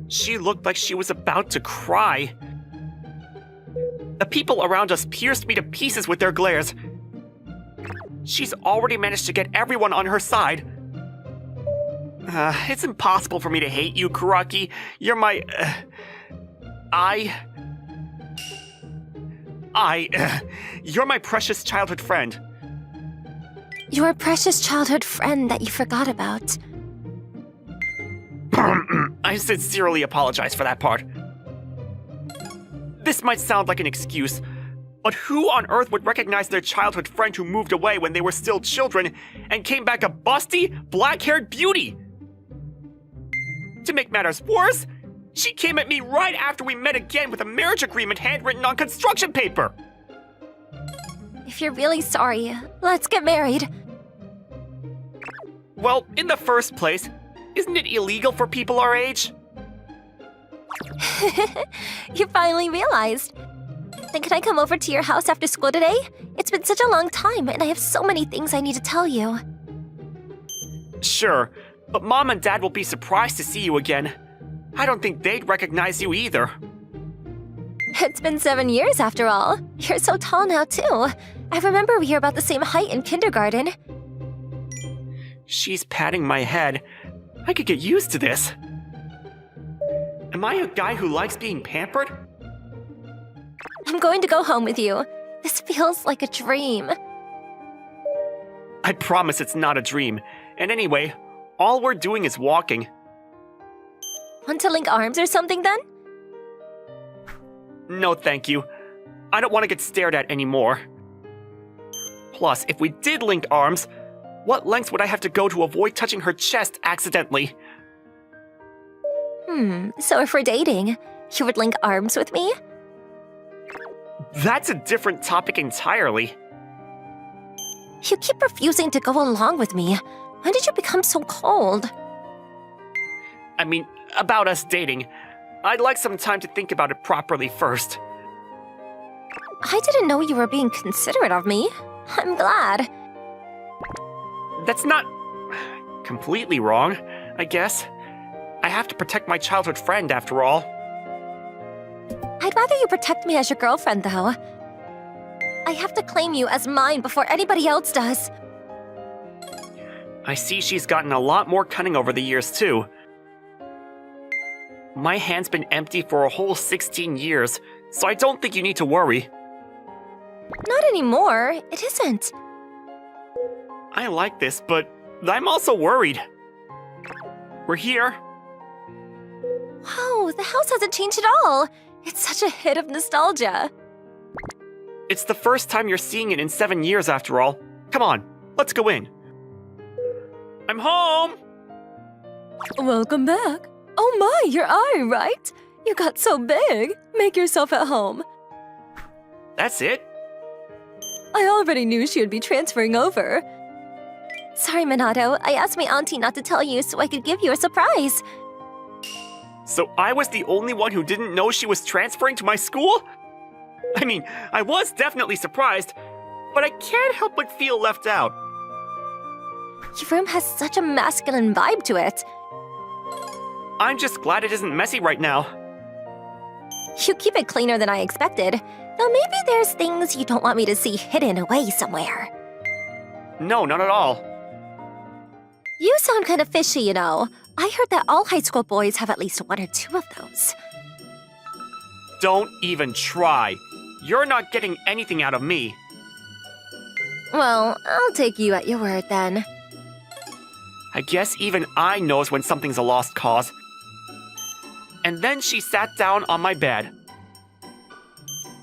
She looked like she was about to cry. The people around us pierced me to pieces with their glares. She's already managed to get everyone on her side. It's impossible for me to hate you, Kuraki. You're my... you're my precious childhood friend. Your precious childhood friend that you forgot about. I sincerely apologize for that part. This might sound like an excuse, but who on earth would recognize their childhood friend who moved away when they were still children and came back a busty, black-haired beauty? To make matters worse, she came at me right after we met again with a marriage agreement handwritten on construction paper. If you're really sorry, let's get married. Well, in the first place, isn't it illegal for people our age? You finally realized. Then can I come over to your house after school today? It's been such a long time and I have so many things I need to tell you. Sure, but Mom and Dad will be surprised to see you again. I don't think they'd recognize you either. It's been 7 years after all. You're so tall now too. I remember we were about the same height in kindergarten. She's patting my head. I could get used to this. Am I a guy who likes being pampered? I'm going to go home with you. This feels like a dream. I promise it's not a dream. And anyway, all we're doing is walking. Want to link arms or something then? No, thank you. I don't want to get stared at anymore. Plus, if we did link arms, what lengths would I have to go to avoid touching her chest accidentally? So if we're dating, you would link arms with me? That's a different topic entirely. You keep refusing to go along with me. When did you become so cold? I mean, about us dating. I'd like some time to think about it properly first. I didn't know you were being considerate of me. I'm glad. That's not completely wrong, I guess. I have to protect my childhood friend after all. I'd rather you protect me as your girlfriend, though. I have to claim you as mine before anybody else does. I see she's gotten a lot more cunning over the years, too. My hand's been empty for a whole 16 years, so I don't think you need to worry. Not anymore. It isn't. I like this, but I'm also worried. We're here. Wow, the house hasn't changed at all. It's such a hit of nostalgia. It's the first time you're seeing it in 7 years, after all. Come on, let's go in. I'm home! Welcome back. Oh my, your eye, right? You got so big. Make yourself at home. That's it? I already knew she would be transferring over. Sorry, Minato. I asked my auntie not to tell you so I could give you a surprise. So I was the only one who didn't know she was transferring to my school? I mean, I was definitely surprised, but I can't help but feel left out. Your room has such a masculine vibe to it. I'm just glad it isn't messy right now. You keep it cleaner than I expected. Though maybe there's things you don't want me to see hidden away somewhere. No, not at all. You sound kind of fishy, you know. I heard that all high school boys have at least 1 or 2 of those. Don't even try. You're not getting anything out of me. Well, I'll take you at your word then. I guess even I knows when something's a lost cause. And then she sat down on my bed.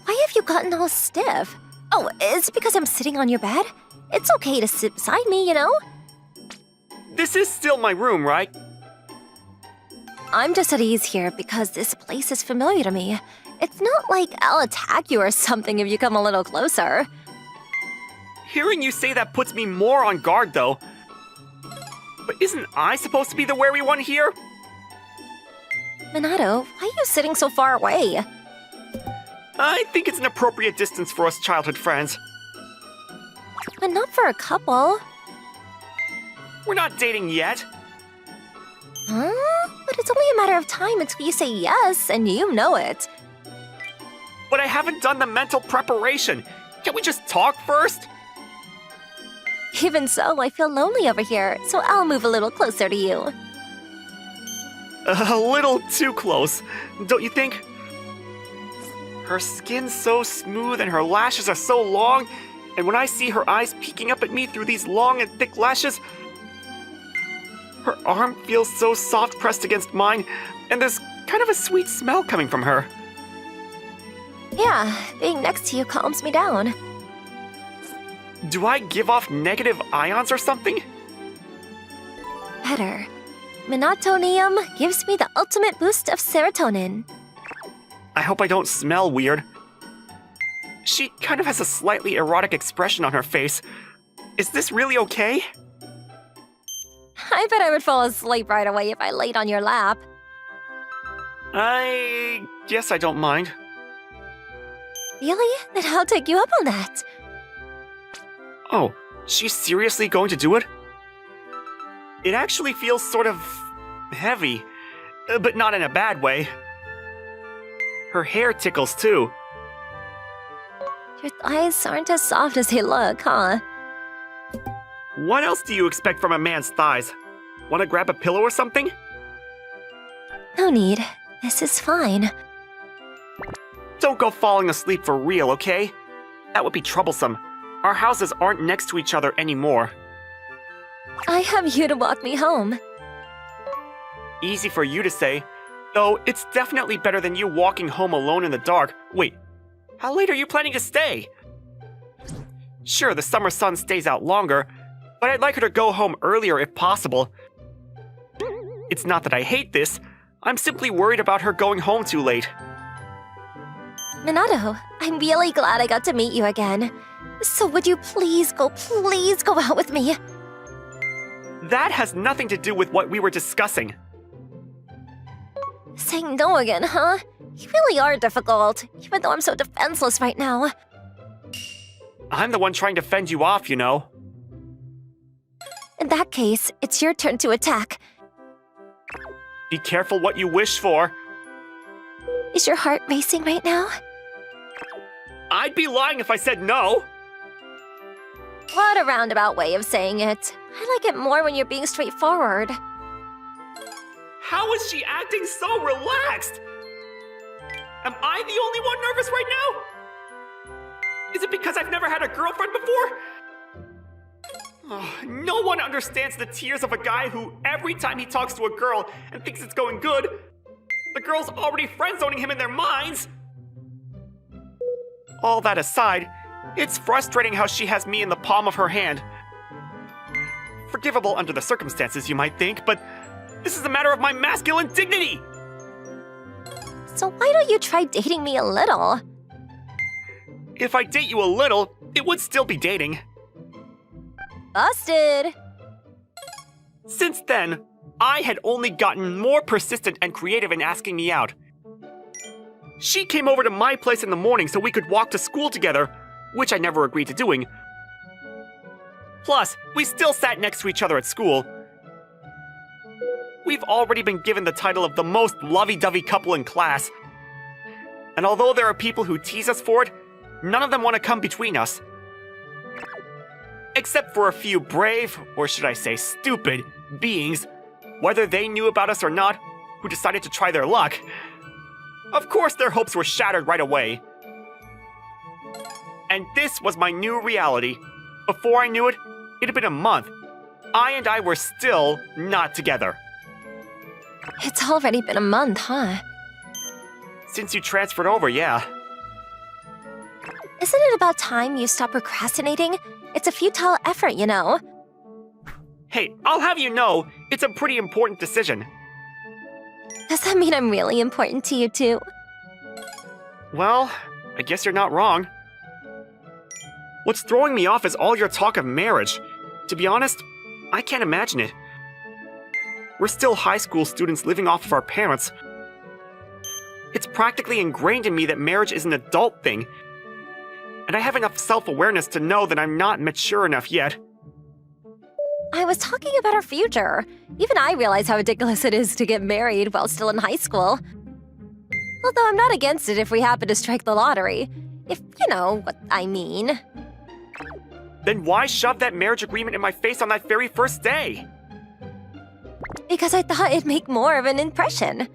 Why have you gotten all stiff? Oh, is it because I'm sitting on your bed? It's okay to sit beside me, you know? This is still my room, right? I'm just at ease here because this place is familiar to me. It's not like I'll attack you or something if you come a little closer. Hearing you say that puts me more on guard, though. But isn't I supposed to be the wary one here? Minato, why are you sitting so far away? I think it's an appropriate distance for us childhood friends. But not for a couple. We're not dating yet. Huh? But it's only a matter of time until you say yes, and you know it. But I haven't done the mental preparation. Can't we just talk first? Even so, I feel lonely over here, so I'll move a little closer to you. A little too close, don't you think? Her skin's so smooth and her lashes are so long, and when I see her eyes peeking up at me through these long and thick lashes, her arm feels so soft pressed against mine, and there's kind of a sweet smell coming from her. Yeah, being next to you calms me down. Do I give off negative ions or something? Better. Menatonium gives me the ultimate boost of serotonin. I hope I don't smell weird. She kind of has a slightly erotic expression on her face. Is this really okay? I bet I would fall asleep right away if I laid on your lap. I guess I don't mind. Really? Then I'll take you up on that. Oh, she's seriously going to do it? It actually feels sort of heavy, but not in a bad way. Her hair tickles too. Your thighs aren't as soft as they look, huh? What else do you expect from a man's thighs? Want to grab a pillow or something? No need. This is fine. Don't go falling asleep for real, okay? That would be troublesome. Our houses aren't next to each other anymore. I have you to walk me home. Easy for you to say, Though it's definitely better than you walking home alone in the dark. Wait, how late are you planning to stay? Sure, the summer sun stays out longer, but I'd like her to go home earlier if possible. It's not that I hate this, I'm simply worried about her going home too late. Minato, I'm really glad I got to meet you again. So would you please go out with me? That has nothing to do with what we were discussing. Saying no again, huh? You really are difficult, even though I'm so defenseless right now. I'm the one trying to fend you off, you know. In that case, it's your turn to attack. Be careful what you wish for. Is your heart racing right now? I'd be lying if I said no. What a roundabout way of saying it. I like it more when you're being straightforward. How is she acting so relaxed? Am I the only one nervous right now? Is it because I've never had a girlfriend before? Oh, no one understands the tears of a guy who, every time he talks to a girl and thinks it's going good, the girl's already friend-zoning him in their minds. All that aside, it's frustrating how she has me in the palm of her hand. Forgivable under the circumstances, you might think, but this is a matter of my masculine dignity! So why don't you try dating me a little? If I date you a little, it would still be dating. Busted! Since then, I had only gotten more persistent and creative in asking me out. She came over to my place in the morning so we could walk to school together, which I never agreed to doing. Plus, we still sat next to each other at school. We've already been given the title of the most lovey-dovey couple in class. And although there are people who tease us for it, none of them want to come between us. Except for a few brave, or should I say stupid, beings, whether they knew about us or not, who decided to try their luck. Of course, their hopes were shattered right away. And this was my new reality. Before I knew it, it had been a month. I were still not together. It's already been a month, huh? Since you transferred over, yeah. Isn't it about time you stop procrastinating? It's a futile effort, you know. Hey, I'll have you know, it's a pretty important decision. Does that mean I'm really important to you too? Well, I guess you're not wrong. What's throwing me off is all your talk of marriage. To be honest, I can't imagine it. We're still high school students living off of our parents. It's practically ingrained in me that marriage is an adult thing. And I have enough self-awareness to know that I'm not mature enough yet. I was talking about our future. Even I realize how ridiculous it is to get married while still in high school. Although I'm not against it if we happen to strike the lottery. If you know what I mean. Then why shove that marriage agreement in my face on that very first day? Because I thought it'd make more of an impression.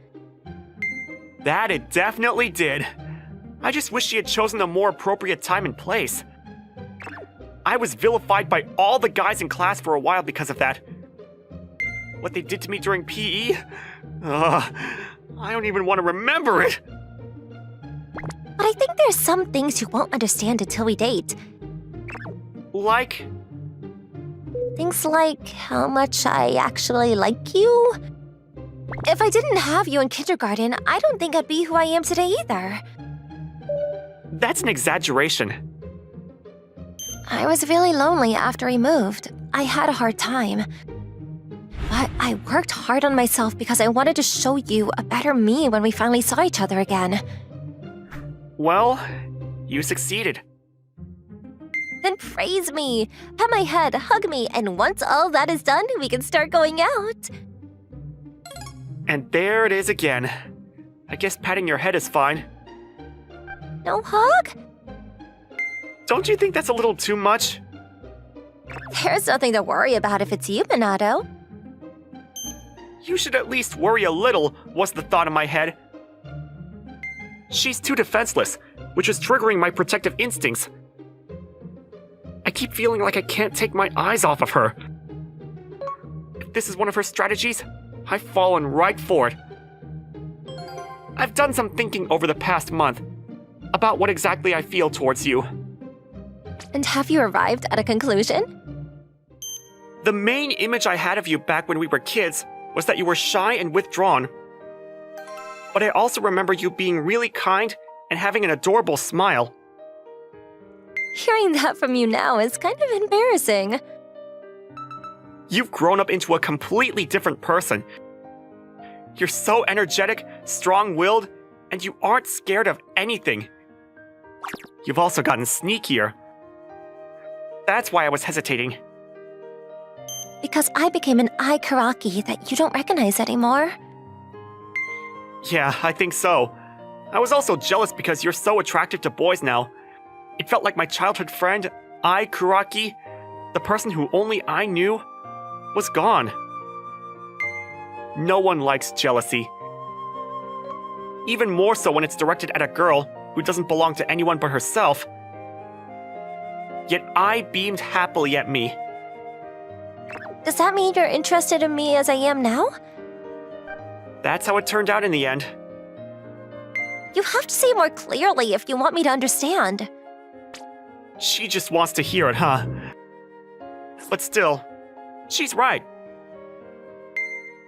That it definitely did. I just wish she had chosen a more appropriate time and place. I was vilified by all the guys in class for a while because of that. What they did to me during PE? I don't even want to remember it. But I think there's some things you won't understand until we date. Like? Things like how much I actually like you. If I didn't have you in kindergarten, I don't think I'd be who I am today either. That's an exaggeration. I was really lonely after we moved. I had a hard time. But I worked hard on myself because I wanted to show you a better me when we finally saw each other again. Well, you succeeded. Then praise me, pat my head, hug me, and once all that is done, we can start going out. And there it is again. I guess patting your head is fine. No hug? Don't you think that's a little too much? There's nothing to worry about if it's you, Minato. You should at least worry a little, was the thought in my head. She's too defenseless, which is triggering my protective instincts. I keep feeling like I can't take my eyes off of her. If this is one of her strategies, I've fallen right for it. I've done some thinking over the past month about what exactly I feel towards you. And have you arrived at a conclusion? The main image I had of you back when we were kids was that you were shy and withdrawn. But I also remember you being really kind and having an adorable smile. Hearing that from you now is kind of embarrassing. You've grown up into a completely different person. You're so energetic, strong-willed, and you aren't scared of anything. You've also gotten sneakier. That's why I was hesitating. Because I became an Ai Karaki that you don't recognize anymore. Yeah, I think so. I was also jealous because you're so attractive to boys now. It felt like my childhood friend, Ai Kuraki, the person who only I knew, was gone. No one likes jealousy. Even more so when it's directed at a girl who doesn't belong to anyone but herself. Yet I beamed happily at me. Does that mean you're interested in me as I am now? That's how it turned out in the end. You have to say more clearly if you want me to understand. She just wants to hear it, huh? But still, she's right.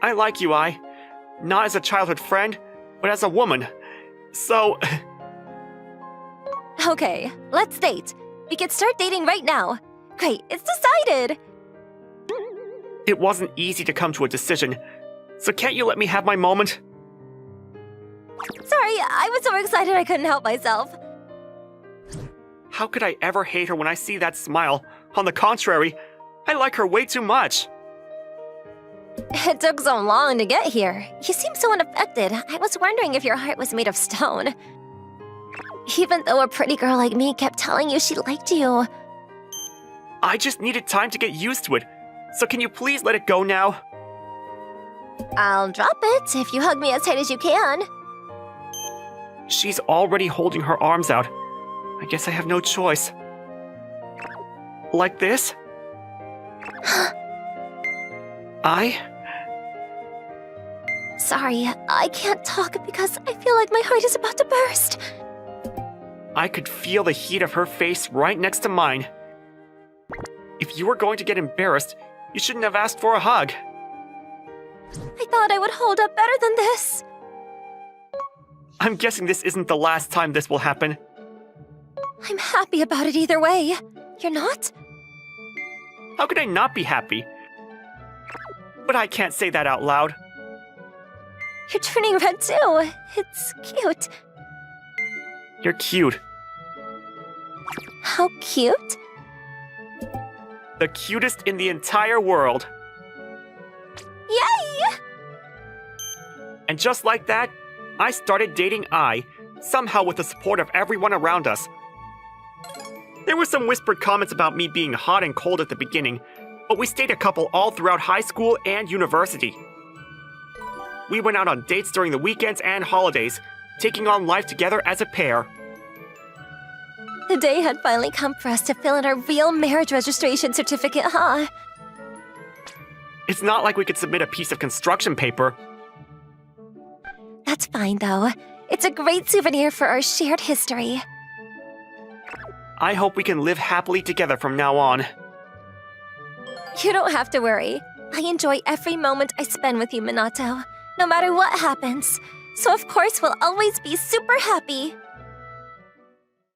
I like you, Ai. Not as a childhood friend, but as a woman. So... Okay, let's date. We can start dating right now. Great, it's decided! It wasn't easy to come to a decision, so can't you let me have my moment? Sorry, I was so excited I couldn't help myself. How could I ever hate her when I see that smile? On the contrary, I like her way too much. It took so long to get here. You seem so unaffected. I was wondering if your heart was made of stone. Even though a pretty girl like me kept telling you she liked you. I just needed time to get used to it, so can you please let it go now? I'll drop it if you hug me as tight as you can. She's already holding her arms out. I guess I have no choice. Like this? Sorry, I can't talk because I feel like my heart is about to burst. I could feel the heat of her face right next to mine. If you were going to get embarrassed, you shouldn't have asked for a hug. I thought I would hold up better than this. I'm guessing this isn't the last time this will happen. I'm happy about it either way. You're not? How could I not be happy? But I can't say that out loud. You're turning red too. It's cute. You're cute. How cute? The cutest in the entire world. Yay! And just like that, I started dating Ai, somehow with the support of everyone around us. There were some whispered comments about me being hot and cold at the beginning, but we stayed a couple all throughout high school and university. We went out on dates during the weekends and holidays, taking on life together as a pair. The day had finally come for us to fill in our real marriage registration certificate, huh? It's not like we could submit a piece of construction paper. That's fine, though. It's a great souvenir for our shared history. I hope we can live happily together from now on. You don't have to worry. I enjoy every moment I spend with you, Minato, no matter what happens. So of course we'll always be super happy.